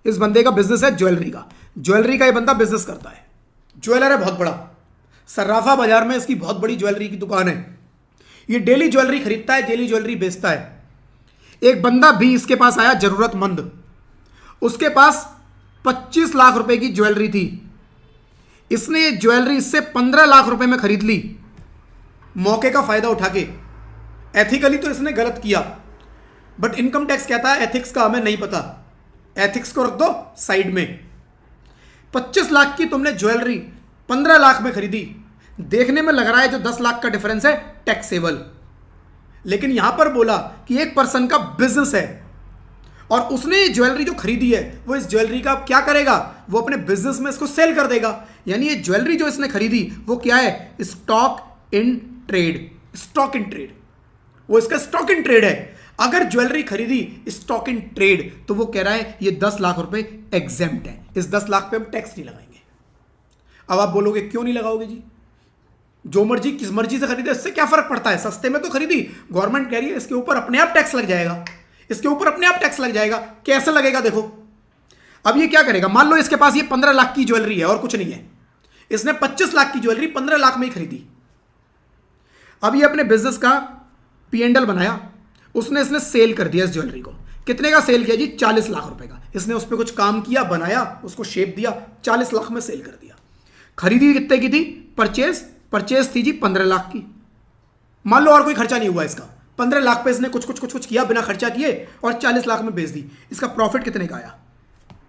इस बंदे का बिजनेस है ज्वेलरी का। ज्वेलरी का ये बंदा बिजनेस करता है, ज्वेलर है बहुत बड़ा, सर्राफा बाजार में इसकी बहुत बड़ी ज्वेलरी की दुकान है। ये डेली ज्वेलरी खरीदता है, डेली ज्वेलरी बेचता है। एक बंदा भी इसके पास आया जरूरतमंद, उसके पास 25 लाख रुपए की ज्वेलरी थी, इसने ये ज्वेलरी इससे 15 लाख रुपए में खरीद ली, मौके का फायदा उठा के। एथिकली तो इसने गलत किया, बट इनकम टैक्स कहता है एथिक्स का हमें नहीं पता, एथिक्स को रख दो साइड में। 25 लाख की तुमने ज्वेलरी 15 लाख में खरीदी, देखने में लग रहा है जो 10 लाख का डिफरेंस है टैक्सेबल, लेकिन यहां पर बोला कि एक पर्सन का बिजनेस है और उसने ये ज्वेलरी जो खरीदी है वो इस ज्वेलरी का क्या करेगा? वो अपने बिजनेस में इसको सेल कर देगा। यानी ये ज्वेलरी जो इसने खरीदी वो क्या है? Stock in trade. Stock in trade, वो इसका स्टॉक इन ट्रेड है। अगर ज्वेलरी खरीदी स्टॉक इन ट्रेड तो वो कह रहा है ये 10 लाख रुपए एग्जेम्प्ट है, इस 10 लाख पे हम टैक्स नहीं लगाएंगे। अब आप बोलोगे क्यों नहीं लगाओगे जी? जो मर्जी किस मर्जी से खरीदे, इससे क्या फर्क पड़ता है? सस्ते में तो खरीदी, गवर्नमेंट कह रही है इसके ऊपर अपने आप टैक्स लग जाएगा, इसके ऊपर अपने आप टैक्स लग जाएगा। कैसे लगेगा देखो। अब ये क्या करेगा? मान लो इसके पास ये 15 लाख की ज्वेलरी है और कुछ नहीं है, इसने 25 लाख की ज्वेलरी 15 लाख में ही खरीदी। अब ये अपने बिजनेस का P&L बनाया, इसने सेल कर दिया इस ज्वेलरी को। कितने का सेल किया जी? 40 लाख रुपए का। इसने उस पर कुछ काम किया, बनाया, उसको शेप दिया, 40 लाख में सेल कर दिया। खरीदी कितने की थी? परचेज थी जी 15 लाख की। मान लो और कोई खर्चा नहीं हुआ इसका, 15 लाख पे इसने कुछ किया बिना खर्चा किए और 40 लाख में बेच दी। इसका प्रॉफिट कितने का आया?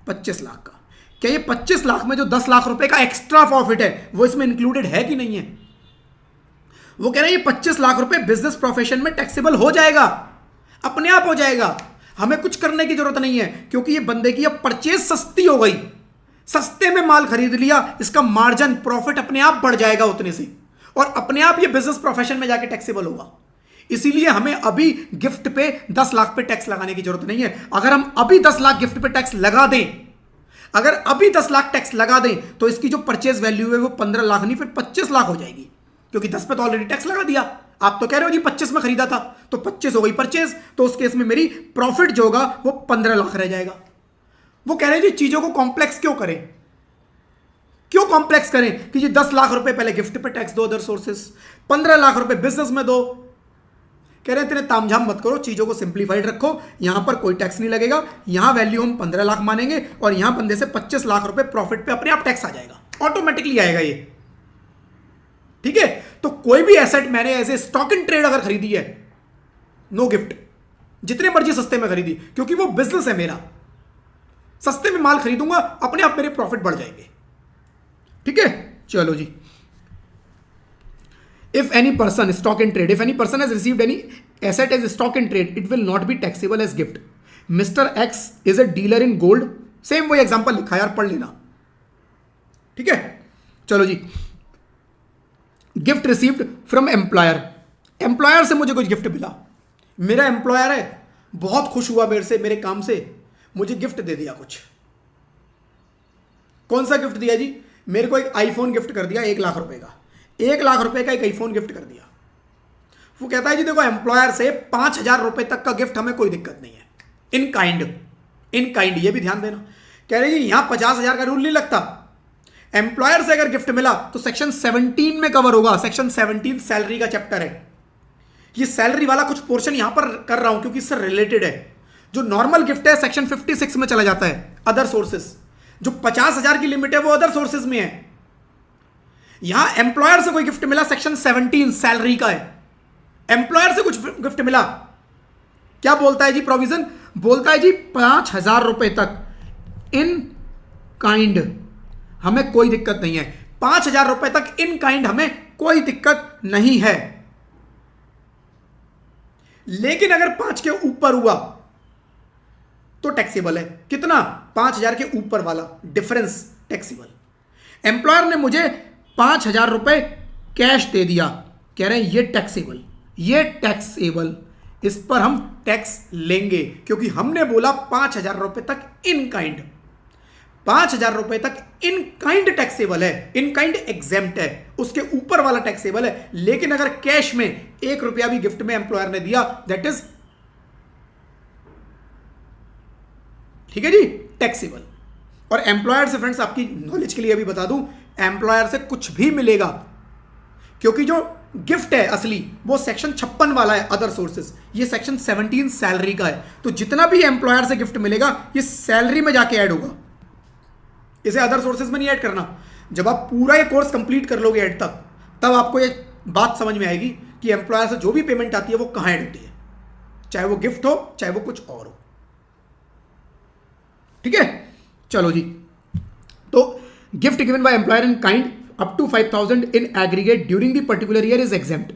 25 लाख का। क्या ये 25 लाख में जो 10 लाख रुपए का एक्स्ट्रा प्रॉफिट है वो इसमें इंक्लूडेड है कि नहीं है? वो कह रहे हैं ये 25 लाख रुपए बिजनेस प्रोफेशन में टैक्सेबल हो जाएगा, अपने आप हो जाएगा, हमें कुछ करने की जरूरत नहीं है, क्योंकि ये बंदे की अब परचेज सस्ती हो गई, सस्ते में माल खरीद लिया, इसका मार्जिन प्रॉफिट अपने आप बढ़ जाएगा उतने से, और अपने आप ये बिजनेस प्रोफेशन में जाके टैक्सेबल होगा। इसीलिए हमें अभी गिफ्ट पे 10 लाख पे टैक्स लगाने की जरूरत नहीं है। अगर हम अभी 10 लाख गिफ्ट पे टैक्स लगा दें, अगर अभी 10 लाख टैक्स लगा दें तो इसकी जो परचेज वैल्यू है वो 15 लाख नहीं फिर 25 लाख हो जाएगी, क्योंकि 10 पे तो ऑलरेडी टैक्स लगा दिया। आप तो कह रहे हो जी 25 में खरीदा था तो 25 हो गई परचेज, तो उस केस में मेरी प्रॉफिट जो होगा वो 15 लाख रह जाएगा। वो कह रहे हैं जी चीजों को कॉम्प्लेक्स क्यों करें, क्यों कॉम्प्लेक्स करें कि जी 10 लाख रुपए पहले गिफ्ट पे टैक्स दो, अदर सोर्सेस 15 लाख रुपए बिजनेस में दो। कह रहे हैं तेरे तामझाम मत करो, चीजों को सिंप्लीफाइड रखो, यहां पर कोई टैक्स नहीं लगेगा, यहां वैल्यू हम 15 लाख मानेंगे और यहां बंदे से 25 लाख रुपए प्रॉफिट पे अपने आप टैक्स आ जाएगा, ऑटोमेटिकली आएगा ये। ठीक है, तो कोई भी एसेट मैंने ऐसे स्टॉक इन ट्रेड अगर खरीदी है, नो गिफ्ट, जितने मर्जी सस्ते में खरीदी, क्योंकि वो बिजनेस है मेरा, सस्ते में माल खरीदूंगा, अपने आप मेरे प्रॉफिट बढ़ जाएंगे। ठीक है, चलो जी। If any person stock in trade, if any person has received any asset as stock in trade, it will not be taxable as gift. Mister X is a dealer in gold, same वही एग्जांपल लिखा यार, पढ़ लेना। ठीक है, चलो जी। Gift received from employer, employer से मुझे कुछ गिफ्ट मिला, मेरा एम्प्लॉयर है, बहुत खुश हुआ मेरे से, मेरे काम से, मुझे गिफ्ट दे दिया कुछ। कौन सा गिफ्ट दिया जी? मेरे को एक आईफोन गिफ्ट कर दिया 1 लाख रुपए का, 1 लाख रुपए का एक आईफोन गिफ्ट कर दिया। वो कहता है जी देखो, एम्प्लॉयर से 5,000 रुपए तक का गिफ्ट हमें कोई दिक्कत नहीं है, इन काइंड, इन काइंड, ये भी ध्यान देना। कह रहे जी यहां 50,000 का रूल नहीं लगता, एम्प्लॉयर से अगर गिफ्ट मिला तो सेक्शन 17 में कवर होगा। सेक्शन 17 सैलरी का चैप्टर है, ये सैलरी वाला कुछ पोर्शन यहां पर कर रहा हूं क्योंकि इससे रिलेटेड है। जो नॉर्मल गिफ्ट है सेक्शन 56 में चला जाता है, अदर सोर्सेस। जो 50,000 की लिमिट है वो अदर सोर्सेज में है। यहां एम्प्लॉयर से कोई गिफ्ट मिला, सेक्शन 17 सैलरी का है। एम्प्लॉयर से कुछ गिफ्ट मिला, क्या बोलता है जी प्रोविजन? बोलता है जी 5,000 रुपए तक इन काइंड हमें कोई दिक्कत नहीं है, 5,000 रुपए तक इन काइंड हमें कोई दिक्कत नहीं है। लेकिन अगर 5 के ऊपर हुआ तो टैक्सेबल है। कितना? 5,000 के ऊपर वाला डिफरेंस टैक्सेबल। एम्प्लॉयर ने मुझे 5,000 रुपए कैश दे दिया, कह रहे हैं ये टैक्सेबल, ये टैक्सेबल, इस पर हम टैक्स लेंगे क्योंकि हमने बोला 5,000 रुपए तक इन काइंड, 5,000 रुपए तक इन काइंड टैक्सेबल है, इन काइंड एग्जेम्प्ट है, उसके ऊपर वाला टैक्सेबल है। लेकिन अगर कैश में 1 रुपया भी गिफ्ट में एम्प्लॉयर ने दिया, दैट इज, ठीक है जी, टैक्सेबल। और एम्प्लॉयर से फ्रेंड्स आपकी नॉलेज के लिए अभी बता दूं, एम्प्लॉयर से कुछ भी मिलेगा क्योंकि जो गिफ्ट है असली वो सेक्शन 56 वाला है, अदर सोर्सेज, ये सेक्शन 17 सैलरी का है। तो जितना भी एम्प्लॉयर से गिफ्ट मिलेगा ये सैलरी में जाके ऐड होगा, इसे अदर सोर्सेज में नहीं ऐड करना। जब आप पूरा ये कोर्स कंप्लीट कर लोगे एंड तक, तब आपको ये बात समझ में आएगी कि एम्प्लॉयर से जो भी पेमेंट आती है वो कहां ऐड होती है, चाहे वो गिफ्ट हो चाहे वो कुछ और हो। ठीक है, चलो जी। तो gift given by employer in kind up to 5,000 in aggregate during the particular year is exempt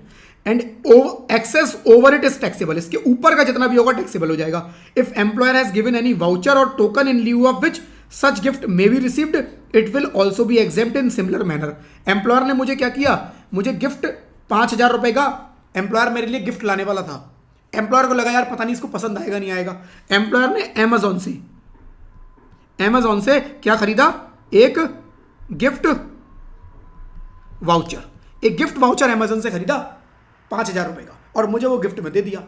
and excess over it is taxable. इसके ऊपर का जितना भी होगा टैक्सेबल हो जाएगा। If employer has given any voucher और token in lieu of which such gift may be received, it will also be exempt in similar manner. Employer ने मुझे क्या किया, मुझे गिफ्ट 5,000 रुपए का, एम्प्लॉयर मेरे लिए गिफ्ट लाने वाला था। एम्प्लॉयर को लगा यार पता नहीं इसको पसंद आएगा नहीं आएगा, एम्प्लॉयर ने अमेजॉन से क्या खरीदा, एक गिफ्ट वाउचर, एक गिफ्ट वाउचर अमेजॉन से खरीदा 5,000 रुपए का, और मुझे वो गिफ्ट में दे दिया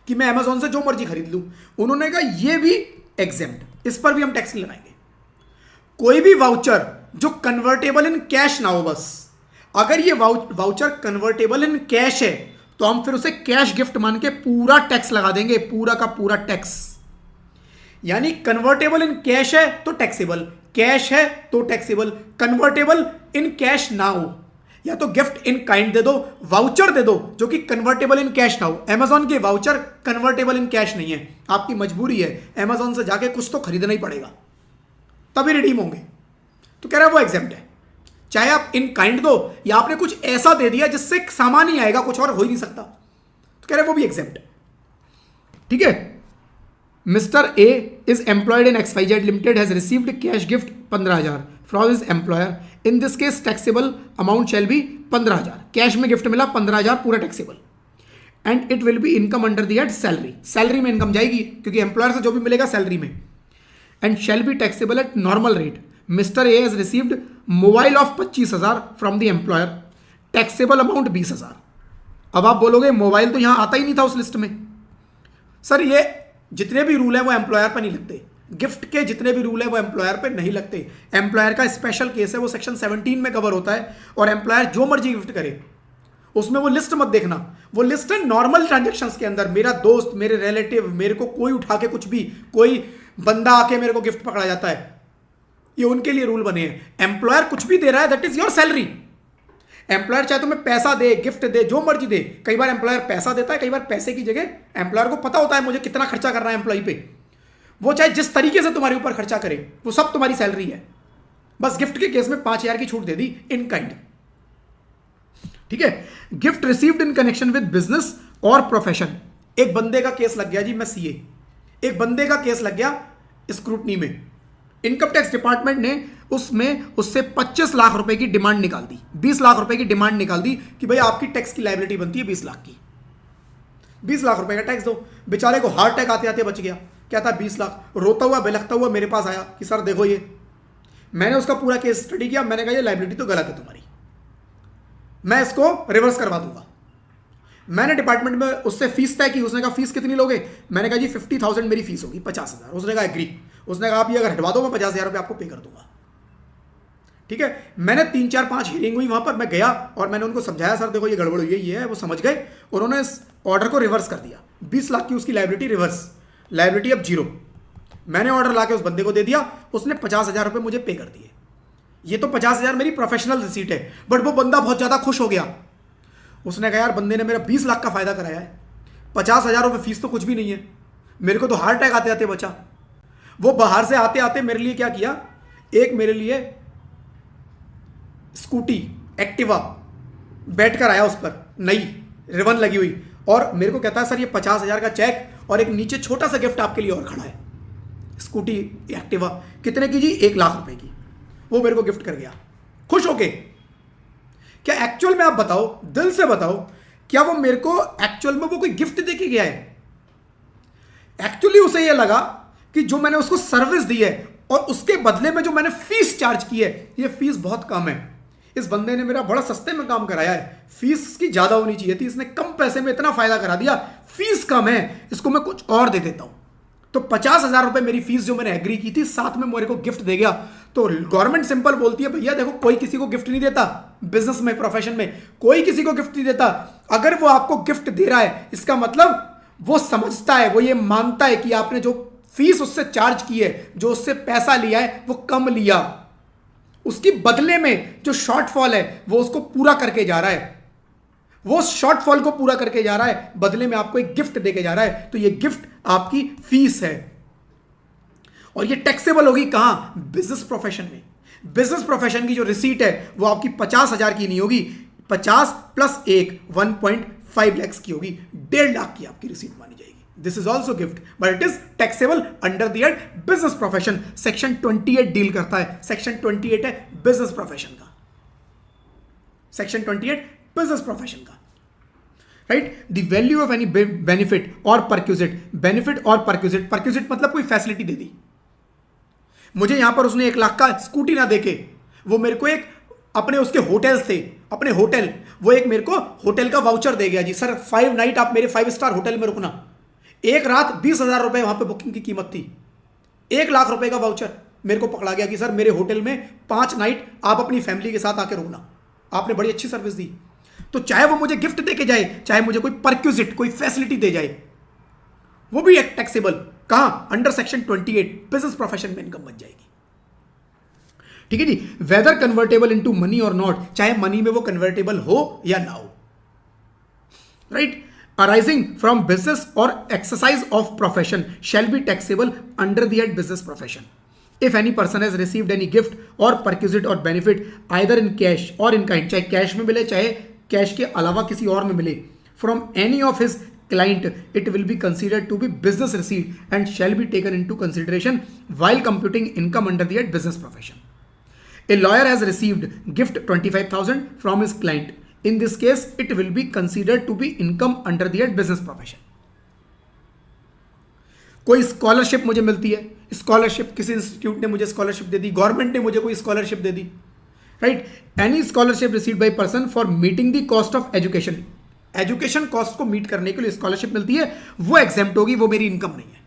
कि मैं अमेजॉन से जो मर्जी खरीद लूं। उन्होंने कहा ये भी एग्जेम्प्ट, इस पर भी हम टैक्स नहीं लगाएंगे। कोई भी वाउचर जो कन्वर्टेबल इन कैश ना हो, बस अगर ये वाउचर कन्वर्टेबल इन कैश है तो हम फिर उसे कैश गिफ्ट मान के पूरा टैक्स लगा देंगे, पूरा का पूरा टैक्स। यानी कन्वर्टेबल इन कैश है तो टैक्सेबल, कैश है तो टैक्सेबल, कन्वर्टेबल इन कैश ना हो, या तो गिफ्ट इन काइंड दे दो, वाउचर दे दो जो कि कन्वर्टेबल इन कैश ना हो। अमेजॉन के वाउचर कन्वर्टेबल इन कैश नहीं है, आपकी मजबूरी है, अमेजॉन से जाके कुछ तो खरीदना ही पड़ेगा तभी रिडीम होंगे। तो कह रहा है वो एग्जेम्प्ट है, चाहे आप इन काइंड दो या आपने कुछ ऐसा दे दिया जिससे सामान ही आएगा, कुछ और हो ही नहीं सकता, तो कह रहे हैं वो भी एग्जेम्प्ट है। ठीक है, mister A is employed in XYZ limited has received cash gift 15,000 from his employer, in this case taxable amount shall be 15,000। Cash में गिफ्ट मिला 15,000 पूरा taxable, and it will be income under the head salary, salary में इनकम जाएगी क्योंकि एम्प्लॉयर से जो भी मिलेगा सैलरी में, and shall be taxable at normal rate. Mister A has received mobile of 25,000 from the employer, taxable amount 20,000। अब आप बोलोगे मोबाइल तो यहां आता ही नहीं था उस लिस्ट में। सर ये जितने भी रूल है वो एम्प्लॉयर पर नहीं लगते, गिफ्ट के जितने भी रूल है वो एम्प्लॉयर पे नहीं लगते। एम्प्लॉयर का स्पेशल केस है, वो सेक्शन 17 में कवर होता है, और एम्प्लॉयर जो मर्जी गिफ्ट करे उसमें वो लिस्ट मत देखना, वो लिस्ट है नॉर्मल ट्रांजैक्शंस के अंदर। मेरा दोस्त, मेरे रिलेटिव, मेरे को कोई उठा के कुछ भी, कोई बंदा आके मेरे को गिफ्ट पकड़ा जाता है, ये उनके लिए रूल बने हैं। एम्प्लॉयर कुछ भी दे रहा है that is your salary, employer चाहे तुम्हें पैसा दे, गिफ्ट दे, जो मर्जी दे। कई बार एम्प्लॉयर पैसा देता है, कई बार पैसे की जगह एम्प्लॉयर को पता होता है मुझे कितना खर्चा करना है एम्प्लॉय पे। वो चाहे जिस तरीके से तुम्हारे ऊपर खर्चा करे, वो सब तुम्हारी सैलरी है। बस गिफ्ट के केस में 5,000 की छूट दे दी इन काइंड। ठीक है। Gift received in connection with business और प्रोफेशन। एक बंदे का केस लग गया जी, मैं सीए, एक बंदे का केस लग गया स्क्रूटनी में। इनकम टैक्स डिपार्टमेंट ने उससे 25 लाख रुपए की डिमांड निकाल दी, 20 लाख रुपए की डिमांड निकाल दी कि भाई आपकी टैक्स की लायबिलिटी बनती है 20 लाख की, 20 लाख रुपए का टैक्स दो। बेचारे को हार्ट अटैक आते आते बच गया। क्या था, 20 लाख। रोता हुआ बिलखता हुआ मेरे पास आया कि सर देखो ये। मैंने उसका पूरा केस स्टडी किया। मैंने कहा ये लायबिलिटी तो गलत है तुम्हारी, मैं इसको रिवर्स करवा दूंगा। मैंने डिपार्टमेंट में उससे फीस तय की। उसने कहा फीस कितनी लोगे? मैंने कहा जी 50,000 मेरी फीस होगी, 50,000। उसने कहा एग्री। उसने कहा आप ये अगर हटवा दो मैं 50,000 रुपये आपको पे कर दूंगा। ठीक है। मैंने 3 4 5 हियरिंग हुई वहां पर। मैं गया और मैंने उनको समझाया सर देखो ये गड़बड़ हुई है, ये है। वो समझ गए। उन्होंने इस ऑर्डर को रिवर्स कर दिया। 20 लाख की उसकी लायबिलिटी रिवर्स, लायबिलिटी अब 0। मैंने ऑर्डर ला के उस बंदे को दे दिया। उसने 50,000 रुपये मुझे पे कर दिए। ये तो 50,000 मेरी प्रोफेशनल रिसीट है। बट वो बंदा बहुत ज्यादा खुश हो गया। उसने कहा यार बंदे ने मेरा 20 लाख का फायदा कराया है, 50,000 रुपये फीस तो कुछ भी नहीं है, मेरे को तो हार्ट अटैक आते आते बचा। वो बाहर से आते आते मेरे लिए क्या किया, एक मेरे लिए स्कूटी एक्टिवा बैठ कर आया, उस पर नई रिबन लगी हुई, और मेरे को कहता है सर ये 50,000 का चेक और एक नीचे छोटा सा गिफ्ट आपके लिए और खड़ा है। स्कूटी एक्टिवा कितने की जी? 1 लाख रुपए की। वो मेरे को गिफ्ट कर गया खुश होके। क्या एक्चुअल में आप बताओ, दिल से बताओ, क्या वो मेरे को एक्चुअल में वो कोई गिफ्ट दे के गया है? एक्चुअली उसे ये लगा कि जो मैंने उसको सर्विस दी है और उसके बदले में जो मैंने फीस चार्ज की है, ये फीस बहुत कम है। इस बंदे ने मेरा बड़ा सस्ते में काम कराया है, फीस इसकी ज्यादा होनी चाहिए थी, इसने कम पैसे में इतना फायदा करा दिया, फीस कम है, इसको मैं कुछ और दे देता हूं। तो 50,000 रुपए मेरी फीस जो मैंने एग्री की थी, साथ में मेरे को गिफ्ट दे गया। तो गवर्नमेंट सिंपल बोलती है भैया देखो कोई किसी को गिफ्ट नहीं देता, बिजनेस में प्रोफेशन में कोई किसी को गिफ्ट नहीं देता। अगर वो आपको गिफ्ट दे रहा है इसका मतलब वो समझता है, वो ये मानता है कि आपने जो फीस उससे चार्ज की है, जो उससे पैसा लिया है वो कम लिया, उसकी बदले में जो शॉर्टफॉल है वो उसको पूरा करके जा रहा है, वो शॉर्टफॉल को पूरा करके जा रहा है, बदले में आपको एक गिफ्ट देके जा रहा है। तो ये गिफ्ट आपकी फीस है और ये टैक्सेबल होगी कहां? बिजनेस प्रोफेशन में। बिजनेस प्रोफेशन की जो रिसीट है वो आपकी 50,000 की नहीं होगी, 50 प्लस 1 1.5 लाख की होगी, 1.5 लाख की आपकी रिसीट मानी जाएगी। This is also gift but it is taxable under the head business profession. Section 28 deal करता है। सेक्शन 28 है बिजनेस प्रोफेशन का, सेक्शन 28 बिजनेस प्रोफेशन का, right. The value of any benefit और परक्यूजिट। बेनिफिट और परक्यूजिट, परक्यूजिट मतलब कोई फैसिलिटी दे दी मुझे। यहां पर उसने 1 लाख का स्कूटी ना देके वो मेरे को एक अपने उसके होटल्स थे, अपने होटल, वो एक मेरे को होटल का वाउचर दे गया जी, सर 5 नाइट आप मेरे 5 स्टार होटल में रुकना। एक रात 20,000 रुपए वहां पे बुकिंग की कीमत थी, 1 लाख रुपए का वाउचर मेरे को पकड़ा गया कि सर मेरे होटल में 5 नाइट आप अपनी फैमिली के साथ आके रुकना, आपने बड़ी अच्छी सर्विस दी। तो चाहे वो मुझे गिफ्ट देके जाए, चाहे मुझे कोई परक्यूजिट कोई फैसिलिटी दे जाए, वो भी एक टैक्सेबल कहां? अंडर सेक्शन 28 बिजनेस प्रोफेशन में इनकम बन जाएगी। ठीक है जी। वेदर कन्वर्टेबल इनटू मनी और नॉट, चाहे मनी में वो कन्वर्टेबल हो या ना हो, राइट। अराइजिंग फ्रॉम बिजनेस और exercise of profession shall be taxable under the head business profession if any person has received any gift or perquisite or benefit either in cash or in kind, चाहे कैश में मिले चाहे कैश के अलावा किसी और में मिले, from any of his client, it will be considered to be business receipt and shall be taken into consideration while computing income under the business profession. A lawyer has received gift 25,000 from his client. In this case, it will be considered to be income under the business profession. कोई स्कॉलरशिप मुझे मिलती है, स्कॉलरशिप किसी इंस्टीट्यूट ने मुझे स्कॉलरशिप दे दी, गवर्नमेंट ने मुझे कोई scholarship they the, right. Any scholarship received by person for meeting the cost of education, education cost को मीट करने के लिए स्कॉलरशिप मिलती है, वो एग्जेम्प्ट होगी, वो मेरी इनकम नहीं है।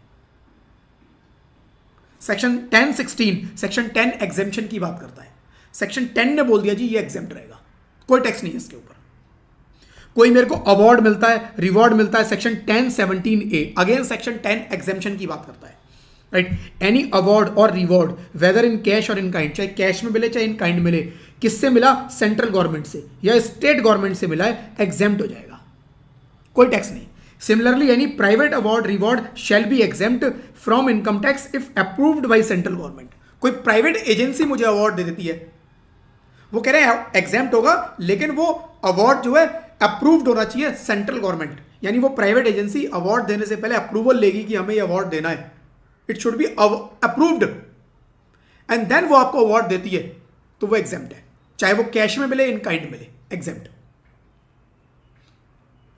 सेक्शन 10(16) सेक्शन 10 एग्जेम्पशन की बात करता है। सेक्शन 10 ने बोल दिया जी ये एग्जेम्प्ट रहेगा, कोई टैक्स नहीं है इसके ऊपर। कोई मेरे को अवार्ड मिलता है, रिवॉर्ड मिलता है, section 10(17)(a, again section 10 exemption की बात करता है, राइट। एनी अवार्ड और रिवॉर्ड वेदर इन कैश और इन काइंड, चाहे कैश में मिले चाहे इन काइंड मिले, किससे मिला? सेंट्रल गवर्नमेंट से या स्टेट गवर्नमेंट से मिला है, एग्जेम्प्ट हो जाएगा, कोई टैक्स नहीं। Similarly any private award reward shall be exempt from income tax if approved by central government. कोई प्राइवेट एजेंसी मुझे अवार्ड दे देती है, वो कह रहे हैं एग्जेम्प्ट होगा, लेकिन वो अवार्ड जो है अप्रूव्ड होना चाहिए सेंट्रल गवर्नमेंट, यानी वो प्राइवेट एजेंसी अवार्ड देने से पहले अप्रूवल लेगी कि हमें ये अवार्ड देना है, it should be approved and then वो आपको अवार्ड देती है, तो वो एग्जेम्प्ट है, चाहे वो कैश में मिले, इन काइंड मिले, एग्जेम्प्ट।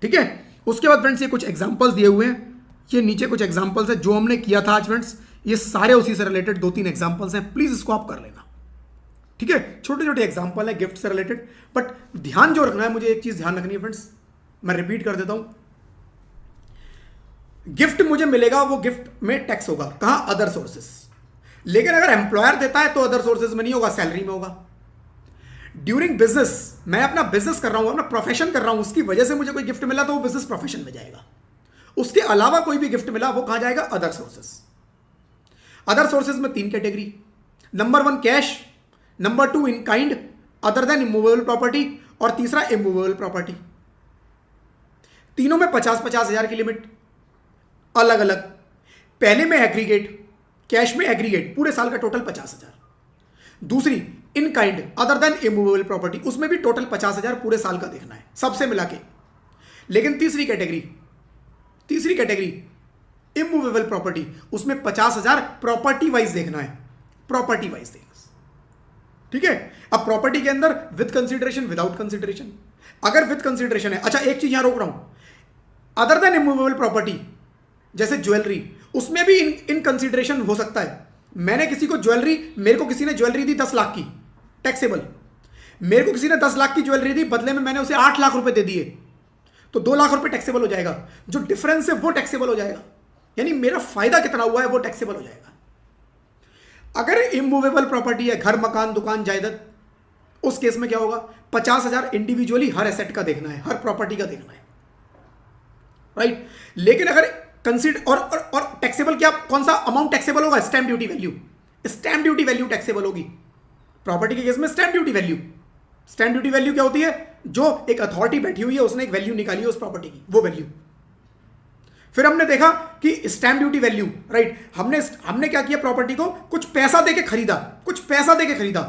ठीक है, उसके बाद फ्रेंड्स ये कुछ एग्जांपल्स दिए हुए हैं, ये नीचे कुछ एग्जांपल्स है जो हमने किया था आज फ्रेंड्स, ये सारे उसी से रिलेटेड 2-3 एग्जांपल्स हैं, प्लीज इसको आप कर लेना। ठीक है, छोटे छोटे एग्जांपल है गिफ्ट से रिलेटेड, बट ध्यान जो रखना है, मुझे एक चीज ध्यान रखनी है फ्रेंड्स, मैं रिपीट कर देता हूं, गिफ्ट मुझे मिलेगा, वो गिफ्ट में टैक्स होगा, कहां? Other sources. लेकिन अगर एम्प्लॉयर देता है तो अदर सोर्सेज में नहीं होगा, सैलरी में होगा। ड्यूरिंग बिजनेस, मैं अपना बिजनेस कर रहा हूं, अपना प्रोफेशन कर रहा हूं, उसकी वजह से मुझे कोई गिफ्ट मिला तो वो बिजनेस प्रोफेशन में जाएगा। उसके अलावा कोई भी गिफ्ट मिला वो कहां जाएगा? Other sources. अदर सोर्सेज में 3 category, number 1 cash, number 2 in kind other than immovable property, और तीसरा इमूवेबल प्रॉपर्टी। तीनों में 50-50 हजार की लिमिट अलग अलग। पहले में एग्रीगेट, कैश में एग्रीगेट पूरे साल का टोटल 50,000। दूसरी in kind other than immovable property, उसमें भी टोटल 50,000 पूरे साल का देखना है सबसे मिला के। लेकिन तीसरी कैटेगरी इमूवेबल प्रॉपर्टी, उसमें 50,000 प्रॉपर्टी वाइज देखना है, प्रॉपर्टी वाइज देखना। ठीक है, अब प्रॉपर्टी के अंदर विद कंसीडरेशन, विदाउट कंसीडरेशन। अगर विद कंसीडरेशन है, अच्छा एक चीज यहां रोक रहा हूं, अदर देन इमूवेबल प्रॉपर्टी जैसे ज्वेलरी, उसमें भी इन कंसीडरेशन हो सकता है। मैंने किसी को ज्वेलरी, मेरे को किसी ने ज्वेलरी दी 10 लाख की, टैक्सेबल। मेरे को किसी ने 10 लाख की ज्वेलरी दी, बदले में मैंने उसे 8 लाख रुपए दे दिए, तो 2 लाख रुपए टैक्सेबल हो जाएगा। जो डिफरेंस है वो टैक्सेबल हो जाएगा, यानी मेरा फायदा कितना हुआ है वो टैक्सेबल हो जाएगा। अगर इमूवेबल प्रॉपर्टी है, घर, मकान, दुकान, जायदाद, उस केस में क्या होगा? 50,000 इंडिविजुअली हर एसेट का देखना है, हर प्रॉपर्टी का देखना है, राइट। लेकिन अगर कंसीडर और टैक्सेबल क्या, कौन सा अमाउंट टैक्सेबल होगा? Stamp duty value. Stamp duty value taxable होगी प्रॉपर्टी के केस में। Stamp duty value, stamp duty value क्या होती है? जो एक अथॉरिटी बैठी हुई है, उसने एक वैल्यू निकाली है उस प्रॉपर्टी की, वो वैल्यू। फिर हमने देखा कि स्टैंप ड्यूटी वैल्यू, राइट, हमने क्या किया? प्रॉपर्टी को कुछ पैसा देके खरीदा,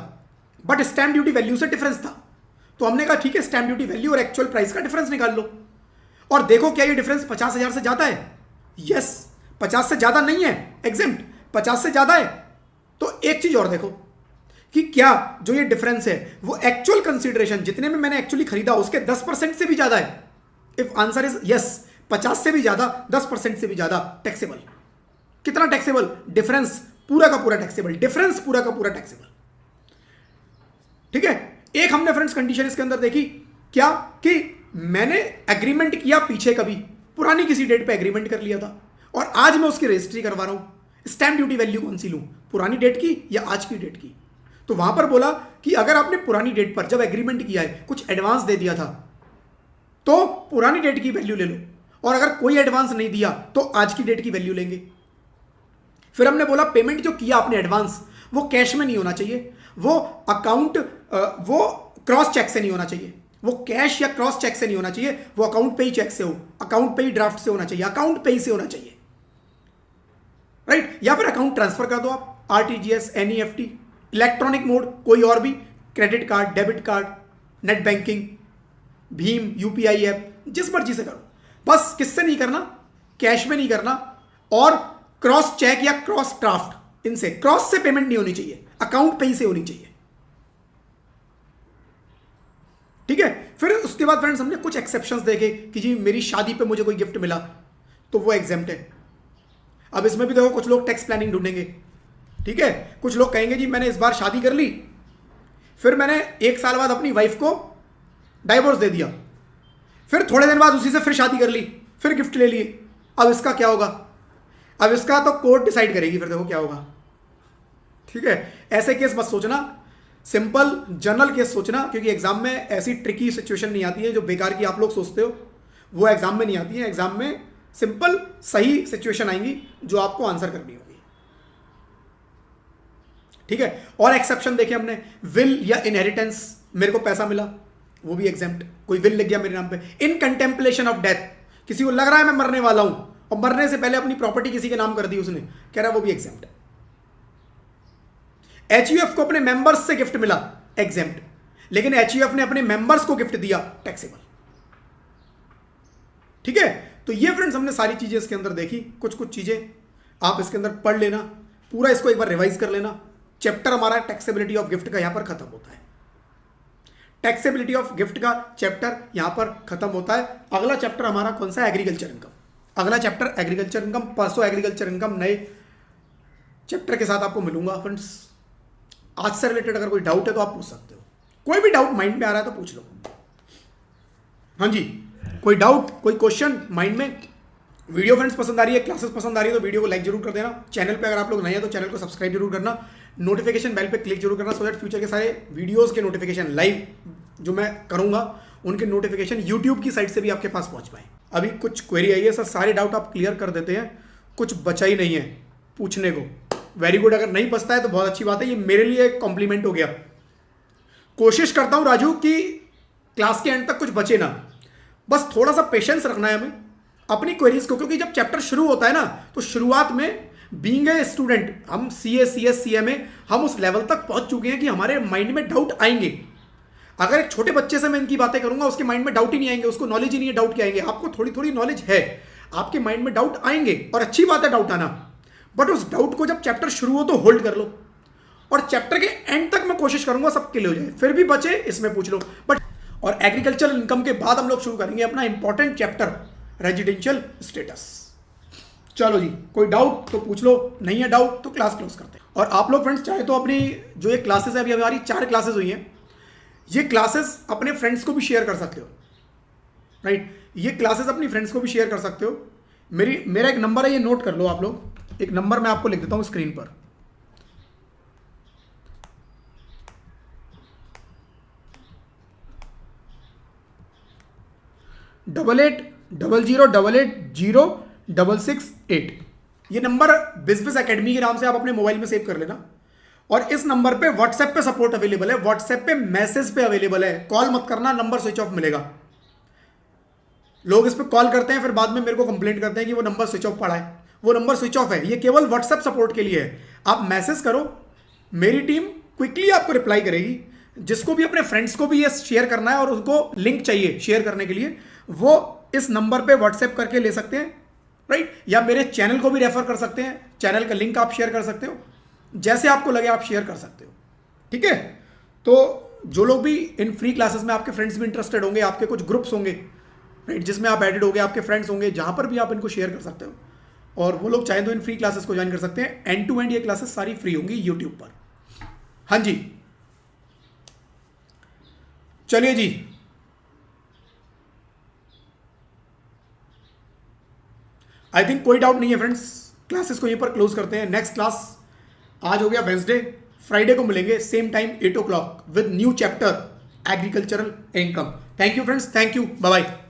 बट स्टैंप ड्यूटी वैल्यू से डिफरेंस था, तो हमने कहा ठीक है, स्टैंप ड्यूटी वैल्यू और एक्चुअल प्राइस का डिफरेंस निकाल लो, और देखो क्या ये डिफरेंस 50,000 से ज्यादा है? यस, 50 से ज्यादा नहीं है एग्जेम्प्ट, 50 से ज्यादा है। तो एक चीज और देखो कि क्या जो ये डिफरेंस है वो एक्चुअल कंसीडरेशन, जितने में मैंने एक्चुअली खरीदा, उसके 10% से भी ज्यादा है। इफ आंसर इज यस, 50 से भी ज्यादा, 10% से भी ज्यादा, टैक्सेबल। कितना टैक्सेबल? डिफरेंस पूरा का पूरा टैक्सेबल, डिफरेंस पूरा का पूरा टैक्सेबल। ठीक है, एक हमने फ्रेंड्स कंडीशन इसके अंदर देखी, क्या कि मैंने एग्रीमेंट किया पीछे, कभी पुरानी किसी डेट पे एग्रीमेंट कर लिया था, और आज मैं उसकी रजिस्ट्री करवा रहा हूं। स्टैंप ड्यूटी वैल्यू कौन सी लूं, पुरानी डेट की या आज की डेट की? तो वहां पर बोला कि अगर आपने पुरानी डेट पर जब एग्रीमेंट किया है, कुछ एडवांस दे दिया था, तो पुरानी डेट की वैल्यू ले लो, और अगर कोई एडवांस नहीं दिया तो आज की डेट की वैल्यू लेंगे। फिर हमने बोला पेमेंट जो किया आपने एडवांस, वो कैश में नहीं होना चाहिए, वो अकाउंट, वो क्रॉस चेक से नहीं होना चाहिए, वो कैश या क्रॉस चेक से नहीं होना चाहिए, वो अकाउंट पे ही चेक से हो, अकाउंट पे ही ड्राफ्ट से होना चाहिए, अकाउंट पे ही से होना चाहिए, राइट। या फिर अकाउंट ट्रांसफर कर दो आप, आरटीजीएस, एनईएफटी, इलेक्ट्रॉनिक मोड, कोई और भी, credit card, debit card, net banking, Bhim, UPI app, जिस मर्जी से करो, बस किससे नहीं करना? कैश में नहीं करना, और क्रॉस चेक या क्रॉस ड्राफ्ट, इनसे क्रॉस से पेमेंट नहीं होनी चाहिए, अकाउंट पे ही से होनी चाहिए। ठीक है, फिर उसके बाद फ्रेंड्स हमने कुछ एक्सेप्शंस देखे कि जी मेरी शादी पे मुझे कोई गिफ्ट मिला तो वो एग्जेम्प्ट है। अब इसमें भी देखो कुछ लोग टैक्स प्लानिंग ढूंढेंगे, ठीक है, कुछ लोग कहेंगे जी मैंने इस बार शादी कर ली, फिर मैंने 1 साल बाद अपनी वाइफ को डाइवोर्स दे दिया, फिर थोड़े दिन बाद उसी से फिर शादी कर ली, फिर गिफ्ट ले लिए, अब इसका क्या होगा? अब इसका तो कोर्ट डिसाइड करेगी, फिर देखो क्या होगा। ठीक है, ऐसे केस मत सोचना, सिंपल जनरल केस सोचना, क्योंकि एग्जाम में ऐसी ट्रिकी सिचुएशन नहीं आती है जो बेकार की आप लोग सोचते हो, वो एग्जाम में नहीं आती है। एग्जाम में सिंपल सही सिचुएशन आएंगी जो आपको आंसर करनी होगी। ठीक है। और एक्सेप्शन देखे हमने, विल या इनहेरिटेंस, मेरे को पैसा मिला वो भी एग्जेम्प्ट, कोई विल लिख गया मेरे नाम पे। इन कंटेम्पलेशन ऑफ डेथ, किसी को लग रहा है मैं मरने वाला हूं और मरने से पहले अपनी प्रॉपर्टी किसी के नाम कर दी उसने, कह रहा है वो भी एग्जेम्प्ट है। एचयूएफ को अपने मेंबर्स से गिफ्ट मिला, एग्जेम्प्ट, लेकिन एचयूएफ ने अपने मेंबर्स को गिफ्ट दिया, टैक्सेबल। ठीक है, तो ये फ्रेंड्स हमने सारी चीजें इसके अंदर देखी। कुछ कुछ चीजें आप इसके अंदर पढ़ लेना, पूरा इसको एक बार रिवाइज कर लेना। चैप्टर हमारा टैक्सेबिलिटी ऑफ गिफ्ट का यहां पर खत्म होता है। टैक्सेबिलिटी ऑफ गिफ्ट का चैप्टर यहां पर खत्म होता है। अगला चैप्टर हमारा कौन सा है? Agriculture income. अगला चैप्टर एग्रीकल्चर इनकम। परसों एग्रीकल्चर इनकम नए चैप्टर के साथ आपको मिलूंगा फ्रेंड्स। आज से रिलेटेड अगर कोई डाउट है तो आप पूछ सकते हो, कोई भी डाउट माइंड में आ रहा है तो पूछ लो। हाँ जी, कोई डाउट, कोई क्वेश्चन माइंड में? वीडियो फ्रेंड्स पसंद आ रही है, क्लासेस पसंद आ रही है तो वीडियो को लाइक जरूर कर देना। चैनल पे अगर आप लोग नए हैं तो चैनल को सब्सक्राइब जरूर करना, नोटिफिकेशन बेल पे क्लिक जरूर करना, सो दैट फ्यूचर के सारे वीडियोस के नोटिफिकेशन लाइव जो मैं करूंगा उनके नोटिफिकेशन यूट्यूब की साइट से भी आपके पास पहुंच पाए। अभी कुछ क्वेरी आई है सर, सारे डाउट आप क्लियर कर देते हैं, कुछ बचा ही नहीं है पूछने को। वेरी गुड, अगर नहीं बचता है तो बहुत अच्छी बात है, ये मेरे लिए एक कॉम्प्लीमेंट हो गया। कोशिश करता हूं राजू कि क्लास के एंड तक कुछ बचे ना, बस थोड़ा सा पेशेंस रखना है हमें अपनी क्वेरीज को, क्योंकि जब चैप्टर शुरू होता है ना तो शुरुआत में बीइंग ए स्टूडेंट हम सीए, सीएस, सीएमए हम उस लेवल तक पहुंच चुके हैं कि हमारे माइंड में डाउट आएंगे। अगर एक छोटे बच्चे से मैं इनकी बातें करूंगा उसके माइंड में डाउट ही नहीं आएंगे, उसको नॉलेज ही नहीं है, डाउट क्या आएंगे? आपको थोड़ी थोड़ी नॉलेज है, आपके माइंड में डाउट आएंगे और अच्छी बात है डाउट आना, बट उस डाउट को जब चैप्टर शुरू हो तो होल्ड कर लो और चैप्टर के एंड तक मैं कोशिश करूंगा सबके लिए हो जाए, फिर भी बचे इसमें पूछ लो। बट और एग्रीकल्चरल इनकम के बाद हम लोग शुरू करेंगे अपना इंपॉर्टेंट चैप्टर रेजिडेंशियल स्टेटस। चलो जी, कोई डाउट तो पूछ लो, नहीं है डाउट तो क्लास क्लोज करते हैं। और आप लोग फ्रेंड्स चाहे तो अपनी जो ये क्लासेस है, अभी हमारी 4 क्लासेस हुई हैं, ये क्लासेस अपने फ्रेंड्स को भी शेयर कर सकते हो, राइट? ये क्लासेस अपनी फ्रेंड्स को भी शेयर कर सकते हो। मेरा एक नंबर है, ये नोट कर लो आप लोग, एक नंबर मैं आपको लिख देता हूं स्क्रीन पर। $8800880668। ये नंबर बिजनेस एकेडमी के नाम से आप अपने मोबाइल में सेव कर लेना। और इस नंबर पे व्हाट्सएप पे सपोर्ट अवेलेबल है, व्हाट्सएप पे मैसेज पे अवेलेबल है, कॉल मत करना, नंबर स्विच ऑफ मिलेगा। लोग इस पे कॉल करते हैं फिर बाद में मेरे को कंप्लेंट करते हैं कि वो नंबर स्विच ऑफ पड़ा है, वो नंबर स्विच ऑफ है, ये केवल व्हाट्सएप सपोर्ट के लिए है। आप मैसेज करो, मेरी टीम क्विकली आपको रिप्लाई करेगी। जिसको भी अपने फ्रेंड्स को भी ये शेयर करना है और उनको लिंक चाहिए शेयर करने के लिए, वो इस नंबर पे व्हाट्सएप करके ले सकते हैं, राइट? या मेरे चैनल को भी रेफर कर सकते हैं, चैनल का लिंक आप शेयर कर सकते हो, जैसे आपको लगे आप शेयर कर सकते हो, ठीक है? तो जो लोग भी इन फ्री क्लासेस में, आपके फ्रेंड्स भी इंटरेस्टेड होंगे, आपके कुछ ग्रुप्स होंगे, राइट, जिसमें आप एडेड होंगे, आपके फ्रेंड्स होंगे, जहां पर भी आप इनको शेयर कर सकते हो। और वो लोग चाहें तो इन फ्री क्लासेस को ज्वाइन कर सकते हैं। एंड टू एंड ये क्लासेस सारी फ्री होंगी यूट्यूब पर। हाँ जी, चलिए जी, आई थिंक कोई डाउट नहीं है फ्रेंड्स, क्लासेस को यहीं पर क्लोज करते हैं। नेक्स्ट क्लास आज हो गया वेंसडे, फ्राइडे को मिलेंगे same time 8 o'clock with new chapter agricultural income. Thank you friends, thank you, bye bye.